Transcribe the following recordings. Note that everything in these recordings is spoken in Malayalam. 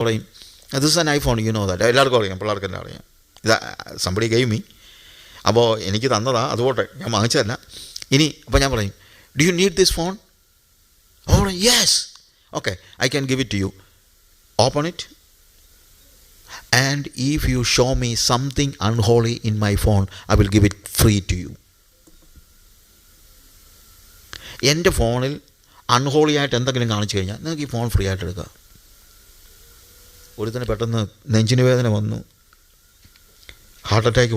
പറയും this an iPhone, you know that. എല്ലാവർക്കും അറിയാം, പിള്ളേർക്കെല്ലാം അറിയാം. ഇത് സംബഡി ഗേവ് മീ, അപ്പോൾ എനിക്ക് തന്നതാ, അതുപോട്ടെ, ഞാൻ വാങ്ങിച്ചതല്ല. ഇനി അപ്പോൾ ഞാൻ പറയും do you need this phone? Oh yes, okay, I can give it to you. Open it and if you show me something unholy in my phone, I will give it free to you. എൻ്റെ ഫോണിൽ അൺഹോളി ആയിട്ട് എന്തെങ്കിലും കാണിച്ചു കഴിഞ്ഞാൽ നിങ്ങൾക്ക് ഈ ഫോൺ ഫ്രീ ആയിട്ട് എടുക്കാം. ഒരുത്തന്നെ പെട്ടെന്ന് നെഞ്ചിന് വേദന വന്നു, ഹാർട്ട് അറ്റാക്ക്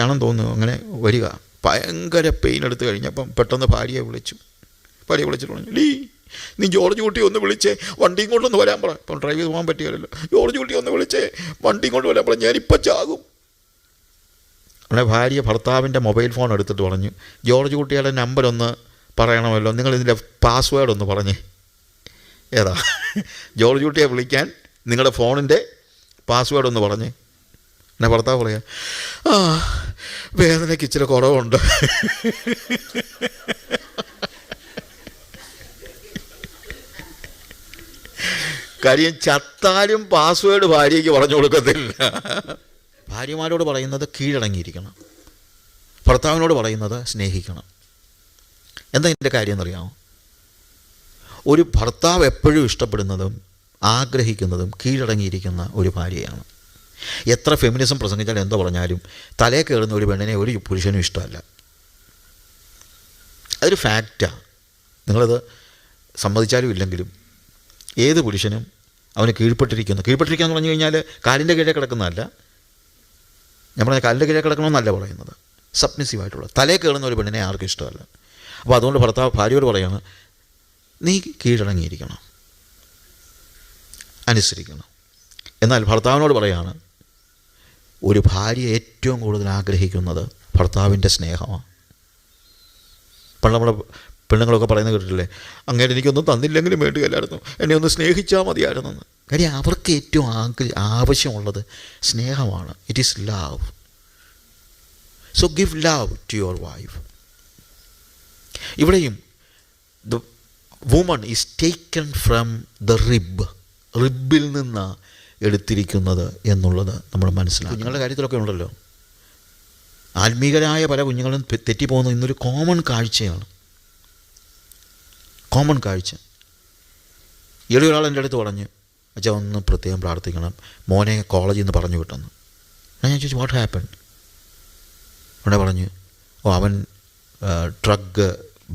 ആണെന്ന് തോന്നുന്നു, അങ്ങനെ വരിക, ഭയങ്കര പെയിൻ എടുത്ത് കഴിഞ്ഞപ്പം പെട്ടെന്ന് ഭാര്യയെ വിളിച്ചിട്ട് പറഞ്ഞു, ലീ നീ ജോർജ് കുട്ടി ഒന്ന് വിളിച്ചേ, വണ്ടിയും കൊണ്ടൊന്ന് വരാൻ പറ. ഇപ്പം ഡ്രൈവ് ചെയ്ത് പോകാൻ പറ്റുകയല്ലോ. ജോർജ് കുട്ടി ഒന്ന് വിളിച്ചേ, വണ്ടിയും കൊണ്ട് വരാൻ പറ, ഞാനിപ്പം ചാകും. അവിടെ ഭാര്യ ഭർത്താവിൻ്റെ മൊബൈൽ ഫോൺ എടുത്തിട്ട് പറഞ്ഞു, ജോർജ് കുട്ടിയുടെ നമ്പർ ഒന്ന് പറയണമല്ലോ, നിങ്ങളിതിൻ്റെ പാസ്വേഡ് ഒന്ന് പറഞ്ഞേ. ഏതാ? ജോർജ് കുട്ടിയെ വിളിക്കാൻ നിങ്ങളുടെ ഫോണിൻ്റെ പാസ്വേഡ് ഒന്ന് പറഞ്ഞേ. എന്നെ ഭർത്താവ് പറയാം, വേദനയ്ക്ക് ഇച്ചിരി കുറവുണ്ട്. കാര്യം ചത്താലും പാസ്വേഡ് ഭാര്യയ്ക്ക് പറഞ്ഞു കൊടുക്കത്തില്ല. ഭാര്യമാരോട് പറയുന്നത് കീഴടങ്ങിയിരിക്കണം, ഭർത്താവിനോട് പറയുന്നത് സ്നേഹിക്കണം. എന്താ ഇതിൻ്റെ കാര്യം എന്നറിയാമോ? ഒരു ഭർത്താവ് എപ്പോഴും ഇഷ്ടപ്പെടുന്നതും ആഗ്രഹിക്കുന്നതും കീഴടങ്ങിയിരിക്കുന്ന ഒരു ഭാര്യയാണ്. എത്ര ഫെമിനിസം പ്രസംഗിച്ചാലും എന്തോ പറഞ്ഞാലും തലേ കയറുന്ന ഒരു പെണ്ണിനെ ഒരു പുരുഷനും ഇഷ്ടമല്ല. അതൊരു ഫാക്റ്റാണ്. നിങ്ങളത് സമ്മതിച്ചാലും ഇല്ലെങ്കിലും ഏത് പുരുഷനും അവന് കീഴ്പ്പെട്ടിരിക്കുക എന്ന് പറഞ്ഞു കഴിഞ്ഞാൽ കാലിൻ്റെ കീഴേ കിടക്കുന്നതല്ല. ഞാൻ പറഞ്ഞ കാലിൻ്റെ കീഴേ കിടക്കണമെന്നല്ല പറയുന്നത്, സബ്മിസീവായിട്ടുള്ള തലേ കയറുന്ന ഒരു പെണ്ണിനെ ആർക്കും ഇഷ്ടമല്ല. അപ്പോൾ അതുകൊണ്ട് ഭർത്താവ് ഭാര്യയോട് പറയാണ്, നീ കീഴടങ്ങിയിരിക്കണം, അനുസരിക്കണം. എന്നാൽ ഭർത്താവിനോട് പറയാണ്, ഒരു ഭാര്യ ഏറ്റവും കൂടുതൽ ആഗ്രഹിക്കുന്നത് ഭർത്താവിൻ്റെ സ്നേഹമാണ്. പണ്ട് നമ്മുടെ പെണ്ണുങ്ങളൊക്കെ പറയുന്നത് കേട്ടിട്ടില്ലേ, അങ്ങനെ എനിക്കൊന്നും തന്നില്ലെങ്കിലും വേണ്ടിയല്ലായിരുന്നു, എന്നെ ഒന്ന് സ്നേഹിച്ചാൽ മതിയായിരുന്നെന്ന്. കാര്യം അവർക്ക് ഏറ്റവും ആവശ്യമുള്ളത് സ്നേഹമാണ്. It is love. So give love to your wife. ഇവിടെയും the woman is taken from the റിബിൽ നിന്ന് എടുത്തിരിക്കുന്നത് എന്നുള്ളത് നമ്മൾ മനസ്സിലാക്കും. കുഞ്ഞുങ്ങളുടെ കാര്യത്തിലൊക്കെ ഉണ്ടല്ലോ, ആത്മീകരായ പല കുഞ്ഞുങ്ങളും തെറ്റിപ്പോകുന്നത് ഇന്നൊരു കോമൺ കാഴ്ച. ഈയിടെ ഒരാൾ എൻ്റെ അടുത്ത് പറഞ്ഞു, അച്ഛാ ഒന്ന് പ്രത്യേകം പ്രാർത്ഥിക്കണം, മോനെ കോളേജിൽ നിന്ന് പറഞ്ഞു വിട്ടെന്ന്. ഞാൻ ചോദിച്ചു വാട്ട് ഹാപ്പൻ? അവിടെ പറഞ്ഞു, അവൻ ഡ്രഗ്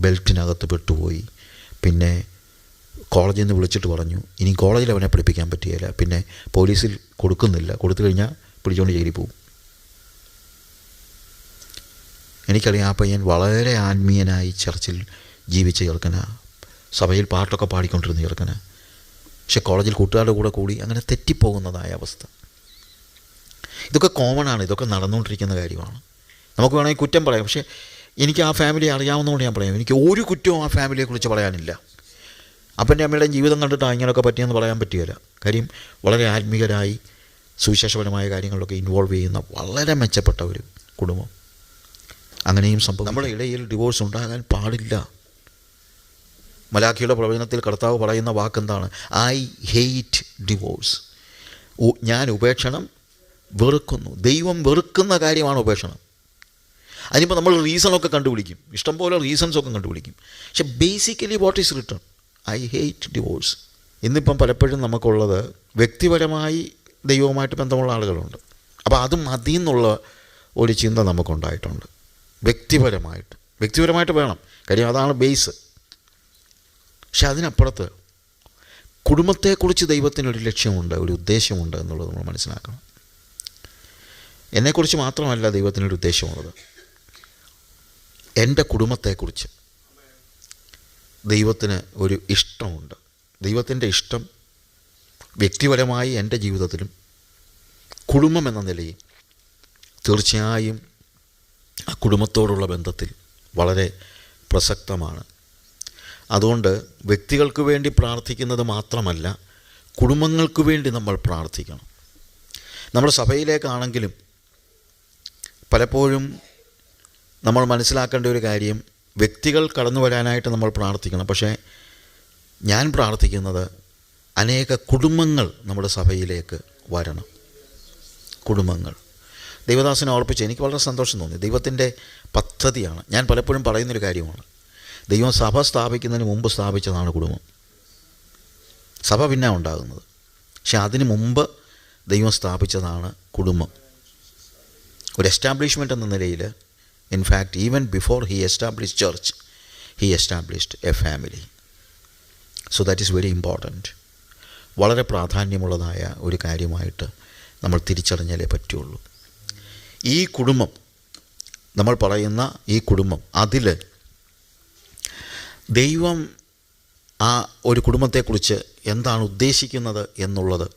ബെൽറ്റിനകത്ത് പെട്ടുപോയി, പിന്നെ കോളേജിൽ നിന്ന് വിളിച്ചിട്ട് പറഞ്ഞു ഇനി കോളേജിൽ അവനെ പഠിപ്പിക്കാൻ പറ്റുകയില്ല, പിന്നെ പോലീസിൽ കൊടുക്കുന്നില്ല, കൊടുത്തു കഴിഞ്ഞാൽ പിടിച്ചുകൊണ്ട് ജയിലിൽ പോകും. എനിക്കറിയാം, ആ പയ്യൻ വളരെ ആത്മീയനായി ചർച്ചിൽ ജീവിച്ച ചെറുക്കനാണ്, സഭയിൽ പാട്ടൊക്കെ പാടിക്കൊണ്ടിരുന്ന ചെറുക്കനാണ്. പക്ഷെ കോളേജിൽ കൂട്ടുകാരുടെ കൂടെ കൂടി അങ്ങനെ തെറ്റിപ്പോകുന്നതായ അവസ്ഥ. ഇതൊക്കെ കോമണാണ്, ഇതൊക്കെ നടന്നുകൊണ്ടിരിക്കുന്ന കാര്യമാണ്. നമുക്ക് വേണമെങ്കിൽ കുറ്റം പറയാം, പക്ഷേ എനിക്ക് ആ ഫാമിലി അറിയാവുന്നതുകൊണ്ട് ഞാൻ പറയാം, എനിക്ക് ഒരു കുറ്റവും ആ ഫാമിലിയെക്കുറിച്ച് പറയാനില്ല. അപ്പൻ്റെ അമ്മയുടെയും ജീവിതം കണ്ടിട്ടാണ് ഇങ്ങനെയൊക്കെ പറ്റിയെന്ന് പറയാൻ പറ്റുകയില്ല. കാര്യം വളരെ ആത്മീകരായി സുവിശേഷപരമായ കാര്യങ്ങളിലൊക്കെ ഇൻവോൾവ് ചെയ്യുന്ന വളരെ മെച്ചപ്പെട്ട ഒരു കുടുംബം. അങ്ങനെയും സംഭവം. നമ്മുടെ ഇടയിൽ ഡിവോഴ്സ് ഉണ്ടാകാൻ പാടില്ല. മലാഖിയുടെ പ്രവചനത്തിൽ കർത്താവ് പറയുന്ന വാക്കെന്താണ്? I hate divorce. ഞാൻ ഉപേക്ഷണം വെറുക്കുന്നു. ദൈവം വെറുക്കുന്ന കാര്യമാണ് ഉപേക്ഷണം. അതിനിപ്പോൾ നമ്മൾ റീസണൊക്കെ കണ്ടുപിടിക്കും, ഇഷ്ടംപോലെ റീസൺസൊക്കെ കണ്ടുപിടിക്കും. പക്ഷെ basically what is written? I hate divorce. ഇന്നിപ്പം പലപ്പോഴും നമുക്കുള്ളത് വ്യക്തിപരമായി ദൈവവുമായിട്ട് ബന്ധമുള്ള ആളുകളുണ്ട്. അപ്പോൾ അത് മതി എന്നുള്ള ഒരു ചിന്ത നമുക്കുണ്ടായിട്ടുണ്ട്. വ്യക്തിപരമായിട്ട് വേണം, കാര്യം അതാണ് ബേസ്. പക്ഷെ അതിനപ്പുറത്ത് കുടുംബത്തെക്കുറിച്ച് ദൈവത്തിനൊരു ലക്ഷ്യമുണ്ട്, ഒരു ഉദ്ദേശമുണ്ട് എന്നുള്ളത് നമ്മൾ മനസ്സിലാക്കണം. എന്നെക്കുറിച്ച് മാത്രമല്ല ദൈവത്തിനൊരു ഉദ്ദേശമുള്ളത്, എൻ്റെ കുടുംബത്തെക്കുറിച്ച് ദൈവത്തിന് ഒരു ഇഷ്ടമുണ്ട്. ദൈവത്തിൻ്റെ ഇഷ്ടം വ്യക്തിപരമായി എൻ്റെ ജീവിതത്തിലും കുടുംബം എന്ന നിലയിൽ തീർച്ചയായും ആ കുടുംബത്തോടുള്ള ബന്ധത്തിൽ വളരെ പ്രസക്തമാണ്. അതുകൊണ്ട് വ്യക്തികൾക്ക് വേണ്ടി പ്രാർത്ഥിക്കുന്നത് മാത്രമല്ല, കുടുംബങ്ങൾക്ക് വേണ്ടി നമ്മൾ പ്രാർത്ഥിക്കണം. നമ്മുടെ സഭയിലേക്കാണെങ്കിലും പലപ്പോഴും നമ്മൾ മനസ്സിലാക്കേണ്ട ഒരു കാര്യം, വ്യക്തികൾ കടന്നു വരാനായിട്ട് നമ്മൾ പ്രാർത്ഥിക്കണം. പക്ഷേ ഞാൻ പ്രാർത്ഥിക്കുന്നത് അനേക കുടുംബങ്ങൾ നമ്മുടെ സഭയിലേക്ക് വരണം. കുടുംബങ്ങൾ ദൈവദാസനെ ഓർപ്പിച്ച് എനിക്ക് വളരെ സന്തോഷം തോന്നി. ദൈവത്തിൻ്റെ പദ്ധതിയാണ്. ഞാൻ പലപ്പോഴും പറയുന്നൊരു കാര്യമാണ്, ദൈവം സഭ സ്ഥാപിക്കുന്നതിന് മുമ്പ് സ്ഥാപിച്ചതാണ് കുടുംബം. സഭ പിന്നെ ഉണ്ടാകുന്നത്, പക്ഷെ അതിന് മുമ്പ് ദൈവം സ്ഥാപിച്ചതാണ് കുടുംബം. ഒരു എസ്റ്റാബ്ലിഷ്മെൻ്റ് എന്ന നിലയിൽ, in fact even before he establish church, he established A family. So that is very important. വളരെ പ്രാധാന്യമുള്ളതായ ഒരു കാര്യമായിട്ട് നമ്മൾ തിരിച്ചറിഞ്ഞാലേ പറ്റുള്ളൂ. ഈ കുടുംബം, നമ്മൾ പറയുന്ന ഈ കുടുംബം, അതിൽ ദൈവം ആ ഒരു കുടുംബത്തെക്കുറിച്ച് എന്താണ് ഉദ്ദേശിക്കുന്നത് എന്നുള്ളത്,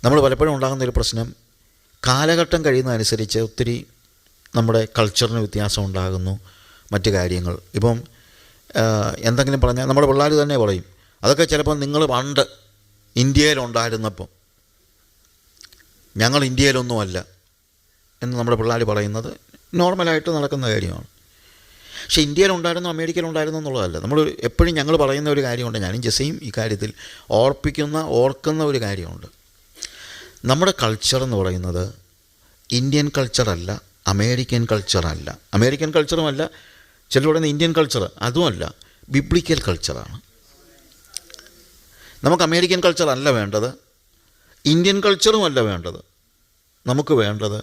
നമ്മൾ പലപ്പോഴും ഉണ്ടാകുന്നൊരു പ്രശ്നം, കാലഘട്ടം കഴിയുന്നതനുസരിച്ച് ഒത്തിരി നമ്മുടെ കൾച്ചറിന് വ്യത്യാസം ഉണ്ടാകുന്നു, മറ്റു കാര്യങ്ങൾ. ഇപ്പം എന്തെങ്കിലും പറഞ്ഞാൽ നമ്മുടെ പിള്ളേർ തന്നെ പറയും, അതൊക്കെ ചിലപ്പോൾ നിങ്ങൾ പണ്ട് ഇന്ത്യയിലുണ്ടായിരുന്നപ്പം, ഞങ്ങൾ ഇന്ത്യയിലൊന്നുമല്ല എന്ന് നമ്മുടെ പിള്ളേർ പറയുന്നത് നോർമലായിട്ട് നടക്കുന്ന കാര്യമാണ്. പക്ഷേ ഇന്ത്യയിലുണ്ടായിരുന്നു അമേരിക്കയിലുണ്ടായിരുന്നു എന്നുള്ളതല്ല. നമ്മൾ എപ്പോഴും ഞങ്ങൾ പറയുന്ന ഒരു കാര്യമുണ്ട്, ഞാനും ജെസ്സിയും ഈ കാര്യത്തിൽ ഓർക്കുന്ന ഒരു കാര്യമുണ്ട്. നമ്മുടെ കൾച്ചർ എന്ന് പറയുന്നത് ഇന്ത്യൻ കൾച്ചറല്ല, അമേരിക്കൻ കൾച്ചറല്ല, അമേരിക്കൻ കൾച്ചറുമല്ല, ചിലർ പറയുന്ന ഇന്ത്യൻ കൾച്ചർ അതുമല്ല, ബിബ്ലിക്കൽ കൾച്ചറാണ്. നമുക്ക് അമേരിക്കൻ കൾച്ചറല്ല വേണ്ടത്, ഇന്ത്യൻ കൾച്ചറുമല്ല വേണ്ടത്. നമുക്ക് വേണ്ടത്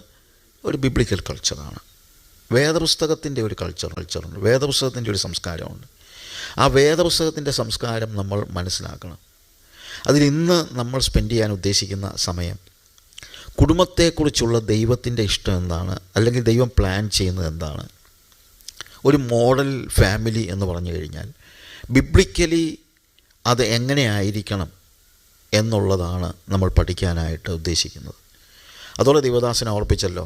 ഒരു ബിബ്ലിക്കൽ കൾച്ചറാണ്. വേദപുസ്തകത്തിൻ്റെ ഒരു കൾച്ചറുണ്ട്, വേദപുസ്തകത്തിൻ്റെ ഒരു സംസ്കാരമുണ്ട്. ആ വേദപുസ്തകത്തിൻ്റെ സംസ്കാരം നമ്മൾ മനസ്സിലാക്കണം. അതിലിന്ന് നമ്മൾ സ്പെൻഡ് ചെയ്യാൻ ഉദ്ദേശിക്കുന്ന സമയം, കുടുംബത്തെക്കുറിച്ചുള്ള ദൈവത്തിൻ്റെ ഇഷ്ടം എന്താണ്, അല്ലെങ്കിൽ ദൈവം പ്ലാൻ ചെയ്യുന്നത് എന്താണ്, ഒരു മോഡൽ ഫാമിലി എന്ന് പറഞ്ഞു കഴിഞ്ഞാൽ ബിബ്ലിക്കലി അത് എങ്ങനെയായിരിക്കണം എന്നുള്ളതാണ് നമ്മൾ പഠിക്കാനായിട്ട് ഉദ്ദേശിക്കുന്നത്. അതോടെ ദൈവദാസനെ ഓർപ്പിച്ചല്ലോ,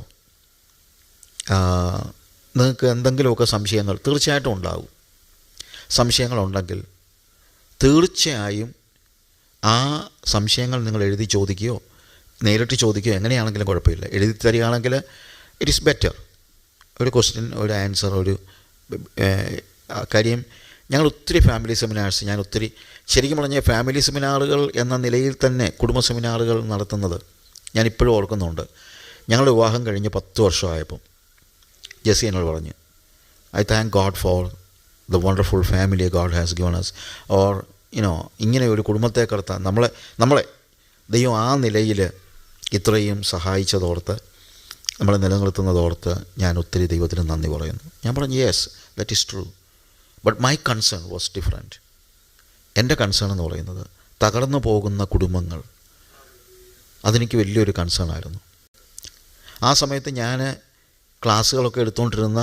നിങ്ങൾക്ക് എന്തെങ്കിലുമൊക്കെ സംശയങ്ങൾ തീർച്ചയായിട്ടും ഉണ്ടാകും. സംശയങ്ങളുണ്ടെങ്കിൽ തീർച്ചയായും ആ സംശയങ്ങൾ നിങ്ങൾ എഴുതി ചോദിക്കുകയോ നേരിട്ട് ചോദിക്കുകയോ എങ്ങനെയാണെങ്കിലും കുഴപ്പമില്ല. എഴുതി തരികയാണെങ്കിൽ ഇറ്റ് ഈസ് ബെറ്റർ. ഒരു ക്വസ്റ്റ്യൻ, ഒരു ആൻസർ, ഒരു കാര്യം. ഞങ്ങൾ ഒത്തിരി ഫാമിലി സെമിനാർസ്, ഞാൻ ഒത്തിരി ശരിക്കും പറഞ്ഞാൽ ഫാമിലി സെമിനാറുകൾ എന്ന നിലയിൽ തന്നെ കുടുംബ സെമിനാറുകൾ നടത്തുന്നത് ഞാനിപ്പോഴും ഓർക്കുന്നുണ്ട്. ഞങ്ങളുടെ വിവാഹം കഴിഞ്ഞ് 10 വർഷമായപ്പം ജെസ്സി എന്നോട് പറഞ്ഞു, I thank God for the wonderful family God has given us, or ഇങ്ങനെ ഒരു കുടുംബത്തെ കടത്താൻ നമ്മളെ ദൈവം ആ നിലയിൽ ഇത്രയും സഹായിച്ചതോർത്ത്, നമ്മളെ നിലനിർത്തുന്നതോർത്ത് ഞാൻ ഒത്തിരി ദൈവത്തിന് നന്ദി പറയുന്നു. ഞാൻ പറഞ്ഞു, yes that is true, but my concern was different. എൻ്റെ കൺസേൺ എന്ന് പറയുന്നത് തകർന്നു പോകുന്ന കുടുംബങ്ങൾ, അതെനിക്ക് വലിയൊരു കൺസേൺ ആയിരുന്നു. ആ സമയത്ത് ഞാൻ ക്ലാസ്സുകളൊക്കെ എടുത്തുകൊണ്ടിരുന്ന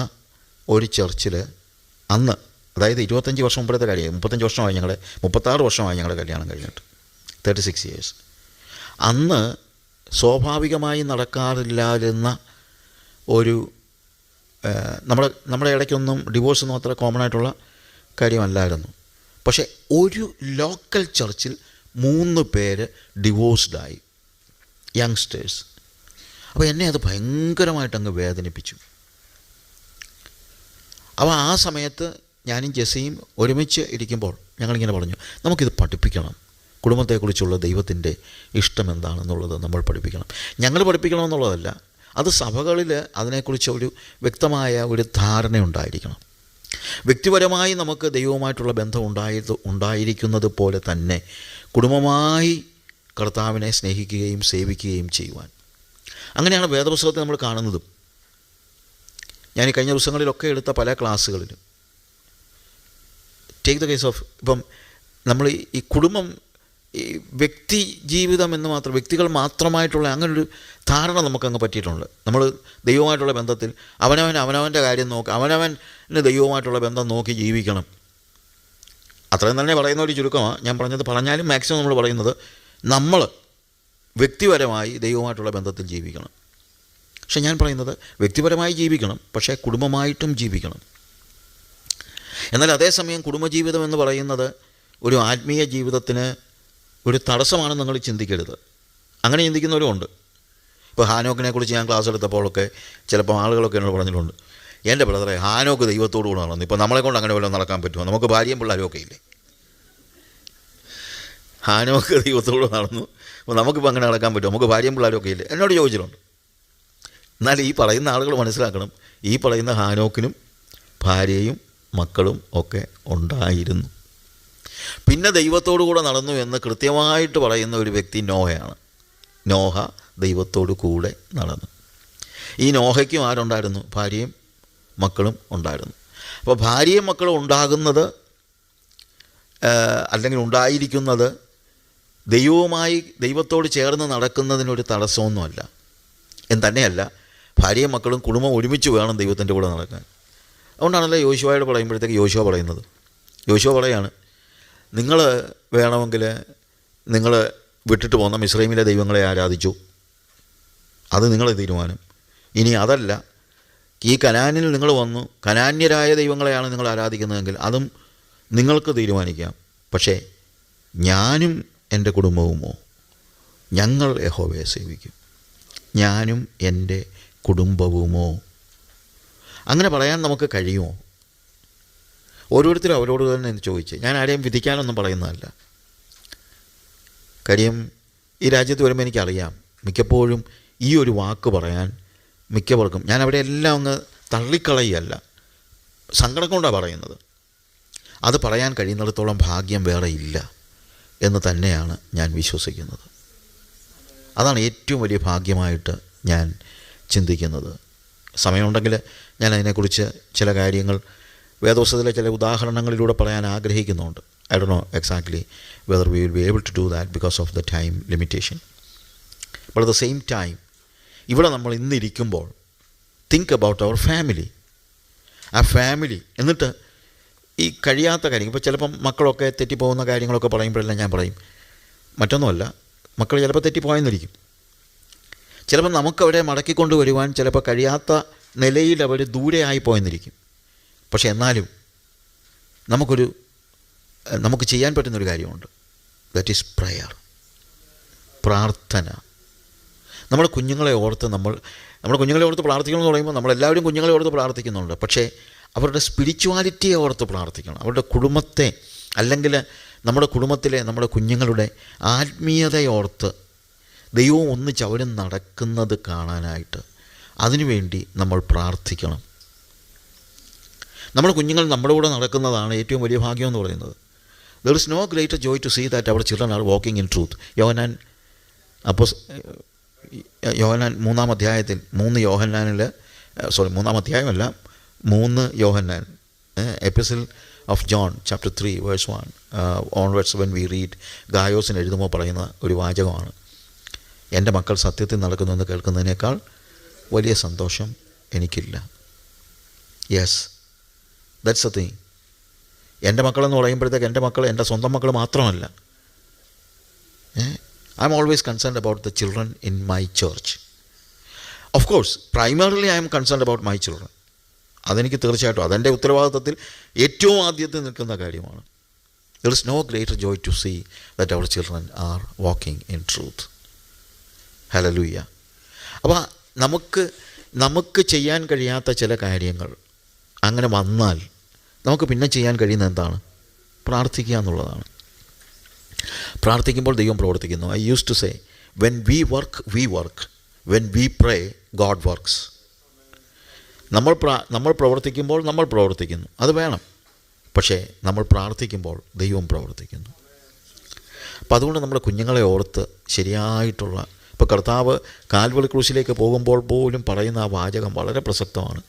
ഒരു ചർച്ചിൽ അന്ന്, അതായത് 25 വർഷം മുമ്പത്തെ കാര്യം, 36 വർഷമായി ഞങ്ങളുടെ കല്യാണം കഴിഞ്ഞിട്ട്, 36 years. അന്ന് സ്വാഭാവികമായി നടക്കാറില്ലാതിരുന്ന ഒരു നമ്മുടെ ഇടയ്ക്കൊന്നും ഡിവോഴ്സൊന്നും അത്ര കോമൺ ആയിട്ടുള്ള കാര്യമല്ലായിരുന്നു. പക്ഷേ ഒരു ലോക്കൽ ചർച്ചിൽ 3 പേര് ഡിവോഴ്സ്ഡായി, യങ്സ്റ്റേഴ്സ്. അപ്പോൾ എന്നെ അത് ഭയങ്കരമായിട്ടങ്ങ് വേദനിപ്പിച്ചു. അപ്പോൾ ആ സമയത്ത് ഞാനും ജെസ്സിയും ഒരുമിച്ച് ഇരിക്കുമ്പോൾ ഞങ്ങളിങ്ങനെ പറഞ്ഞു, നമുക്കിത് പഠിപ്പിക്കണം, കുടുംബത്തെക്കുറിച്ചുള്ള ദൈവത്തിൻ്റെ ഇഷ്ടം എന്താണെന്നുള്ളത് നമ്മൾ പഠിപ്പിക്കണം. ഞങ്ങൾ പഠിപ്പിക്കണമെന്നുള്ളതല്ല, അത് സഭകളിൽ അതിനെക്കുറിച്ച് ഒരു വ്യക്തമായ ഒരു ധാരണ ഉണ്ടായിരിക്കണം. വ്യക്തിപരമായി നമുക്ക് ദൈവവുമായിട്ടുള്ള ബന്ധം ഉണ്ടായിരിക്കുന്നത് പോലെ തന്നെ കുടുംബമായി കർത്താവിനെ സ്നേഹിക്കുകയും സേവിക്കുകയും ചെയ്യുവാൻ. അങ്ങനെയാണ് വേദപുസ്തകത്തെ നമ്മൾ കാണുന്നതും. ഞാൻ ഈ കഴിഞ്ഞ ദിവസങ്ങളിലൊക്കെ എടുത്ത പല ക്ലാസ്സുകളിലും ടേക്ക് ദ കേസ് ഓഫ്, ഇപ്പം നമ്മൾ ഈ കുടുംബം, ഈ വ്യക്തി ജീവിതം എന്ന് മാത്രം, വ്യക്തികൾ മാത്രമായിട്ടുള്ള അങ്ങനൊരു ധാരണ നമുക്കങ്ങ് പറ്റിയിട്ടുണ്ട്. നമ്മൾ ദൈവമായിട്ടുള്ള ബന്ധത്തിൽ അവനവൻ്റെ കാര്യം നോക്കി, അവനവന് ദൈവവുമായിട്ടുള്ള ബന്ധം നോക്കി ജീവിക്കണം. അത്രയും തന്നെ പറയുന്ന ഒരു ചുരുക്കമാണ് ഞാൻ പറഞ്ഞാലും മാക്സിമം നമ്മൾ പറയുന്നത്, നമ്മൾ വ്യക്തിപരമായി ദൈവവുമായിട്ടുള്ള ബന്ധത്തിൽ ജീവിക്കണം. പക്ഷെ ഞാൻ പറയുന്നത് വ്യക്തിപരമായി ജീവിക്കണം, പക്ഷേ കുടുംബമായിട്ടും ജീവിക്കണം. എന്നാൽ അതേസമയം കുടുംബജീവിതം എന്ന് പറയുന്നത് ഒരു ആത്മീയ ജീവിതത്തിന് ഒരു തടസ്സമാണെന്ന് നിങ്ങൾ ചിന്തിക്കരുത്. അങ്ങനെ ചിന്തിക്കുന്നവരുമുണ്ട്. ഇപ്പോൾ ഹാനോക്കിനെ കുറിച്ച് ഞാൻ ക്ലാസ് എടുത്തപ്പോഴൊക്കെ ചിലപ്പോൾ ആളുകളൊക്കെ എന്നോട് പറഞ്ഞിട്ടുണ്ട്, എൻ്റെ ബ്രദറെ ഹാനോക്ക് ദൈവത്തോടു കൂടെ നടന്നു, ഇപ്പോൾ നമ്മളെ കൊണ്ട് അങ്ങനെ വല്ലതും നടക്കാൻ പറ്റുമോ, നമുക്ക് ഭാര്യയും പിള്ളേരും ഒക്കെ ഇല്ലേ. ഹാനോക്ക് ദൈവത്തോട് നടന്നു. അപ്പോൾ നമുക്കിപ്പോൾ അങ്ങനെ നടക്കാൻ പറ്റും? നമുക്ക് ഭാര്യയും പിള്ളേരും ഒക്കെ ഇല്ലേ? എന്നോട് ചോദിച്ചിട്ടുണ്ട്. എന്നാൽ ഈ പറയുന്ന ആളുകൾ മനസ്സിലാക്കണം, ഈ പറയുന്ന ഹാനോക്കിനും ഭാര്യയും മക്കളും ഒക്കെ ഉണ്ടായിരുന്നു. പിന്നെ ദൈവത്തോടു കൂടെ നടന്നു എന്ന് കൃത്യമായിട്ട് പറയുന്ന ഒരു വ്യക്തി നോഹയാണ്. നോഹ ദൈവത്തോടു കൂടെ നടന്നു. ഈ നോഹയ്ക്കും ആരുണ്ടായിരുന്നു? ഭാര്യയും മക്കളും ഉണ്ടായിരുന്നു. അപ്പോൾ ഭാര്യയും മക്കളും ഉണ്ടാകുന്നത് അല്ലെങ്കിൽ ഉണ്ടായിരിക്കുന്നത് ദൈവത്തോട് ചേർന്ന് നടക്കുന്നതിനൊരു തടസ്സമൊന്നുമല്ല. എന്ന് തന്നെയല്ല, ഭാര്യയും മക്കളും കുടുംബം ഒരുമിച്ച് വേണം ദൈവത്തിൻ്റെ കൂടെ നടക്കാൻ. അതുകൊണ്ടാണല്ലോ യോശുവയോട് പറയുമ്പോഴത്തേക്ക് യോശുവ പറയുന്നത്, യോശുവ പറയാണ്, നിങ്ങൾ വേണമെങ്കിൽ നിങ്ങൾ വിട്ടിട്ട് പോകുന്ന മിസ്രൈമിലെ ദൈവങ്ങളെ ആരാധിച്ചു, അത് നിങ്ങളെ തീരുമാനം. ഇനി അതല്ല, ഈ കനാനിൽ നിങ്ങൾ വന്നു കനാന്യരായ ദൈവങ്ങളെയാണ് നിങ്ങൾ ആരാധിക്കുന്നതെങ്കിൽ അതും നിങ്ങൾക്ക് തീരുമാനിക്കാം. പക്ഷേ ഞാനും എൻ്റെ കുടുംബവുമോ, ഞങ്ങൾ യഹോവയെ സേവിക്കും. ഞാനും എൻ്റെ കുടുംബവുമോ, അങ്ങനെ പറയാൻ നമുക്ക് കഴിയുമോ? ഓരോരുത്തരും അവരോട് തന്നെ ചോദിച്ച്. ഞാൻ ആരെയും വിധിക്കാനൊന്നും പറയുന്നതല്ല. കാര്യം ഈ രാജ്യത്ത് വരുമ്പോൾ എനിക്കറിയാം, മിക്കപ്പോഴും ഈ ഒരു വാക്ക് പറയാൻ മിക്കവർക്കും, ഞാൻ അവിടെ എല്ലാം അങ്ങ് തള്ളിക്കളയല്ല, സങ്കടം കൊണ്ടാണ് പറയുന്നത്. അത് പറയാൻ കഴിയുന്നിടത്തോളം ഭാഗ്യം വേറെ ഇല്ല എന്ന് തന്നെയാണ് ഞാൻ വിശ്വസിക്കുന്നത്. അതാണ് ഏറ്റവും വലിയ ഭാഗ്യമായിട്ട് ഞാൻ ചിന്തിക്കുന്നത്. സമയമുണ്ടെങ്കിൽ ഞാൻ അതിനെക്കുറിച്ച് ചില കാര്യങ്ങൾ വേദോസത്തിലെ ചില ഉദാഹരണങ്ങളിലൂടെ പറയാൻ ആഗ്രഹിക്കുന്നുണ്ട്. I don't know exactly whether we will be able to do that because of the time limitation. But at the same time, ഇവിടെ നമ്മൾ ഇന്നിരിക്കുമ്പോൾ തിങ്ക് അബൌട്ട് അവർ ഫാമിലി. ആ ഫാമിലി എന്നിട്ട് ഈ കഴിയാത്ത കാര്യം, ഇപ്പോൾ ചിലപ്പം മക്കളൊക്കെ തെറ്റിപ്പോകുന്ന കാര്യങ്ങളൊക്കെ പറയുമ്പോഴെല്ലാം ഞാൻ പറയും, മറ്റൊന്നുമല്ല, മക്കൾ ചിലപ്പോൾ തെറ്റിപ്പോയെന്നിരിക്കും. ചിലപ്പോൾ നമുക്കവരെ മടക്കിക്കൊണ്ട് വരുവാൻ ചിലപ്പോൾ കഴിയാത്ത നിലയിൽ അവർ ദൂരെ ആയിപ്പോയെന്നിരിക്കും. പക്ഷെ എന്നാലും നമുക്ക് ചെയ്യാൻ പറ്റുന്നൊരു കാര്യമുണ്ട്. ദാറ്റ് ഈസ് പ്രയർ, പ്രാർത്ഥന. നമ്മുടെ കുഞ്ഞുങ്ങളെ ഓർത്ത് പ്രാർത്ഥിക്കണം എന്ന് പറയുമ്പോൾ നമ്മളെല്ലാവരും കുഞ്ഞുങ്ങളെ ഓർത്ത് പ്രാർത്ഥിക്കുന്നുണ്ട്. പക്ഷേ അവരുടെ സ്പിരിച്വാലിറ്റിയെ ഓർത്ത് പ്രാർത്ഥിക്കണം. അവരുടെ കുടുംബത്തെ, അല്ലെങ്കിൽ നമ്മുടെ കുടുംബത്തിലെ നമ്മുടെ കുഞ്ഞുങ്ങളുടെ ആത്മീയതയോർത്ത് ദൈവം ഒന്നിച്ച് അവരും നടക്കുന്നത് കാണാനായിട്ട് അതിനുവേണ്ടി നമ്മൾ പ്രാർത്ഥിക്കണം. നമ്മുടെ കുഞ്ഞുങ്ങൾ നമ്മുടെ കൂടെ നടക്കുന്നതാണ് ഏറ്റവും വലിയ ഭാഗ്യം എന്ന് പറയുന്നത്. There is no greater joy to see that our children are walking in truth. യോഹന്നാൻ 3 അധ്യായത്തിൽ 3 Yohannan epistle of John chapter 3 verse 1 onwards when we read, ഗായോസിന് എഴുതുമ്പോൾ പറയുന്ന ഒരു വാചകമാണ്, എൻ്റെ മക്കൾ സത്യത്തിൽ നടക്കുന്നുവെന്ന് കേൾക്കുന്നതിനേക്കാൾ വലിയ സന്തോഷം എനിക്കില്ല. Yes, that's a thing. എൻ്റെ മക്കളെന്ന് പറയുമ്പോഴത്തേക്ക് എൻ്റെ മക്കൾ എൻ്റെ സ്വന്തം മക്കൾ മാത്രമല്ല. I'm always concerned about the children in my church. Of course primarily I'm concerned about my children. അതെനിക്ക് തീർച്ചയായിട്ടും അതെൻ്റെ ഉത്തരവാദിത്തത്തിൽ ഏറ്റവും ആദ്യത്തിൽ നിൽക്കുന്ന കാര്യമാണ്. There is no greater joy to see that our children are walking in truth. Hallelujah. അപ്പോൾ നമുക്ക് ചെയ്യാൻ കഴിയാത്ത ചില കാര്യങ്ങൾ അങ്ങനെ വന്നാൽ നമുക്ക് പിന്നെ ചെയ്യാൻ കഴിയുന്ന എന്താണ്? പ്രാർത്ഥിക്കുക എന്നുള്ളതാണ്. പ്രാർത്ഥിക്കുമ്പോൾ ദൈവം പ്രവർത്തിക്കുന്നു. I use to say, when we work, when we pray, God works. നമ്മൾ പ്രവർത്തിക്കുമ്പോൾ നമ്മൾ പ്രവർത്തിക്കുന്നു, അത് വേണം. പക്ഷേ നമ്മൾ പ്രാർത്ഥിക്കുമ്പോൾ ദൈവം പ്രവർത്തിക്കുന്നു. അപ്പം അതുകൊണ്ട് നമ്മുടെ കുഞ്ഞുങ്ങളെ ഓർത്ത് ശരിയായിട്ടുള്ള, ഇപ്പോൾ കർത്താവ് കാൽവറി ക്രൂശിലേക്ക് പോകുമ്പോൾ പോലും പറയുന്ന ആ വാചകം വളരെ പ്രസക്തമാണ്.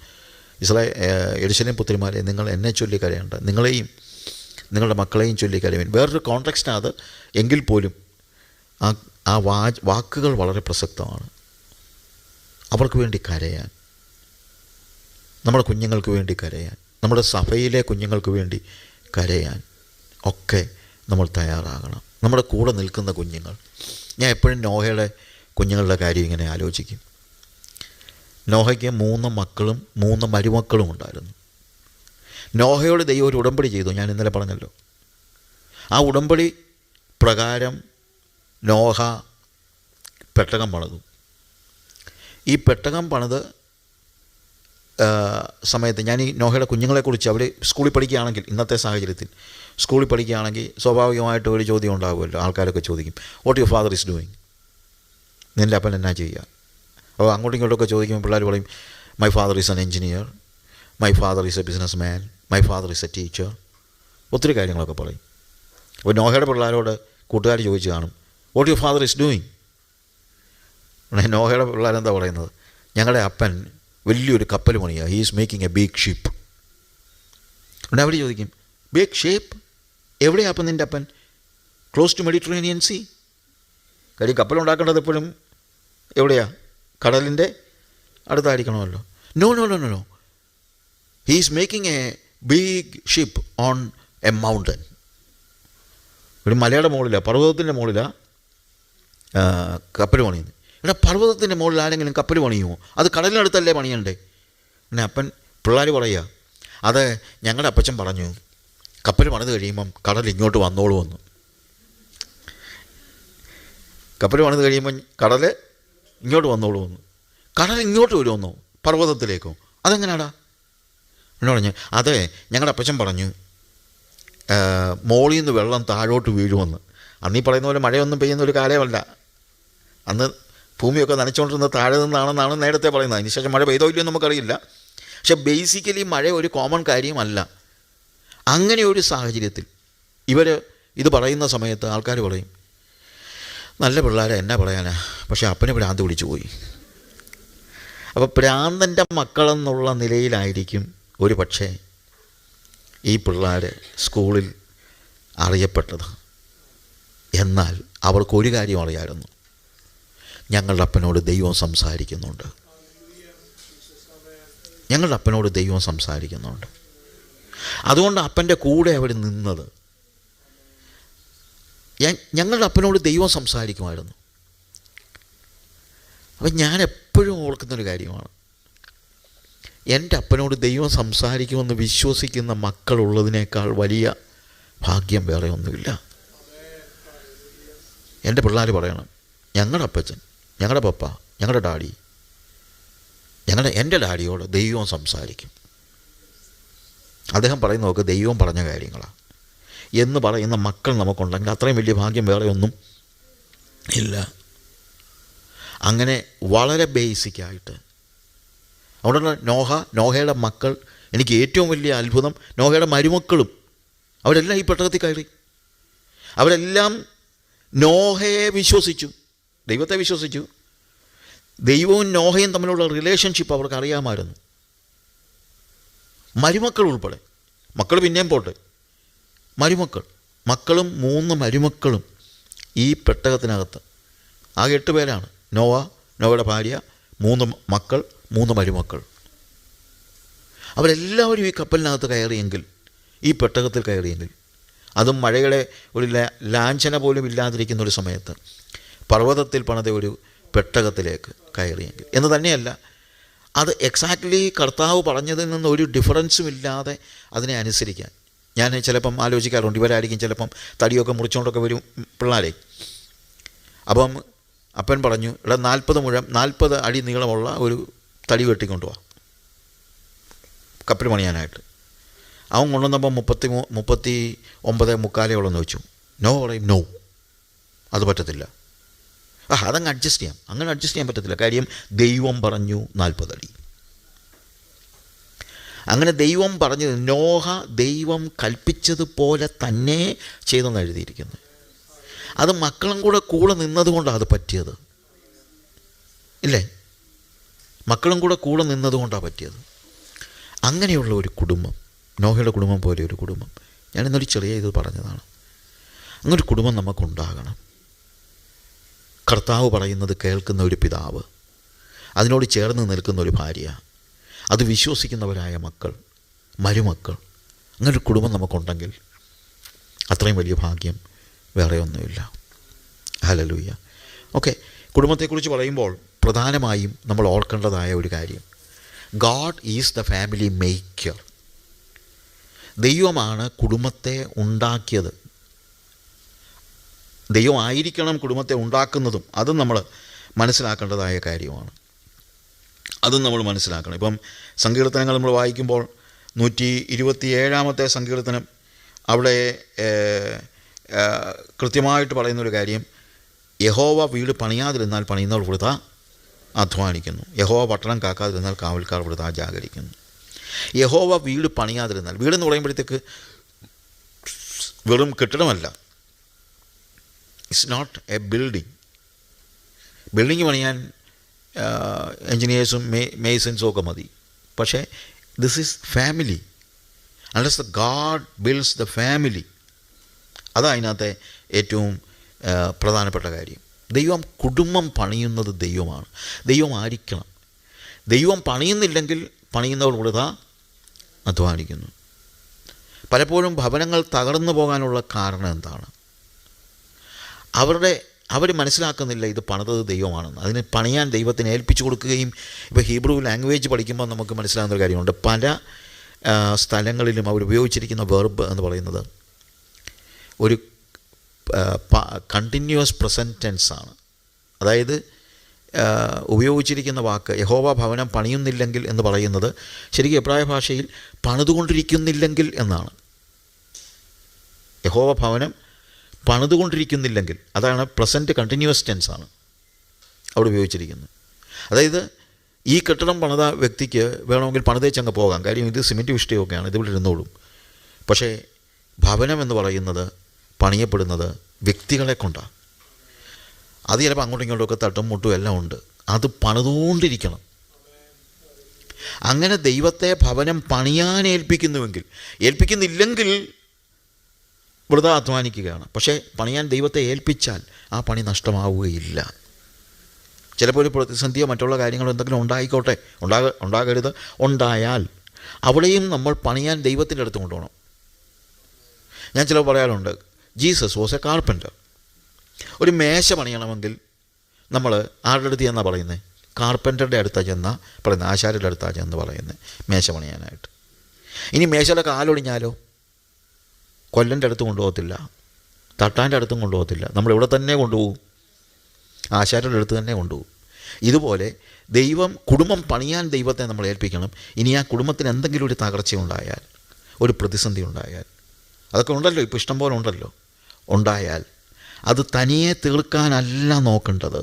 യെരൂശലേം പുത്രിമാരെ, നിങ്ങൾ എന്നെ ചൊല്ലി കരയേണ്ട, നിങ്ങളെയും നിങ്ങളുടെ മക്കളെയും ചൊല്ലി കരയുവിൻ. വേറൊരു കോണ്ടെക്സ്റ്റാണ് അത്, എങ്കിൽ പോലും ആ വാക്കുകൾ വളരെ പ്രസക്തമാണ്. അവർക്ക് വേണ്ടി കരയാൻ, നമ്മുടെ കുഞ്ഞുങ്ങൾക്ക് വേണ്ടി കരയാൻ, നമ്മുടെ സഭയിലെ കുഞ്ഞുങ്ങൾക്ക് വേണ്ടി കരയാൻ ഒക്കെ നമ്മൾ തയ്യാറാകണം. നമ്മുടെ കൂടെ നിൽക്കുന്ന കുഞ്ഞുങ്ങൾ. ഞാൻ എപ്പോഴും നോഹയുടെ കുഞ്ഞുങ്ങളുടെ കാര്യം ഇങ്ങനെ ആലോചിക്കും. നോഹയ്ക്ക് 3 മക്കളും 3 മരുമക്കളും ഉണ്ടായിരുന്നു. നോഹയോട് ദൈവം ഒരു ഉടമ്പടി ചെയ്തു, ഞാൻ ഇന്നലെ പറഞ്ഞല്ലോ. ആ ഉടമ്പടി പ്രകാരം നോഹ പെട്ടകം പണിതു. ഈ പെട്ടകം പണിത് സമയത്ത് ഞാൻ ഈ നോഹയുടെ കുഞ്ഞുങ്ങളെക്കുറിച്ച് അവർ സ്കൂളിൽ പഠിക്കുകയാണെങ്കിൽ, ഇന്നത്തെ സാഹചര്യത്തിൽ സ്കൂളിൽ പഠിക്കുകയാണെങ്കിൽ സ്വാഭാവികമായിട്ട് ഒരു ചോദ്യം ഉണ്ടാകുമല്ലോ. ആൾക്കാരൊക്കെ ചോദിക്കും, what your father is doing, നിൻ്റെ അപ്പൻ എന്നാ ചെയ്യുക? അപ്പോൾ അങ്ങോട്ടും ഇങ്ങോട്ടൊക്കെ ചോദിക്കുമ്പോൾ പിള്ളേർ പറയും, my father is an engineer, my father is a business man, my father is a teacher, ഒത്തിരി കാര്യങ്ങളൊക്കെ പറയും. അപ്പോൾ നോഹയുടെ പിള്ളേരോട് കൂട്ടുകാർ ചോദിച്ച് കാണും, what your father is doing. നോഹയുടെ പിള്ളേരെന്താ പറയുന്നത്, ഞങ്ങളുടെ അപ്പൻ വലിയൊരു കപ്പൽ പണിയാണ്, he is making a big ship. ഉടനെ അവർ ചോദിക്കും, ബിഗ് ഷിപ്പ് എവിടെയാണ് അപ്പം നിൻ്റെ അപ്പൻ? Close to Mediterranean sea. കാര്യം കപ്പലുണ്ടാക്കേണ്ടത് എപ്പോഴും എവിടെയാണ്? കടലിൻ്റെ അടുത്തായിരിക്കണമല്ലോ. No no no no no, he is making a big ship on a mountain. ഒരു മലയുടെ മുകളിലാണ്, പർവ്വതത്തിൻ്റെ മുകളിലാണ് കപ്പൽ പണിയുന്നത്. ഇവിടെ പർവ്വതത്തിൻ്റെ മുകളിൽ ആരെങ്കിലും കപ്പൽ പണിയുമോ? അത് കടലിനടുത്തല്ലേ പണിയണ്ടേ? പിന്നെ അപ്പൻ പിള്ളേർ പറയുക, അത് ഞങ്ങളുടെ അപ്പച്ചൻ പറഞ്ഞു കപ്പൽ പണിത് കഴിയുമ്പം കടൽ ഇങ്ങോട്ട് വന്നോളൂ വന്നു. കപ്പൽ പണിത് കഴിയുമ്പം കടൽ ഇങ്ങോട്ട് വന്നോളൂ വന്നു. കടൽ ഇങ്ങോട്ട് വരുമെന്നോ? പർവ്വതത്തിലേക്കോ? അതെങ്ങനെയാടാ? എന്നോട് പറഞ്ഞു, അതെ ഞങ്ങളുടെ അപ്പച്ചൻ പറഞ്ഞു മോളിൽ നിന്ന് വെള്ളം താഴോട്ട് വീഴുമെന്ന്. അന്ന് ഈ പറയുന്ന പോലെ മഴയൊന്നും പെയ്യുന്ന ഒരു കാലമല്ല. അന്ന് ഭൂമിയൊക്കെ നനച്ചുകൊണ്ടിരുന്നത് താഴെ നിന്നാണെന്നാണ് നേരത്തെ പറയുന്നത്. അതിനുശേഷം മഴ പെയ്തോ ഇല്ലയോ നമുക്കറിയില്ല. പക്ഷെ ബേസിക്കലി മഴ ഒരു കോമൺ കാര്യമല്ല. അങ്ങനെ ഒരു സാഹചര്യത്തിൽ ഇവർ ഇത് പറയുന്ന സമയത്ത് ആൾക്കാർ പറയും, നല്ല പിള്ളേരെ എന്നാ പറയാനാ, പക്ഷേ അപ്പന് ഭ്രാന്ത് പിടിച്ചു പോയി. അപ്പോൾ ഭ്രാന്തൻ്റെ മക്കളെന്നുള്ള നിലയിലായിരിക്കും ഒരു പക്ഷേ ഈ പിള്ളേർ സ്കൂളിൽ അറിയപ്പെട്ടത്. എന്നാൽ അവർക്കൊരു കാര്യം അറിയാമായിരുന്നു, ഞങ്ങളുടെ അപ്പനോട് ദൈവം സംസാരിക്കുന്നുണ്ട്, ഞങ്ങളുടെ അപ്പനോട് ദൈവം സംസാരിക്കുന്നുണ്ട്. അതുകൊണ്ട് അപ്പൻ്റെ കൂടെ അവർ നിന്നത്. ഞങ്ങളുടെ അപ്പനോട് ദൈവം സംസാരിക്കുമായിരുന്നു. അപ്പം ഞാൻ എപ്പോഴും ഓർക്കുന്നൊരു കാര്യമാണ്, എൻ്റെ അപ്പനോട് ദൈവം സംസാരിക്കുമെന്ന് വിശ്വസിക്കുന്ന മക്കളുള്ളതിനേക്കാൾ വലിയ ഭാഗ്യം വേറെ ഒന്നുമില്ല. എൻ്റെ പിള്ളേർ പറയണം, ഞങ്ങളുടെ അപ്പച്ചൻ, ഞങ്ങളുടെ പപ്പ, ഞങ്ങളുടെ ഡാഡി, എൻ്റെ ഡാഡിയോട് ദൈവം സംസാരിക്കും. അദ്ദേഹം പറയുന്നതൊക്കെ ദൈവം പറഞ്ഞ കാര്യങ്ങളാണ് എന്ന് പറയുന്ന മക്കൾ നമുക്കുണ്ടെങ്കിൽ അത്രയും വലിയ ഭാഗ്യം വേറെ ഒന്നും ഇല്ല. അങ്ങനെ വളരെ ബേസിക്കായിട്ട് അവിടെ നോഹയുടെ മക്കൾ, എനിക്ക് ഏറ്റവും വലിയ അത്ഭുതം നോഹയുടെ മരുമക്കളും അവരെല്ലാം ഈ പെട്ടകത്തിൽ കയറി. അവരെല്ലാം നോഹയെ വിശ്വസിച്ചു, ദൈവത്തെ വിശ്വസിച്ചു. ദൈവവും നോഹയും തമ്മിലുള്ള റിലേഷൻഷിപ്പ് അവർക്ക് അറിയാമായിരുന്നു. മരുമക്കൾ ഉൾപ്പെടെ, മക്കൾ പിന്നെയും പോട്ടെ, മക്കളും 3 മരുമക്കളും ഈ പെട്ടകത്തിനകത്ത്. ആകെ 8 പേരാണ്. നോവയുടെ ഭാര്യ, 3 മക്കൾ, 3 മരുമക്കൾ. അവരെല്ലാവരും ഈ കപ്പലിനകത്ത് കയറിയെങ്കിൽ, ഈ പെട്ടകത്തിൽ കയറിയെങ്കിൽ, അതും മഴയുടെ ഒരു ലാഞ്ചന പോലും ഇല്ലാതിരിക്കുന്ന ഒരു സമയത്ത് പർവ്വതത്തിൽ പണിത ഒരു പെട്ടകത്തിലേക്ക് കയറിയെങ്കിൽ എന്ന് തന്നെയല്ല, അത് എക്സാക്ട്ലി കർത്താവ് പറഞ്ഞതിൽ നിന്ന് ഒരു ഡിഫറൻസും ഇല്ലാതെ അതിനെ അനുസരിക്കാൻ ഞാൻ ചിലപ്പം ആലോചിക്കാറുണ്ട്. ഇവരായിരിക്കും ചിലപ്പം തടിയൊക്കെ മുറിച്ചുകൊണ്ടൊക്കെ വരും പിള്ളേരെ. അപ്പം അപ്പൻ പറഞ്ഞു, ഇവിടെ 40 അടി നീളമുള്ള ഒരു തടി വെട്ടിക്കൊണ്ടുപോവാ കപ്പൽ പണിയാനായിട്ട്. അവൻ കൊണ്ടുവന്നപ്പോൾ 39.25 വെച്ചു. നോ പറയും, നോ, അത് പറ്റത്തില്ല. അതങ്ങ് അഡ്ജസ്റ്റ് ചെയ്യാം. അങ്ങനെ അഡ്ജസ്റ്റ് ചെയ്യാൻ പറ്റത്തില്ല. കാര്യം ദൈവം പറഞ്ഞു 40 അടി. അങ്ങനെ ദൈവം പറഞ്ഞത്, നോഹ ദൈവം കൽപ്പിച്ചതുപോലെ തന്നെ ചെയ്തെന്ന് എഴുതിയിരിക്കുന്നത്. അത് മക്കളും കൂടെ നിന്നതുകൊണ്ടാണ് അത് പറ്റിയത്, ഇല്ലേ? മക്കളും കൂടെ നിന്നതുകൊണ്ടാണ് പറ്റിയത്. അങ്ങനെയുള്ള ഒരു കുടുംബം, നോഹയുടെ കുടുംബം പോലെ ഒരു കുടുംബം, ഞാനിന്നൊരു ചെറിയ ഇത് പറഞ്ഞതാണ്. അങ്ങനൊരു കുടുംബം നമുക്കുണ്ടാകണം. കർത്താവ് പറയുന്നത് കേൾക്കുന്ന ഒരു പിതാവ്, അതിനോട് ചേർന്ന് നിൽക്കുന്ന ഒരു ഭാര്യ, അത് വിശ്വസിക്കുന്നവരായ മക്കൾ, മരുമക്കൾ, അങ്ങനൊരു കുടുംബം നമുക്കുണ്ടെങ്കിൽ അത്രയും വലിയ ഭാഗ്യം വേറെ ഒന്നുമില്ല. ഹല്ലേലൂയ. ഓക്കെ, കുടുംബത്തെക്കുറിച്ച് പറയുമ്പോൾ പ്രധാനമായും നമ്മൾ ഓർക്കേണ്ടതായ ഒരു കാര്യം, God is the family maker. ദൈവമാണ് കുടുംബത്തെ ഉണ്ടാക്കിയത്. ദൈവമായിരിക്കണം കുടുംബത്തെ ഉണ്ടാക്കുന്നതും. അതും നമ്മൾ മനസ്സിലാക്കേണ്ടതായ കാര്യമാണ്. അതും നമ്മൾ മനസ്സിലാക്കണം. ഇപ്പം സങ്കീർത്തനങ്ങൾ നമ്മൾ വായിക്കുമ്പോൾ 127 സങ്കീർത്തനം അവിടെ കൃത്യമായിട്ട് പറയുന്നൊരു കാര്യം, യഹോവ വീട് പണിയാതിരുന്നാൽ പണിയുന്നവർ വൃഥ അധ്വാനിക്കുന്നു, യഹോവ പട്ടണം കാക്കാതിരുന്നാൽ കാവൽക്കാർ വൃഥ ജാഗരിക്കുന്നു. യഹോവ വീട് പണിയാതിരുന്നാൽ, വീടെന്ന് പറയുമ്പോഴത്തേക്ക് വെറും കെട്ടിടമല്ല, it's not a building. Building പണിയാൻ എൻജിനീയേഴ്സും മേസൻസും ഒക്കെ മതി. പക്ഷേ this is family. Unless the God builds the family. അതാണ് അതിനകത്തെ ഏറ്റവും പ്രധാനപ്പെട്ട കാര്യം. ദൈവം കുടുംബം പണിയുന്നത് ദൈവമാണ്. ദൈവം ആയിരിക്കണം. ദൈവം പണിയുന്നില്ലെങ്കിൽ പണിയുന്നവർ വൃഥ അധ്വാനിക്കുന്നു. പലപ്പോഴും ഭവനങ്ങൾ തകർന്നു പോകാനുള്ള കാരണം എന്താണ്? അവർ മനസ്സിലാക്കുന്നില്ല ഇത് പണിതത് ദൈവമാണെന്ന്. അതിന് പണിയാൻ ദൈവത്തിന് ഏൽപ്പിച്ചു കൊടുക്കുകയും, ഇപ്പോൾ ഹീബ്രു ലാംഗ്വേജ് പഠിക്കുമ്പോൾ നമുക്ക് മനസ്സിലാകുന്നൊരു കാര്യമുണ്ട്. പല സ്ഥലങ്ങളിലും അവർ ഉപയോഗിച്ചിരിക്കുന്ന വെർബ് എന്ന് പറയുന്നത് ഒരു കണ്ടിന്യൂസ് പ്രസൻറ്റ് ടെൻസ് ആണ്. അതായത് ഉപയോഗിച്ചിരിക്കുന്ന വാക്ക് യഹോവ ഭവനം പണിയുന്നില്ലെങ്കിൽ എന്ന് പറയുന്നത് ശരിക്കും എബ്രായ ഭാഷയിൽ പണിതുകൊണ്ടിരിക്കുന്നില്ലെങ്കിൽ എന്നാണ്. യഹോവ ഭവനം പണിതുകൊണ്ടിരിക്കുന്നില്ലെങ്കിൽ, അതാണ് പ്രസൻറ്റ് കണ്ടിന്യൂസ് ടെൻസ് ആണ് അവിടെ ഉപയോഗിച്ചിരിക്കുന്നത്. അതായത് ഈ കെട്ടിടം പണിത വ്യക്തിക്ക് വേണമെങ്കിൽ പണിതേച്ചങ്ങ് പോകാം, കാര്യം ഇത് സിമെൻറ്റ് വിഷയമൊക്കെയാണ്, ഇതിവിടെ ഇരുന്നോളും. പക്ഷേ ഭവനം എന്ന് പറയുന്നത് പണിയപ്പെടുന്നത് വ്യക്തികളെ കൊണ്ടാണ്. അത് ചിലപ്പോൾ അങ്ങോട്ടും ഇങ്ങോട്ടുമൊക്കെ തട്ടും മുട്ടും എല്ലാം ഉണ്ട്. അത് പണിതുകൊണ്ടിരിക്കണം. അങ്ങനെ ദൈവത്തെ ഭവനം പണിയാൻ ഏൽപ്പിക്കുന്നില്ലെങ്കിൽ വൃഥ അധ്വാനിക്കുകയാണ്. പക്ഷേ പണിയാൻ ദൈവത്തെ ഏൽപ്പിച്ചാൽ ആ പണി നഷ്ടമാവുകയില്ല. ചിലപ്പോൾ ഒരു പ്രതിസന്ധിയോ മറ്റുള്ള കാര്യങ്ങളോ എന്തെങ്കിലും ഉണ്ടാകരുത്. ഉണ്ടായാൽ അവിടെയും നമ്മൾ പണിയാൻ ദൈവത്തിൻ്റെ അടുത്ത് കൊണ്ടുപോകണം. ഞാൻ ചിലപ്പോൾ പറയാറുണ്ട്, ജീസസ് വാസ് എ കാർപ്പൻ്റർ. ഒരു മേശ പണിയണമെങ്കിൽ നമ്മൾ ആരുടെ അടുത്ത് ചെന്നാണ് പറയുന്നത്? കാർപ്പൻ്ററുടെ അടുത്താണ് ചെന്നാൽ പറയുന്നത്, ആശാരിയുടെ അടുത്താണ് ചെന്ന് പറയുന്നത് മേശ പണിയാനായിട്ട്. ഇനി മേശയുടെ കാലൊടിഞ്ഞാലോ കൊല്ലൻ്റെ അടുത്ത് കൊണ്ടുപോകത്തില്ല, തട്ടാൻ്റെ അടുത്തും കൊണ്ടുപോകത്തില്ല, നമ്മളിവിടെ തന്നെ കൊണ്ടുപോകും, ആശാരിയുടെ അടുത്ത് തന്നെ കൊണ്ടുപോകും. ഇതുപോലെ കുടുംബം പണിയാൻ ദൈവത്തെ നമ്മൾ ഏൽപ്പിക്കണം. ഇനി ആ കുടുംബത്തിന് എന്തെങ്കിലും ഒരു തകർച്ച ഉണ്ടായാൽ, ഒരു പ്രതിസന്ധി ഉണ്ടായാൽ, അതൊക്കെ ഉണ്ടല്ലോ, ഇപ്പോൾ ഇഷ്ടം പോലെ ഉണ്ടല്ലോ, ഉണ്ടായാൽ അത് തനിയെ തീർക്കാനല്ല നോക്കേണ്ടത്.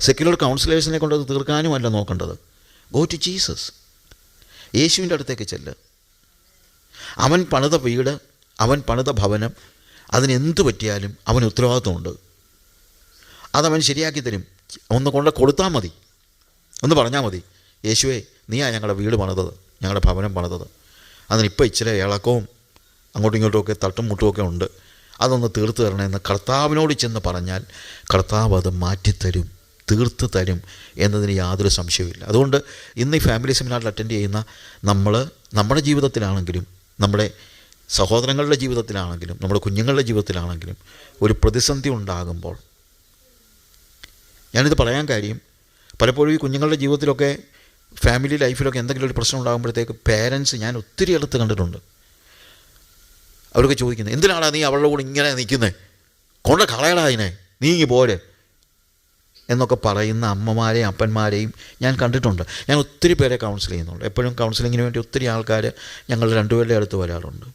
സെക്യുലർ കൗൺസിലേഴ്സിനെ കൊണ്ട് അത് തീർക്കാനുമല്ല നോക്കേണ്ടത്. Go to Jesus. യേശുവിൻ്റെ അടുത്തേക്ക് ചെല്ല്. അവൻ പണിത വീട്, അവൻ പണിത ഭവനം, അതിനെന്ത് പറ്റിയാലും അവന് ഉത്തരവാദിത്വമുണ്ട്. അതവൻ ശരിയാക്കി തരും. ഒന്ന് കൊടുത്താൽ മതി, ഒന്ന് പറഞ്ഞാൽ മതി, യേശുവേ നീയാ ഞങ്ങളുടെ വീട് പണിതത്, ഞങ്ങളുടെ ഭവനം പണിതത്, അതിനിപ്പോൾ ഇച്ചിരി ഇളക്കവും അങ്ങോട്ടും ഇങ്ങോട്ടുമൊക്കെ തട്ടും മുട്ടുമൊക്കെ ഉണ്ട്, അതൊന്ന് തീർത്ത് തരണമെന്ന് കർത്താവിനോട് ചെന്ന് പറഞ്ഞാൽ കർത്താവ് അത് മാറ്റിത്തരും, തീർത്ത് തരും എന്നതിന് യാതൊരു സംശയവുമില്ല. അതുകൊണ്ട് ഇന്ന് ഈ ഫാമിലി സെമിനാറിൽ അറ്റൻഡ് ചെയ്യുന്ന നമ്മുടെ ജീവിതത്തിലാണെങ്കിലും, നമ്മുടെ സഹോദരങ്ങളുടെ ജീവിതത്തിലാണെങ്കിലും, നമ്മുടെ കുഞ്ഞുങ്ങളുടെ ജീവിതത്തിലാണെങ്കിലും ഒരു പ്രതിസന്ധി ഉണ്ടാകുമ്പോൾ, ഞാനിത് പറയാൻ കാര്യം, പലപ്പോഴും ഈ കുഞ്ഞുങ്ങളുടെ ജീവിതത്തിലൊക്കെ ഫാമിലി ലൈഫിലൊക്കെ എന്തെങ്കിലും ഒരു പ്രശ്നം ഉണ്ടാകുമ്പോഴത്തേക്ക് പേരൻസ് ഞാൻ ഒത്തിരി അടുത്ത് കണ്ടിട്ടുണ്ട്. അവരൊക്കെ ചോദിക്കുന്നത്, എന്തിനാണ് നീ അവളുടെ കൂടെ ഇങ്ങനെ നിൽക്കുന്നത്, കൊണ്ട് കളയടാ അതിനെ, നീങ്ങി പോരെ എന്നൊക്കെ പറയുന്ന അമ്മമാരെയും അപ്പന്മാരെയും ഞാൻ കണ്ടിട്ടുണ്ട്. ഞാൻ ഒത്തിരി പേരെ കൗൺസിൽ ചെയ്യുന്നുണ്ട്. എപ്പോഴും കൗൺസിലിങ്ങിന് വേണ്ടി ഒത്തിരി ആൾക്കാർ ഞങ്ങൾ രണ്ടുപേരുടെ അടുത്ത് വരാറുണ്ട്.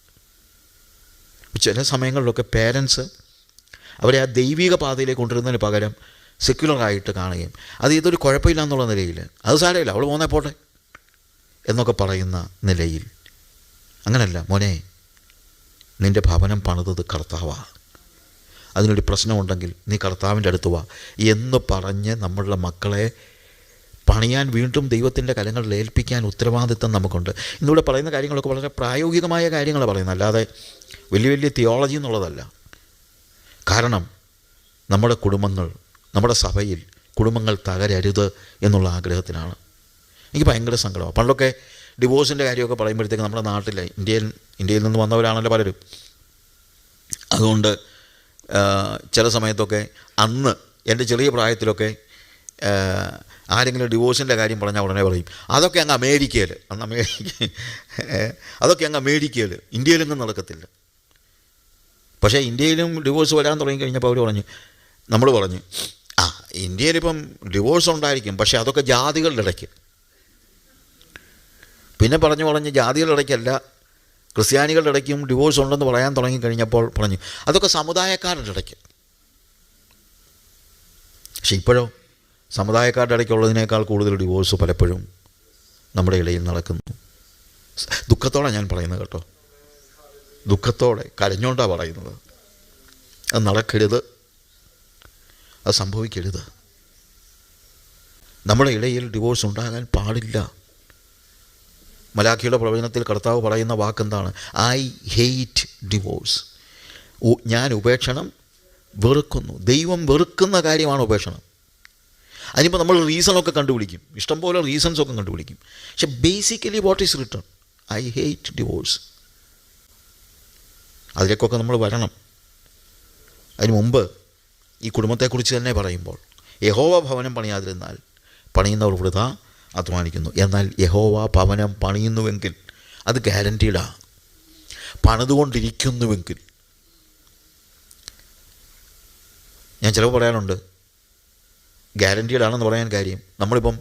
ചില സമയങ്ങളിലൊക്കെ പേരൻസ് അവരെ ആ ദൈവിക പാതയിലേക്ക് കൊണ്ടുവരുന്നതിന് പകരം സെക്യുലറായിട്ട് കാണുകയും, അത് ഇതൊരു കുഴപ്പമില്ല എന്നുള്ള നിലയിൽ, അത് സാരമില്ല അവൾ പോന്നേ പോട്ടെ എന്നൊക്കെ പറയുന്ന നിലയിൽ. അങ്ങനല്ല മോനെ, നിൻ്റെ ഭവനം പണിതത് കർത്താവാണ്, അതിനൊരു പ്രശ്നമുണ്ടെങ്കിൽ നീ കർത്താവിൻ്റെ അടുത്ത് വാ എന്ന് പറഞ്ഞ് നമ്മളുടെ മക്കളെ പണിയാൻ വീണ്ടും ദൈവത്തിൻ്റെ കരങ്ങളിൽ ഏൽപ്പിക്കാൻ ഉത്തരവാദിത്വം നമുക്കുണ്ട്. ഇന്നിവിടെ പറയുന്ന കാര്യങ്ങളൊക്കെ വളരെ പ്രായോഗികമായ കാര്യങ്ങളാണ് പറയുന്നത്, അല്ലാതെ വലിയ വലിയ തിയോളജി എന്നുള്ളതല്ല. കാരണം നമ്മുടെ കുടുംബങ്ങൾ, നമ്മുടെ സഭയിൽ കുടുംബങ്ങൾ തകരരുത് എന്നുള്ള ആഗ്രഹത്തിനാണ്. എനിക്ക് ഭയങ്കര സങ്കടമാണ്. പണ്ടൊക്കെ ഡിവോഴ്സിൻ്റെ കാര്യമൊക്കെ പറയുമ്പോഴത്തേക്ക് നമ്മുടെ നാട്ടിലെ ഇന്ത്യയിൽ നിന്ന് വന്നവരാണല്ലോ പലരും. അതുകൊണ്ട് ചില സമയത്തൊക്കെ അന്ന് എൻ്റെ ചെറിയ പ്രായത്തിലൊക്കെ ആരെങ്കിലും ഡിവോഴ്സിൻ്റെ കാര്യം പറഞ്ഞാൽ ഉടനെ പറയും അതൊക്കെ അങ്ങ് അമേരിക്കയിൽ, അതൊക്കെ അങ്ങ് അമേരിക്കയിൽ, ഇന്ത്യയിലൊന്നും നടക്കത്തില്ല. പക്ഷേ ഇന്ത്യയിലും ഡിവോഴ്സ് വരാൻ തുടങ്ങി കഴിഞ്ഞപ്പോൾ നമ്മൾ പറഞ്ഞു ഇന്ത്യയിലിപ്പം ഡിവോഴ്സ് ഉണ്ടായിരിക്കും, പക്ഷേ അതൊക്കെ ജാതികളുടെ ഇടയ്ക്ക്. പിന്നെ പറഞ്ഞ് ജാതികളുടെ ഇടയ്ക്കല്ല, ക്രിസ്ത്യാനികളുടെ ഇടയ്ക്കും ഡിവോഴ്സ് ഉണ്ടെന്ന് പറയാൻ തുടങ്ങിക്കഴിഞ്ഞപ്പോൾ പറഞ്ഞു അതൊക്കെ സമുദായക്കാരുടെ ഇടയ്ക്ക്. പക്ഷെ ഇപ്പോഴോ സമുദായക്കാരുടെ ഇടയ്ക്കുള്ളതിനേക്കാൾ കൂടുതൽ ഡിവോഴ്സ് പലപ്പോഴും നമ്മുടെ ഇടയിൽ നടക്കുന്നു. ദുഃഖത്തോടെ ഞാൻ പറയുന്നത് കേട്ടോ, ദുഃഖത്തോടെ കരഞ്ഞോണ്ടാണ് പറയുന്നത്. അത് നടക്കരുത്, അത് സംഭവിക്കരുത്. നമ്മുടെ ഇടയിൽ ഡിവോഴ്സ് ഉണ്ടാകാൻ പാടില്ല. മലാഖിയുടെ പ്രവചനത്തിൽ കർത്താവ് പറയുന്ന വാക്കെന്താണ്? I hate divorce. ഞാൻ ഉപേക്ഷണം വെറുക്കുന്നു. ദൈവം വെറുക്കുന്ന കാര്യമാണ് ഉപേക്ഷണം. അതിനിപ്പോൾ നമ്മൾ റീസണൊക്കെ കണ്ടുപിടിക്കും, ഇഷ്ടംപോലെ റീസൺസൊക്കെ കണ്ടുപിടിക്കും. പക്ഷെ basically what is written? I hate divorce. അതിലേക്കൊക്കെ നമ്മൾ വരണം. അതിന് മുമ്പ് ഈ കുടുംബത്തെക്കുറിച്ച് തന്നെ പറയുമ്പോൾ, യഹോവ ഭവനം പണിയാതിരുന്നാൽ പണിയുന്നവർ വൃഥ അധ്വാനിക്കുന്നു. എന്നാൽ യഹോവ ഭവനം പണിയുന്നുവെങ്കിൽ അത് ഗ്യാരൻറ്റീഡാണ്. പണിതുകൊണ്ടിരിക്കുന്നുവെങ്കിൽ. ഞാൻ ചിലപ്പോൾ പറയാനുണ്ട് ഗ്യാരൻറ്റീഡാണെന്ന് പറയാൻ കാര്യം, നമ്മളിപ്പം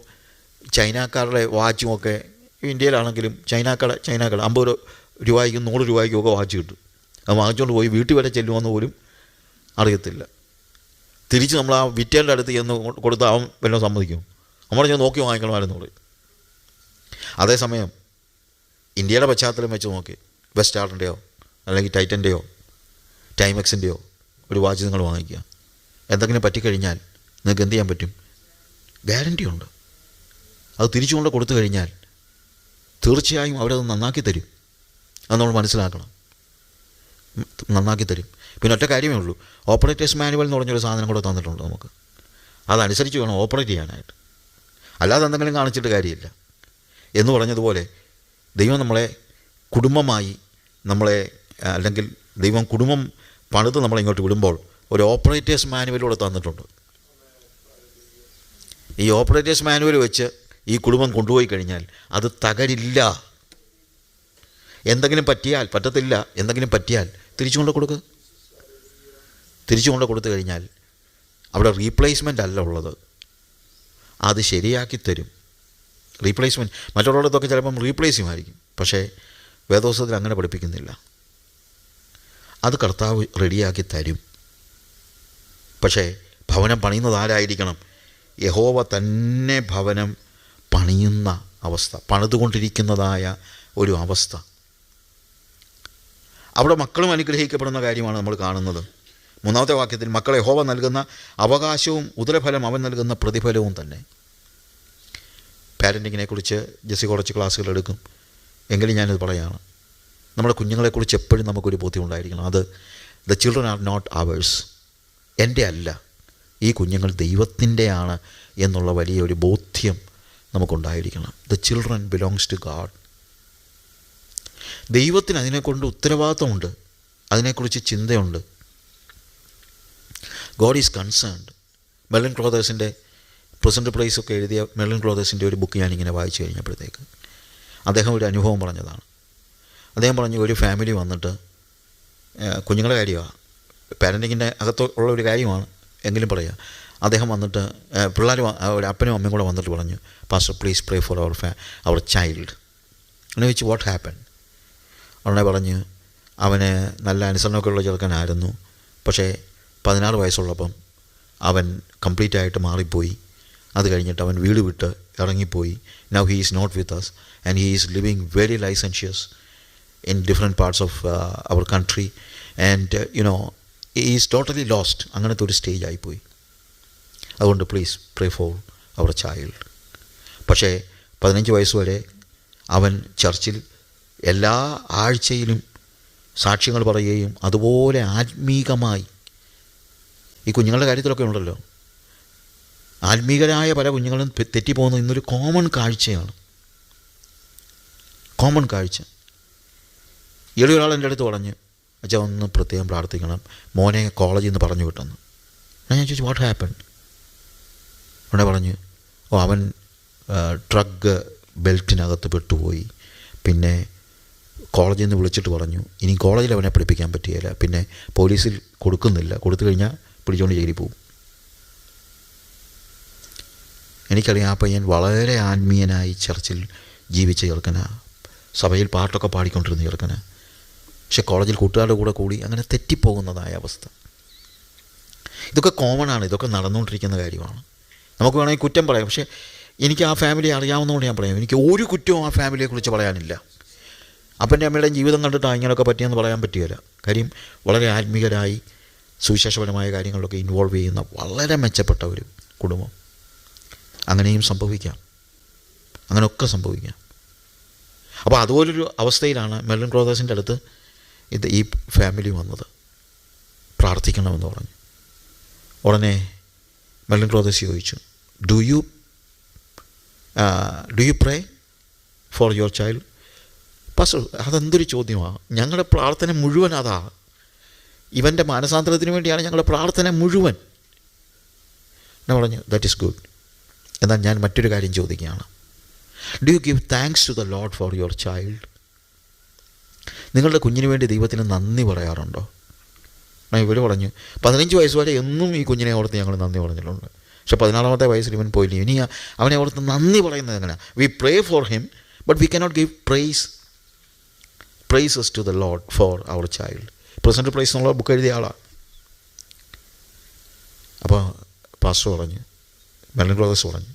ചൈനക്കാരുടെ വാച്ചുമൊക്കെ ഇന്ത്യയിലാണെങ്കിലും ചൈനക്കട 50 രൂപയ്ക്കും 100 രൂപയ്ക്കും ഒക്കെ വാച്ച് കിട്ടും. അത് വാങ്ങിച്ചുകൊണ്ട് പോയി വീട്ടിൽ വരെ ചെല്ലുമെന്ന് പോലും അറിയത്തില്ല. തിരിച്ച് നമ്മൾ ആ വിറ്റേൻ്റെ അടുത്ത് ചെന്ന് കൊടുത്താൽ അവൻ വല്ലതും സമ്മതിക്കും? നമ്മൾ ഞാൻ നോക്കി വാങ്ങിക്കണമായിരുന്നു പറയും. അതേസമയം ഇന്ത്യയുടെ പശ്ചാത്തലം വെച്ച് നോക്കി വെസ്റ്റാർഡിൻ്റെയോ അല്ലെങ്കിൽ ടൈറ്റൻ്റെയോ ടൈമെക്സിൻ്റെയോ ഒരു വാച്ച് നിങ്ങൾ വാങ്ങിക്കുക. എന്തെങ്കിലും പറ്റിക്കഴിഞ്ഞാൽ നിങ്ങൾക്ക് എന്ത് ചെയ്യാൻ പറ്റും? ഗ്യാരൻറ്റി ഉണ്ട്. അത് തിരിച്ചുകൊണ്ട് കൊടുത്തു കഴിഞ്ഞാൽ തീർച്ചയായും അവരത് നന്നാക്കി തരും. അത് നമ്മൾ മനസ്സിലാക്കണം. നന്നാക്കി തരും. പിന്നെ ഒറ്റ കാര്യമേ ഉള്ളൂ, ഓപ്പറേറ്റേഴ്സ് മാനുവൽ എന്ന് പറഞ്ഞൊരു സാധനം കൂടെ തന്നിട്ടുണ്ട് നമുക്ക്. അതനുസരിച്ച് വേണം ഓപ്പറേറ്റ് ചെയ്യാനായിട്ട്. അല്ലാതെ എന്തെങ്കിലും കാണിച്ചിട്ട് കാര്യമില്ല. എന്ന് പറഞ്ഞതുപോലെ ദൈവം നമ്മളെ കുടുംബമായി അല്ലെങ്കിൽ ദൈവം കുടുംബം പണിത് നമ്മളെ ഇങ്ങോട്ട് വിടുമ്പോൾ ഒരു ഓപ്പറേറ്റേഴ്സ് മാനുവലൂടെ തന്നിട്ടുണ്ട്. ഈ ഓപ്പറേറ്റേഴ്സ് മാനുവൽ വെച്ച് ഈ കുടുംബം കൊണ്ടുപോയി കഴിഞ്ഞാൽ അത് തകരില്ല. എന്തെങ്കിലും പറ്റിയാൽ തിരിച്ചു കൊണ്ട് കൊടുക്കുക. തിരിച്ചു കൊണ്ട് കൊടുത്തു കഴിഞ്ഞാൽ അവിടെ റീപ്ലേസ്മെൻ്റ് അല്ല ഉള്ളത്, അത് ശരിയാക്കി തരും. റീപ്ലേസ്മെൻറ്റ് മറ്റുള്ളവരതൊക്കെ ചിലപ്പം റീപ്ലേസ് ചെയ്യുമായിരിക്കും, പക്ഷേ വേദോസ്തവത്തിൽ അങ്ങനെ പഠിപ്പിക്കുന്നില്ല. അത് കർത്താവ് റെഡിയാക്കി തരും. പക്ഷേ ഭവനം പണിയുന്നത് ആരായിരിക്കണം? യഹോവ തന്നെ ഭവനം പണിയുന്ന അവസ്ഥ, പണിതുകൊണ്ടിരിക്കുന്നതായ ഒരു അവസ്ഥ. അവിടെ മക്കളും അനുഗ്രഹിക്കപ്പെടുന്ന കാര്യമാണ് നമ്മൾ കാണുന്നത്. 3-ാമത്തെ വാക്യത്തിൽ മക്കൾ യഹോവ നൽകുന്ന അവകാശവും ഉദരഫലം അവൻ നൽകുന്ന പ്രതിഫലവും തന്നെ. പാരൻറ്റിങ്ങിനെക്കുറിച്ച് ജെസ്സി കുറച്ച് ക്ലാസ്സുകൾ എടുക്കും, എങ്കിലും ഞാനിത് പറയുകയാണ്. നമ്മുടെ കുഞ്ഞുങ്ങളെക്കുറിച്ച് എപ്പോഴും നമുക്കൊരു ബോധ്യം ഉണ്ടായിരിക്കണം. അത് the children are not ours, എൻ്റെ അല്ല, ഈ കുഞ്ഞുങ്ങൾ ദൈവത്തിൻ്റെയാണ് എന്നുള്ള വലിയൊരു ബോധ്യം നമുക്കുണ്ടായിരിക്കണം. The children belongs to God. ദൈവത്തിന് അതിനെക്കൊണ്ട് ഉത്തരവാദിത്വമുണ്ട്, അതിനെക്കുറിച്ച് ചിന്തയുണ്ട്. God is concerned. മെർലിൻ ക്ലോതേഴ്സിൻ്റെ പ്രസൻറ്റ് പ്രൈസൊക്കെ എഴുതിയ മെർലിൻ ക്ലോതേഴ്സിൻ്റെ ഒരു ബുക്ക് ഞാനിങ്ങനെ വായിച്ചു കഴിഞ്ഞപ്പോഴത്തേക്ക് അദ്ദേഹം ഒരു അനുഭവം പറഞ്ഞതാണ്. അദ്ദേഹം പറഞ്ഞു, ഒരു ഫാമിലി വന്നിട്ട്, കുഞ്ഞുങ്ങളുടെ കാര്യമാണ്, പാരൻറ്റിങ്ങിൻ്റെ അകത്തുള്ള ഒരു കാര്യമാണ് എങ്കിലും പറയുക. അദ്ദേഹം വന്നിട്ട് പിള്ളേർ ഒരു അപ്പനും അമ്മയും കൂടെ വന്നിട്ട് പറഞ്ഞു, pastor please pray for our child. അങ്ങനെ വെച്ച് വാട്ട് ഹാപ്പൻ? ഉടനെ പറഞ്ഞ് അവന് നല്ല അനുസരണമൊക്കെ ഉള്ള ചെറുക്കനായിരുന്നു, പക്ഷേ 16 വയസ്സുള്ളപ്പം അവൻ കംപ്ലീറ്റ് ആയിട്ട് മാറിപ്പോയി. അത് കഴിഞ്ഞിട്ട് അവൻ വീട് വിട്ട് ഇറങ്ങിപ്പോയി. Now he is not with us and he is living very licentious in different parts of our country and he is totally lost. അങ്ങനത്തെ ഒരു സ്റ്റേജ് ആയിപ്പോയി. അതുകൊണ്ട് please pray for our child. പക്ഷേ 15 വയസ്സ് വരെ അവൻ ചർച്ചിൽ എല്ലാ ആഴ്ചയിലും സാക്ഷ്യങ്ങൾ പറയുകയും അതുപോലെ ആത്മീകമായി, ഈ കുഞ്ഞുങ്ങളുടെ കാര്യത്തിലൊക്കെ ഉണ്ടല്ലോ, ആത്മീകരായ പല കുഞ്ഞുങ്ങളും തെറ്റിപ്പോകുന്നത് ഇന്നൊരു കോമൺ കാഴ്ചയാണ്. കോമൺ കാഴ്ച. ഒരാൾ എൻ്റെ അടുത്ത് പറഞ്ഞു, അച്ഛാ ഒന്ന് പ്രത്യേകം പ്രാർത്ഥിക്കണം, മോനെ കോളേജിൽ നിന്ന് പറഞ്ഞു വിട്ടെന്ന്. ഞാൻ ചോദിച്ചു വാട്ട് ഹാപ്പൻ? ഉടനെ പറഞ്ഞു, അവൻ ഡ്രഗ് ബെൽറ്റിനകത്ത് പെട്ടുപോയി, പിന്നെ കോളേജിൽ നിന്ന് വിളിച്ചിട്ട് പറഞ്ഞു ഇനി കോളേജിൽ അവനെ പഠിപ്പിക്കാൻ പറ്റുകയില്ല, പിന്നെ പോലീസിൽ കൊടുക്കുന്നില്ല, കൊടുത്തു കഴിഞ്ഞാൽ പിടിച്ചുകൊണ്ട് ജയിലിൽ പോകും. എനിക്കറിയാം ആ പയ്യൻ വളരെ ആത്മീയനായി ചർച്ചിൽ ജീവിച്ച ചെറുക്കനാണ്. സഭയിൽ പാട്ടൊക്കെ പാടിക്കൊണ്ടിരുന്ന ചെറുക്കനാണ്. പക്ഷെ കോളേജിൽ കൂട്ടുകാരുടെ കൂടെ കൂടി അങ്ങനെ തെറ്റിപ്പോകുന്നതായ അവസ്ഥ. ഇതൊക്കെ കോമൺ ആണ്, ഇതൊക്കെ നടന്നുകൊണ്ടിരിക്കുന്ന കാര്യമാണ്. നമുക്ക് വേണമെങ്കിൽ കുറ്റം പറയാം. പക്ഷേ എനിക്ക് ആ ഫാമിലി അറിയാവുന്നതുകൊണ്ട് ഞാൻ പറയാം, എനിക്ക് ഒരു കുറ്റവും ആ ഫാമിലിയെക്കുറിച്ച് പറയാനില്ല. അപ്പൻ്റെ അമ്മയുടെയും ജീവിതം കണ്ടിട്ട് ഇങ്ങനെയൊക്കെ പറ്റിയെന്ന് പറയാൻ പറ്റുകയില്ല. കാര്യം വളരെ ആത്മീയരായി സുവിശേഷപരമായ കാര്യങ്ങളിലൊക്കെ ഇൻവോൾവ് ചെയ്യുന്ന വളരെ മെച്ചപ്പെട്ട ഒരു കുടുംബം. അങ്ങനെയും സംഭവിക്കാം, അങ്ങനെയൊക്കെ സംഭവിക്കാം. അപ്പോൾ അതുപോലൊരു അവസ്ഥയിലാണ് മെർലിൻ ബ്രദേഴ്സിൻ്റെ അടുത്ത് ഈ ഫാമിലി വന്നത്. പ്രാർത്ഥിക്കണമെന്ന് പറഞ്ഞു. ഉടനെ മെർലിൻ ബ്രദേഴ്സ് ചോദിച്ചു, do you pray for your child? Pastor, അതെന്തൊരു ചോദ്യമാണ്. ഞങ്ങളുടെ പ്രാർത്ഥന മുഴുവൻ അതാ. ഇവൻ്റെ മാനസാന്തരത്തിന് വേണ്ടിയാണ് ഞങ്ങളുടെ പ്രാർത്ഥന മുഴുവൻ. ഞാൻ പറഞ്ഞു, ദാറ്റ് ഈസ് ഗുഡ്. എന്നാൽ ഞാൻ മറ്റൊരു കാര്യം ചോദിക്കുകയാണ്. Do you give thanks to the Lord for your child? നിങ്ങളുടെ കുഞ്ഞിന് വേണ്ടി ദൈവത്തിന് നന്ദി പറയാറുണ്ടോ? ഞാൻ ഇവർ പറഞ്ഞു, 15 വയസ്സ് വരെ എന്നും ഈ കുഞ്ഞിനെ ഓർത്ത് ഞങ്ങൾ നന്ദി പറഞ്ഞിട്ടുണ്ട്. പക്ഷേ 14ാമത്തെ വയസ്സിൽ ഇവൻ പോയില്ല. ഇനി അവനെ ഓർത്ത് നന്ദി പറയുന്നത് എങ്ങനെയാണ്? We pray for him, but we cannot give praises to the Lord for our child. Present praise എന്നുള്ള ബുക്ക് എഴുതിയ ആളാണ്. അപ്പോൾ പാസ്റ്റർ പറഞ്ഞു, മെർലിൻ ബ്രദേഴ്സ് പറഞ്ഞു,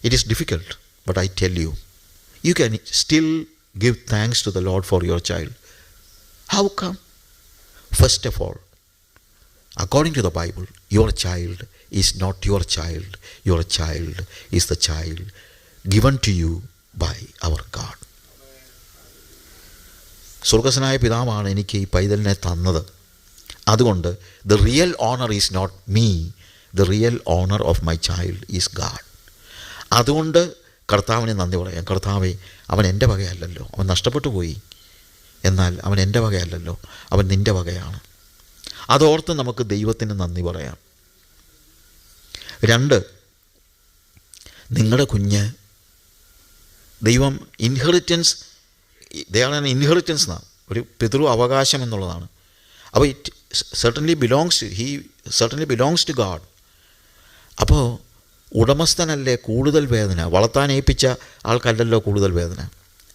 it is difficult, but I tell you, you can still give thanks to the Lord for your child. How come? First of all, according to the Bible, your child is not your child. Your child is the child given to you by our God. സ്വർഗസ്വനായ പിതാവാണ് എനിക്ക് ഈ പൈതലിനെ തന്നത്. അതുകൊണ്ട് the real honor is not me. The real honor of my child is God. അതുകൊണ്ട് കർത്താവിനെ നന്ദി പറയാം. കർത്താവേ, അവൻ എൻ്റെ വകയല്ലല്ലോ, അവൻ നഷ്ടപ്പെട്ടു പോയി, എന്നാൽ അവൻ എൻ്റെ വകയല്ലല്ലോ, അവൻ നിൻ്റെ വകയാണ്. അതോർത്ത് നമുക്ക് ദൈവത്തിന് നന്ദി പറയാം. 2, നിങ്ങളുടെ കുഞ്ഞ് ദൈവം ഇൻഹെറിറ്റൻസ്, ദയാണ് ഇൻഹെറിറ്റൻസ് എന്നാണ്, ഒരു പിതൃ അവകാശം എന്നുള്ളതാണ്. അപ്പോൾ it certainly belongs to God. അപ്പോൾ ഉടമസ്ഥനല്ലേ കൂടുതൽ വേദന, വളർത്താൻ ഏൽപ്പിച്ച ആൾക്കല്ലല്ലോ കൂടുതൽ വേദന.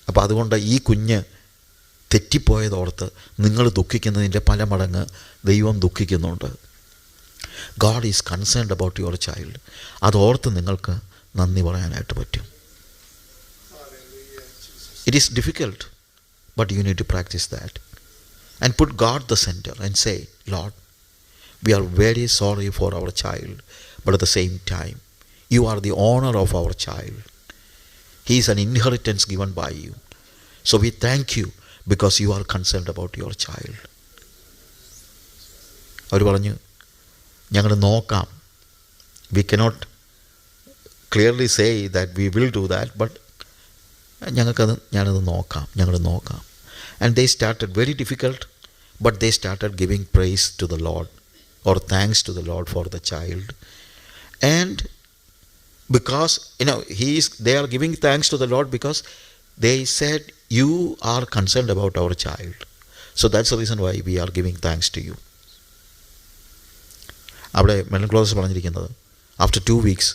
അപ്പോൾ അതുകൊണ്ട് ഈ കുഞ്ഞ് തെറ്റിപ്പോയതോർത്ത് നിങ്ങൾ ദുഃഖിക്കുന്നതിൻ്റെ പല മടങ്ങ് ദൈവം ദുഃഖിക്കുന്നുണ്ട്. God is concerned about your child. അതോർത്ത് നിങ്ങൾക്ക് നന്ദി പറയാനായിട്ട് പറ്റും. It is difficult, but you need to practice that and put God the center and say, Lord, we are very sorry for our child, but at the same time, you are the owner of our child. He is an inheritance given by you. So we thank you because you are concerned about your child. അവർ പറഞ്ഞു, ഞങ്ങൾ നോക്കാം. We cannot clearly say that we will do that, but ഞാനത് നോക്കാം. And they started very difficult, but they started giving praise to the Lord, or thanks to the Lord for the child. And because they are giving thanks to the Lord because they said, you are concerned about our child, so that's the reason why we are giving thanks to you. അവിടെ മെർലിൻ ബ്രദേഴ്സ് പറഞ്ഞിരിക്കുന്നത്, after 2 weeks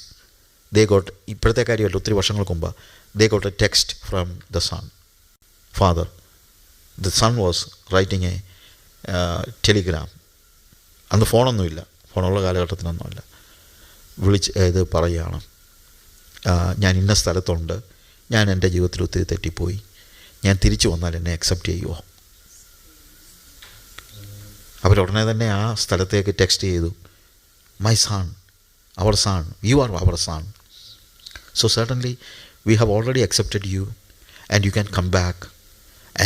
they got, ഇപ്പോഴത്തെ കാര്യമല്ല, ഒത്തിരി വർഷങ്ങൾക്ക് മുമ്പ്, they got a text from the son. Father, the son was writing a telegram. അന്ന് ഫോണൊന്നുമില്ല, ഫോണുള്ള കാലഘട്ടത്തിനൊന്നുമില്ല. ഇത് പറയുകയാണ്, ഞാൻ ഇന്ന സ്ഥലത്തുണ്ട്, ഞാൻ എൻ്റെ ജീവിതത്തിൽ ഒത്തിരി തെറ്റിപ്പോയി, ഞാൻ തിരിച്ചു വന്നാൽ എന്നെ അക്സെപ്റ്റ് ചെയ്യുമോ? അവരുടനെ തന്നെ ആ സ്ഥലത്തേക്ക് ടെക്സ്റ്റ് ചെയ്തു, my son, our son, you are our son. So certainly we have already accepted you and you can come back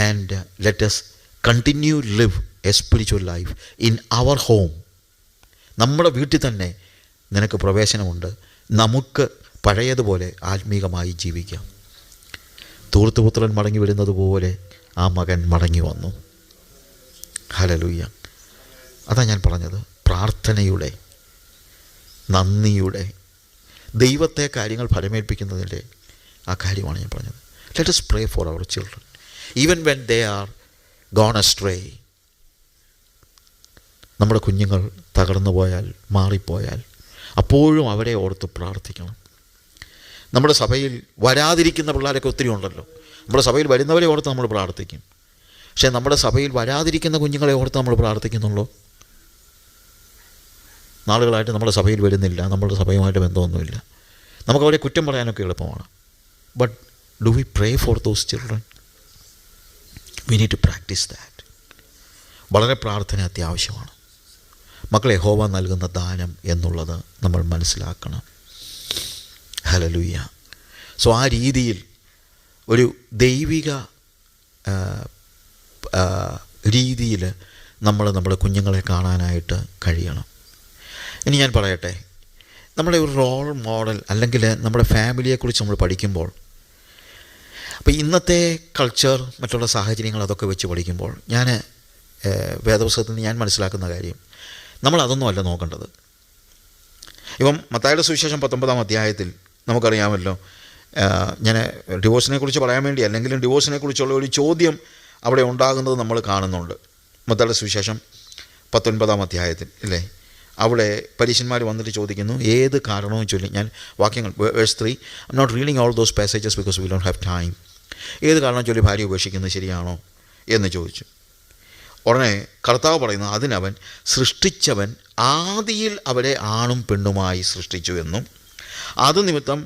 and let us continue live a spiritual life in our home. നമ്മുടെ വീട്ടിൽ തന്നെ നിനക്ക് പ്രവേശനമുണ്ട്. നമുക്ക് പഴയതുപോലെ ആത്മീകമായി ജീവിക്കാം. ധൂർത്തുപുത്രൻ മടങ്ങി വരുന്നത് പോലെ ആ മകൻ മടങ്ങി വന്നു. ഹല്ലേലൂയ. അതാ ഞാൻ പറഞ്ഞത്, പ്രാർത്ഥനയുടെ, നന്ദിയുടെ, ദൈവത്തെ കാര്യങ്ങൾ ഫലമേൽപ്പിക്കുന്നതിൻ്റെ ആ കാര്യമാണ് ഞാൻ പറഞ്ഞത്. Let us pray for our children even when they are gone astray. നമ്മുടെ കുഞ്ഞുങ്ങൾ തകർന്നു പോയാൽ, മാറിപ്പോയാൽ, അപ്പോഴും അവരെ ഓർത്ത് പ്രാർത്ഥിക്കണം. നമ്മുടെ സഭയിൽ വരാതിരിക്കുന്ന പിള്ളേരൊക്കെ ഒത്തിരി ഉണ്ടല്ലോ. നമ്മുടെ സഭയിൽ വരുന്നവരെ ഓർത്ത് നമ്മൾ പ്രാർത്ഥിക്കും. പക്ഷേ നമ്മുടെ സഭയിൽ വരാതിരിക്കുന്ന കുഞ്ഞുങ്ങളെ ഓർത്ത് നമ്മൾ പ്രാർത്ഥിക്കുന്നുള്ളൂ. നാളുകളായിട്ട് നമ്മുടെ സഭയിൽ വരുന്നില്ല, നമ്മുടെ സഭയുമായിട്ട് ബന്ധമൊന്നുമില്ല, നമുക്ക് അവരെ കുറ്റം പറയാനൊക്കെ എളുപ്പമാണ്. But do we pray for those children? We need to practice that. വളരെ പ്രാർത്ഥന അത്യാവശ്യമാണ്. മക്കളെ യഹോവ നൽകുന്ന ദാനം എന്നുള്ളത് നമ്മൾ മനസ്സിലാക്കണം. ഹല്ലേലൂയ. സോ ആ രീതിയിൽ ഒരു ദൈവിക രീതിയിൽ നമ്മുടെ കുഞ്ഞുങ്ങളെ കാണാനായിട്ട് കഴിയണം. ഇനി ഞാൻ പറയട്ടെ, നമ്മുടെ ഒരു റോൾ മോഡൽ അല്ലെങ്കിൽ നമ്മുടെ ഫാമിലിയെക്കുറിച്ച് നമ്മൾ പഠിക്കുമ്പോൾ, അപ്പോൾ ഇന്നത്തെ കൾച്ചർ, മറ്റുള്ള സാഹചര്യങ്ങൾ അതൊക്കെ വെച്ച് പഠിക്കുമ്പോൾ ഞാൻ വേദപുസ്തകത്തിൽ നിന്ന് ഞാൻ മനസ്സിലാക്കുന്ന കാര്യം, നമ്മളതൊന്നുമല്ല നോക്കേണ്ടത്. ഇപ്പം മത്തായിയുടെ സുവിശേഷം 19-ാം അധ്യായത്തിൽ നമുക്കറിയാമല്ലോ, ഞാൻ ഡിവോഴ്സിനെ കുറിച്ച് പറയാൻ വേണ്ടി അല്ലെങ്കിലും ഡിവോഴ്സിനെ കുറിച്ചുള്ള ഒരു ചോദ്യം അവിടെ ഉണ്ടാകുന്നത് നമ്മൾ കാണുന്നുണ്ട്. മത്തായിയുടെ സുവിശേഷം 19-ാം അധ്യായത്തിൽ ഇല്ലേ, അവിടെ പരീശന്മാർ വന്നിട്ട് ചോദിക്കുന്നു, ഏത് കാരണവും ചൊല്ലി, ഞാൻ വാക്യങ്ങൾ verse 3, I'm not reading all those passages because we don't have time. ഏത് കാരണം ചൊല്ലി ഭാര്യ ഉപേക്ഷിക്കുന്നത് ശരിയാണോ എന്ന് ചോദിച്ചു. ഉടനെ കർത്താവ് പറയുന്നു, അതിനവൻ സൃഷ്ടിച്ചവൻ ആദിയിൽ അവരെ ആണും പെണ്ണുമായി സൃഷ്ടിച്ചു എന്നും അത് നിമിത്തം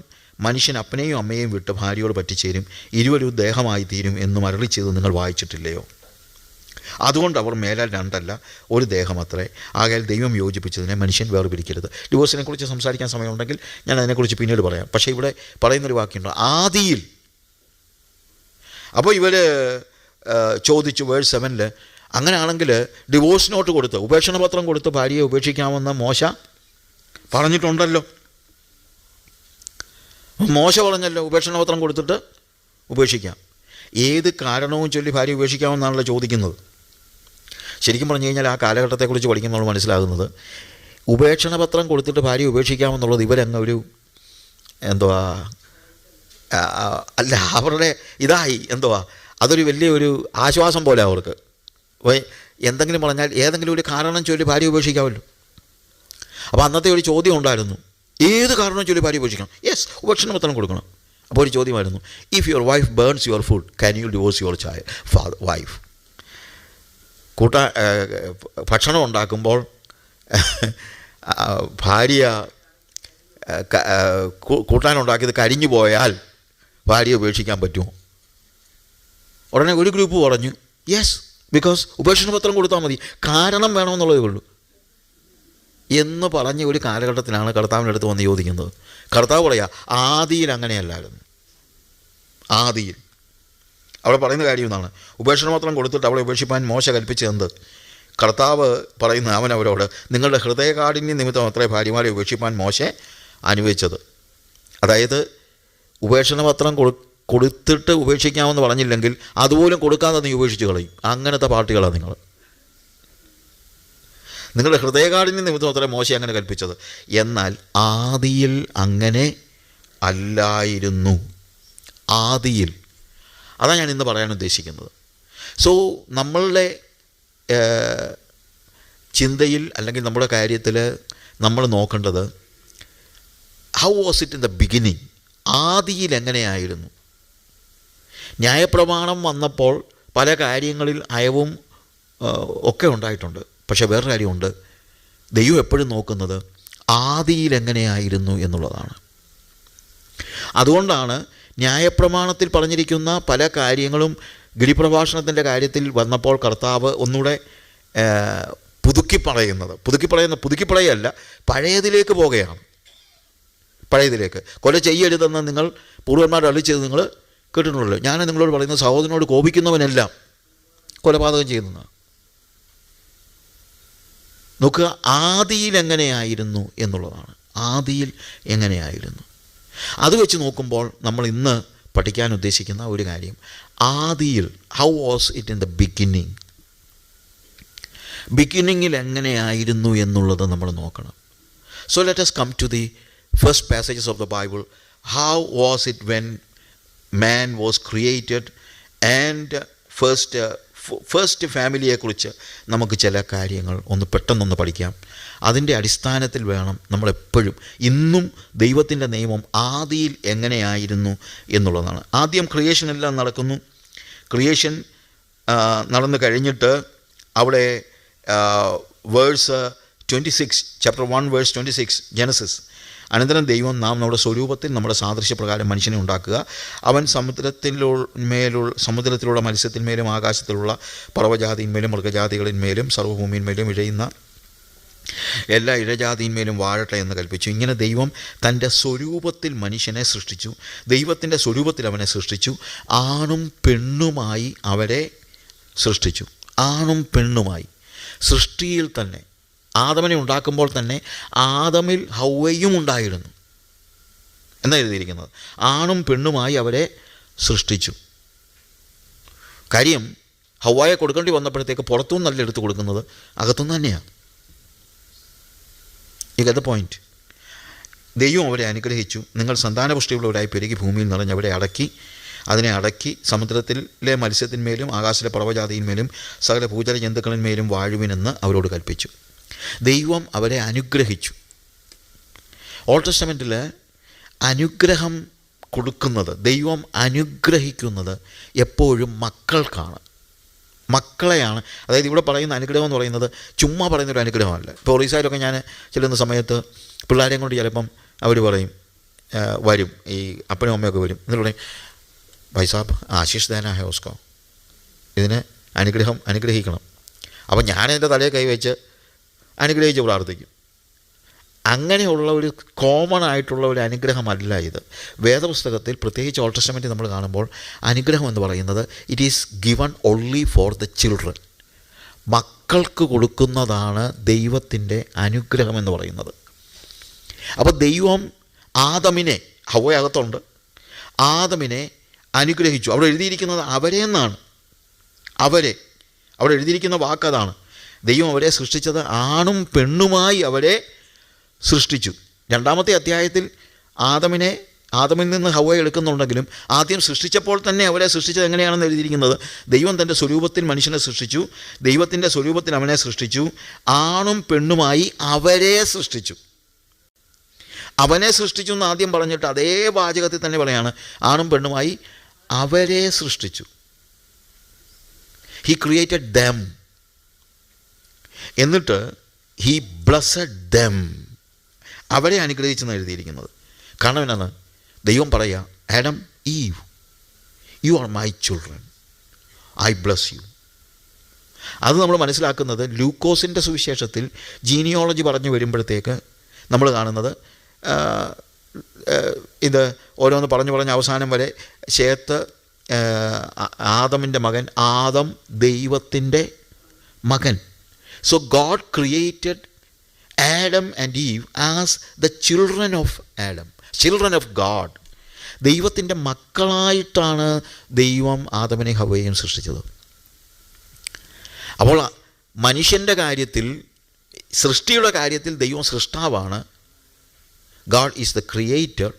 മനുഷ്യൻ അപ്പനെയും അമ്മയെയും വിട്ട് ഭാര്യയോട് പറ്റിച്ചേരും, ഇരുവരും ദേഹമായി തീരും എന്നും അരുളി ചെയ്ത് നിങ്ങൾ വായിച്ചിട്ടില്ലയോ? അതുകൊണ്ട് അവർ മേലാൽ രണ്ടല്ല ഒരു ദേഹമത്രേ. ആകയാൽ ദൈവം യോജിപ്പിച്ചതിനെ മനുഷ്യൻ വേർപിരിക്കരുത്. ഡിവോഴ്സിനെ കുറിച്ച് സംസാരിക്കാൻ സമയമുണ്ടെങ്കിൽ ഞാൻ അതിനെക്കുറിച്ച് പിന്നീട് പറയാം. പക്ഷേ ഇവിടെ പറയുന്നൊരു വാക്യമുണ്ട്, ആദിയിൽ. അപ്പോൾ ഇവർ ചോദിച്ചു വേഴ്സ് 7, അങ്ങനെയാണെങ്കിൽ ഡിവോഴ്സ് നോട്ട് കൊടുത്ത്, ഉപേക്ഷണ പത്രം കൊടുത്ത് ഭാര്യയെ ഉപേക്ഷിക്കാമെന്ന് മോശ പറഞ്ഞിട്ടുണ്ടല്ലോ. മോശ പറഞ്ഞല്ലോ ഉപേക്ഷണ പത്രം കൊടുത്തിട്ട് ഉപേക്ഷിക്കാം. ഏത് കാരണവും ചൊല്ലി ഭാര്യ ഉപേക്ഷിക്കാമെന്നാണല്ലോ ചോദിക്കുന്നത്. ശരിക്കും പറഞ്ഞു കഴിഞ്ഞാൽ ആ കാലഘട്ടത്തെക്കുറിച്ച് പഠിക്കുമ്പോൾ മനസ്സിലാകുന്നത്, ഉപേക്ഷണ പത്രം കൊടുത്തിട്ട് ഭാര്യ ഉപേക്ഷിക്കാമെന്നുള്ളത് ഇവരങ്ങ് ഒരു അല്ല, അവരുടെ ഇതായി അതൊരു വലിയൊരു ആശ്വാസം പോലെ അവർക്ക്. എന്തെങ്കിലും പറഞ്ഞാൽ ഏതെങ്കിലും ഒരു കാരണം ചൊല്ലി ഭാര്യ ഉപേക്ഷിക്കാമല്ലോ. അപ്പോൾ അന്നത്തെ ഒരു ചോദ്യം ഉണ്ടായിരുന്നു, ഏത് കാരണം ചൊല്ലി ഭാര്യ ഉപേക്ഷിക്കണം? യെസ്, ഉപേക്ഷണ പത്രം കൊടുക്കണം. അപ്പോൾ ഒരു ചോദ്യമായിരുന്നു, if your wife burns your food can you divorce your wife? ഭക്ഷണം ഉണ്ടാക്കുമ്പോൾ ഭാര്യ കൂട്ടാനുണ്ടാക്കിയത് കരിഞ്ഞു പോയാൽ ഭാര്യ ഉപേക്ഷിക്കാൻ പറ്റുമോ? ഉടനെ ഒരു ഗ്രൂപ്പ് പറഞ്ഞു, യെസ്, ബിക്കോസ് ഉപേക്ഷണ പത്രം കൊടുത്താൽ മതി, കാരണം വേണമെന്നുള്ളതേ ഉള്ളൂ എന്ന് പറഞ്ഞ ഒരു കാലഘട്ടത്തിലാണ് കർത്താവിൻ്റെ അടുത്ത് വന്ന് ചോദിക്കുന്നത്. കർത്താവ് പറയുക, ആദിയിൽ അങ്ങനെയല്ലായിരുന്നു. ആദിയിൽ അവിടെ പറയുന്ന കാര്യം എന്നാണ്, ഉപേക്ഷണ പത്രം കൊടുത്തിട്ട് അവളെ ഉപേക്ഷിപ്പാൻ മോശ കൽപ്പിച്ചതെന്ത്? കർത്താവ് പറയുന്ന അവനവരോട്, നിങ്ങളുടെ ഹൃദയകാഠിന്യ നിമിത്തം അത്രേ ഭാര്യമാരെ ഉപേക്ഷിപ്പാൻ മോശെ അനുവദിച്ചത്. അതായത് ഉപേക്ഷണ പത്രം കൊടുത്തിട്ട് ഉപേക്ഷിക്കാമെന്ന് പറഞ്ഞില്ലെങ്കിൽ അതുപോലും കൊടുക്കാതെ നീ ഉപേക്ഷിച്ച് കളയും. അങ്ങനത്തെ പാർട്ടികളാണ് നിങ്ങൾ. നിങ്ങളുടെ ഹൃദയകാഠിന്യ നിമിത്തം അത്രേ മോശെ അങ്ങനെ കൽപ്പിച്ചത്. എന്നാൽ ആദിയിൽ അങ്ങനെ അല്ലായിരുന്നു. ആദിയിൽ. അതാണ് ഞാൻ ഇന്ന് പറയാൻ ഉദ്ദേശിക്കുന്നത്. സോ നമ്മളുടെ ചിന്തയിൽ അല്ലെങ്കിൽ നമ്മുടെ കാര്യത്തിൽ നമ്മൾ നോക്കേണ്ടത്, how was it in the beginning? ആദിയിൽ എങ്ങനെയായിരുന്നു? ന്യായപ്രമാണം വന്നപ്പോൾ പല കാര്യങ്ങളിൽ അയവും ഒക്കെ ഉണ്ടായിട്ടുണ്ട്. പക്ഷേ വേറൊരു കാര്യമുണ്ട്, ദൈവം എപ്പോഴും നോക്കുന്നത് ആദിയിൽ എങ്ങനെയായിരുന്നു എന്നുള്ളതാണ്. അതുകൊണ്ടാണ് ന്യായപ്രമാണത്തിൽ പറഞ്ഞിരിക്കുന്ന പല കാര്യങ്ങളും ഗിരിപ്രഭാഷണത്തിൻ്റെ കാര്യത്തിൽ വന്നപ്പോൾ കർത്താവ് ഒന്നുകൂടെ പുതുക്കി പറയല്ല, പഴയതിലേക്ക് പോകുകയാണ്. പഴയതിലേക്ക്. കൊല ചെയ്യരുതെന്ന് നിങ്ങൾ പൂർവ്വന്മാർ അരുളിച്ചത് നിങ്ങൾ കേട്ടിട്ടുണ്ടല്ലോ. ഞാൻ നിങ്ങളോട് പറയുന്നത്, സഹോദരനോട് കോപിക്കുന്നവനെല്ലാം കൊലപാതകം ചെയ്യുന്നതാണ്. നോക്കുക, ആദിയിൽ എങ്ങനെയായിരുന്നു എന്നുള്ളതാണ്. ആദിയിൽ എങ്ങനെയായിരുന്നു അത് വെച്ച് നോക്കുമ്പോൾ നമ്മൾ ഇന്ന് പഠിക്കാൻ ഉദ്ദേശിക്കുന്ന ഒരു കാര്യം, ആദിയിൽ, how was it in the beginning? ബിഗിനിങ്ങിൽ എങ്ങനെയായിരുന്നു എന്നുള്ളത് നമ്മൾ നോക്കണം. So let us come to the first passages of the Bible. How was it when man was created and first first ഫാമിലിയെക്കുറിച്ച് നമുക്ക് ചില കാര്യങ്ങൾ പെട്ടെന്നൊന്ന് പഠിക്കാം. അതിൻ്റെ അടിസ്ഥാനത്തിൽ വേണം നമ്മളെപ്പോഴും ഇന്നും ദൈവത്തിൻ്റെ നിയമം ആദിയിൽ എങ്ങനെയായിരുന്നു എന്നുള്ളതാണ്. ആദ്യം ക്രിയേഷൻ എല്ലാം നടക്കുന്നു. ക്രിയേഷൻ നടന്നു കഴിഞ്ഞിട്ട് അവിടെ വേഴ്സ് 26, ചാപ്റ്റർ 1 വേഴ്സ് 26 ജനസിസ്. അനന്തരം ദൈവം നാം നമ്മുടെ സ്വരൂപത്തിൽ നമ്മുടെ സാദൃശ്യപ്രകാരം മനുഷ്യനെ ഉണ്ടാക്കുക. അവൻ സമുദ്രത്തിലുള്ള മത്സ്യത്തിന്മേലും ആകാശത്തിലുള്ള പർവ്വജാതിന്മേലും മൃഗജാതികളിന്മേലും സർവ്വഭൂമിന്മേലും ഇഴയുന്ന എല്ലാ ഇഴജാതിന്മേലും വാഴട്ടെ എന്ന് കൽപ്പിച്ചു. ഇങ്ങനെ ദൈവം തൻ്റെ സ്വരൂപത്തിൽ മനുഷ്യനെ സൃഷ്ടിച്ചു. ദൈവത്തിൻ്റെ സ്വരൂപത്തിൽ അവനെ സൃഷ്ടിച്ചു. ആണും പെണ്ണുമായി അവരെ സൃഷ്ടിച്ചു. ആണും പെണ്ണുമായി സൃഷ്ടിയിൽ തന്നെ ആദമിനെ ഉണ്ടാക്കുമ്പോൾ തന്നെ ആദമിൽ ഹൗവയും ഉണ്ടായിരുന്നു എന്നാണ് എഴുതിയിരിക്കുന്നത്. ആണും പെണ്ണുമായി അവരെ സൃഷ്ടിച്ചു. കാര്യം ഹൗവയെ കൊടുക്കേണ്ടി വന്നപ്പോഴത്തേക്ക് പുറത്തുനിന്നല്ല എടുത്ത് കൊടുക്കുന്നത്, അകത്തുനിന്ന് തന്നെയാണ്. You get the point. ദൈവം അവരെ അനുഗ്രഹിച്ചു. നിങ്ങൾ സന്താനപുഷ്ടിയുള്ളവരായി പെരുകി ഭൂമിയിൽ നിറഞ്ഞ് അതിനെ അടക്കി സമുദ്രത്തിലെ മത്സ്യത്തിന്മേലും ആകാശത്തിലെ പർവ്വജാതിന്മേലും സകല ഭൂചര ജന്തുക്കളിന്മേലും വാഴുവിനെന്ന് അവരോട് കൽപ്പിച്ചു. ദൈവം അവരെ അനുഗ്രഹിച്ചു. ഓൾഡ് ടെസ്റ്റമെൻറ്റിൽ അനുഗ്രഹം കൊടുക്കുന്നത്, ദൈവം അനുഗ്രഹിക്കുന്നത് എപ്പോഴും മക്കൾക്കാണ്, മക്കളെയാണ്. അതായത് ഇവിടെ പറയുന്ന അനുഗ്രഹം എന്ന് പറയുന്നത് ചുമ്മാ പറയുന്നൊരു അനുഗ്രഹമല്ല. ഇപ്പോൾ ഒറീസയിലൊക്കെ ഞാൻ ചെല്ലുന്ന സമയത്ത് പിള്ളേരെയും കൊണ്ട് ചിലപ്പം അവർ പറയും, വരും, ഈ അപ്പനും അമ്മയൊക്കെ വരും, എന്നിട്ട് പറയും, ഭായ് സാബ് ആശീഷ് ദേന ഹെ ഉസ്കോ, ഇതിനെ അനുഗ്രഹിക്കണം. അപ്പം ഞാനെൻ്റെ തലയെ കൈവച്ച് അനുഗ്രഹിച്ച് പ്രാർത്ഥിക്കും. അങ്ങനെയുള്ള ഒരു കോമൺ ആയിട്ടുള്ള ഒരു അനുഗ്രഹമല്ല ഇത്. വേദപുസ്തകത്തിൽ പ്രത്യേകിച്ച് ഓൾഡ് ടെസ്റ്റമെൻറ്റിൽ നമ്മൾ കാണുമ്പോൾ അനുഗ്രഹം എന്ന് പറയുന്നത് it is given only for the children. മക്കൾക്ക് കൊടുക്കുന്നതാണ് ദൈവത്തിൻ്റെ അനുഗ്രഹം എന്ന് പറയുന്നത്. അപ്പോൾ ദൈവം ആദമിനെ, ഹവ്വയകത്തുണ്ട്, ആദമിനെ അനുഗ്രഹിച്ചു. അവിടെ എഴുതിയിരിക്കുന്നത് അവരെ എന്നാണ്. അവിടെ എഴുതിയിരിക്കുന്ന വാക്കതാണ്. ദൈവം അവരെ സൃഷ്ടിച്ചത് ആണും പെണ്ണുമായി അവരെ സൃഷ്ടിച്ചു. 2-ാമത്തെ അധ്യായത്തിൽ ആദമിൽ നിന്ന് ഹവ്വയെ എടുക്കുന്നുണ്ടെങ്കിലും ആദ്യം സൃഷ്ടിച്ചപ്പോൾ തന്നെ അവരെ സൃഷ്ടിച്ചത് എങ്ങനെയാണെന്ന് എഴുതിയിരിക്കുന്നത്, ദൈവം തൻ്റെ സ്വരൂപത്തിൽ മനുഷ്യനെ സൃഷ്ടിച്ചു, ദൈവത്തിൻ്റെ സ്വരൂപത്തിൽ അവനെ സൃഷ്ടിച്ചു, ആണും പെണ്ണുമായി അവരെ സൃഷ്ടിച്ചു. അവനെ സൃഷ്ടിച്ചു എന്ന് ആദ്യം പറഞ്ഞിട്ട് അതേ വാചകത്തിൽ തന്നെ പറയാണ്, ആണും പെണ്ണുമായി അവരെ സൃഷ്ടിച്ചു. He created dum. എന്നിട്ട് ഹി ബ്ലസ്സഡ് ദം. അവരെ അനുഗ്രഹിച്ചെന്ന് എഴുതിയിരിക്കുന്നത്. കാരണം എന്നാണ്, ദൈവം പറയുക, Adam, eve, you are my children, I bless you. അത് നമ്മൾ മനസ്സിലാക്കുന്നത് ലൂക്കോസിൻ്റെ സുവിശേഷത്തിൽ ജീനിയോളജി പറഞ്ഞു വരുമ്പോഴത്തേക്ക് നമ്മൾ കാണുന്നത് ഇത് ഓരോന്ന് പറഞ്ഞ് അവസാനം വരെ ശേത്ത് ആദമിൻ്റെ മകൻ, ആദം ദൈവത്തിൻ്റെ മകൻ. So God created Adam and Eve as the children of Adam, children of God. ദൈവത്തിൻ്റെ മക്കളായിട്ടാണ് ദൈവം ആദമിനെ ഹവ്വയെയും സൃഷ്ടിച്ചത്. അപ്പോൾ മനുഷ്യൻ്റെ കാര്യത്തിൽ, സൃഷ്ടിയുടെ കാര്യത്തിൽ ദൈവം സൃഷ്ടാവാണ്. God is the creator.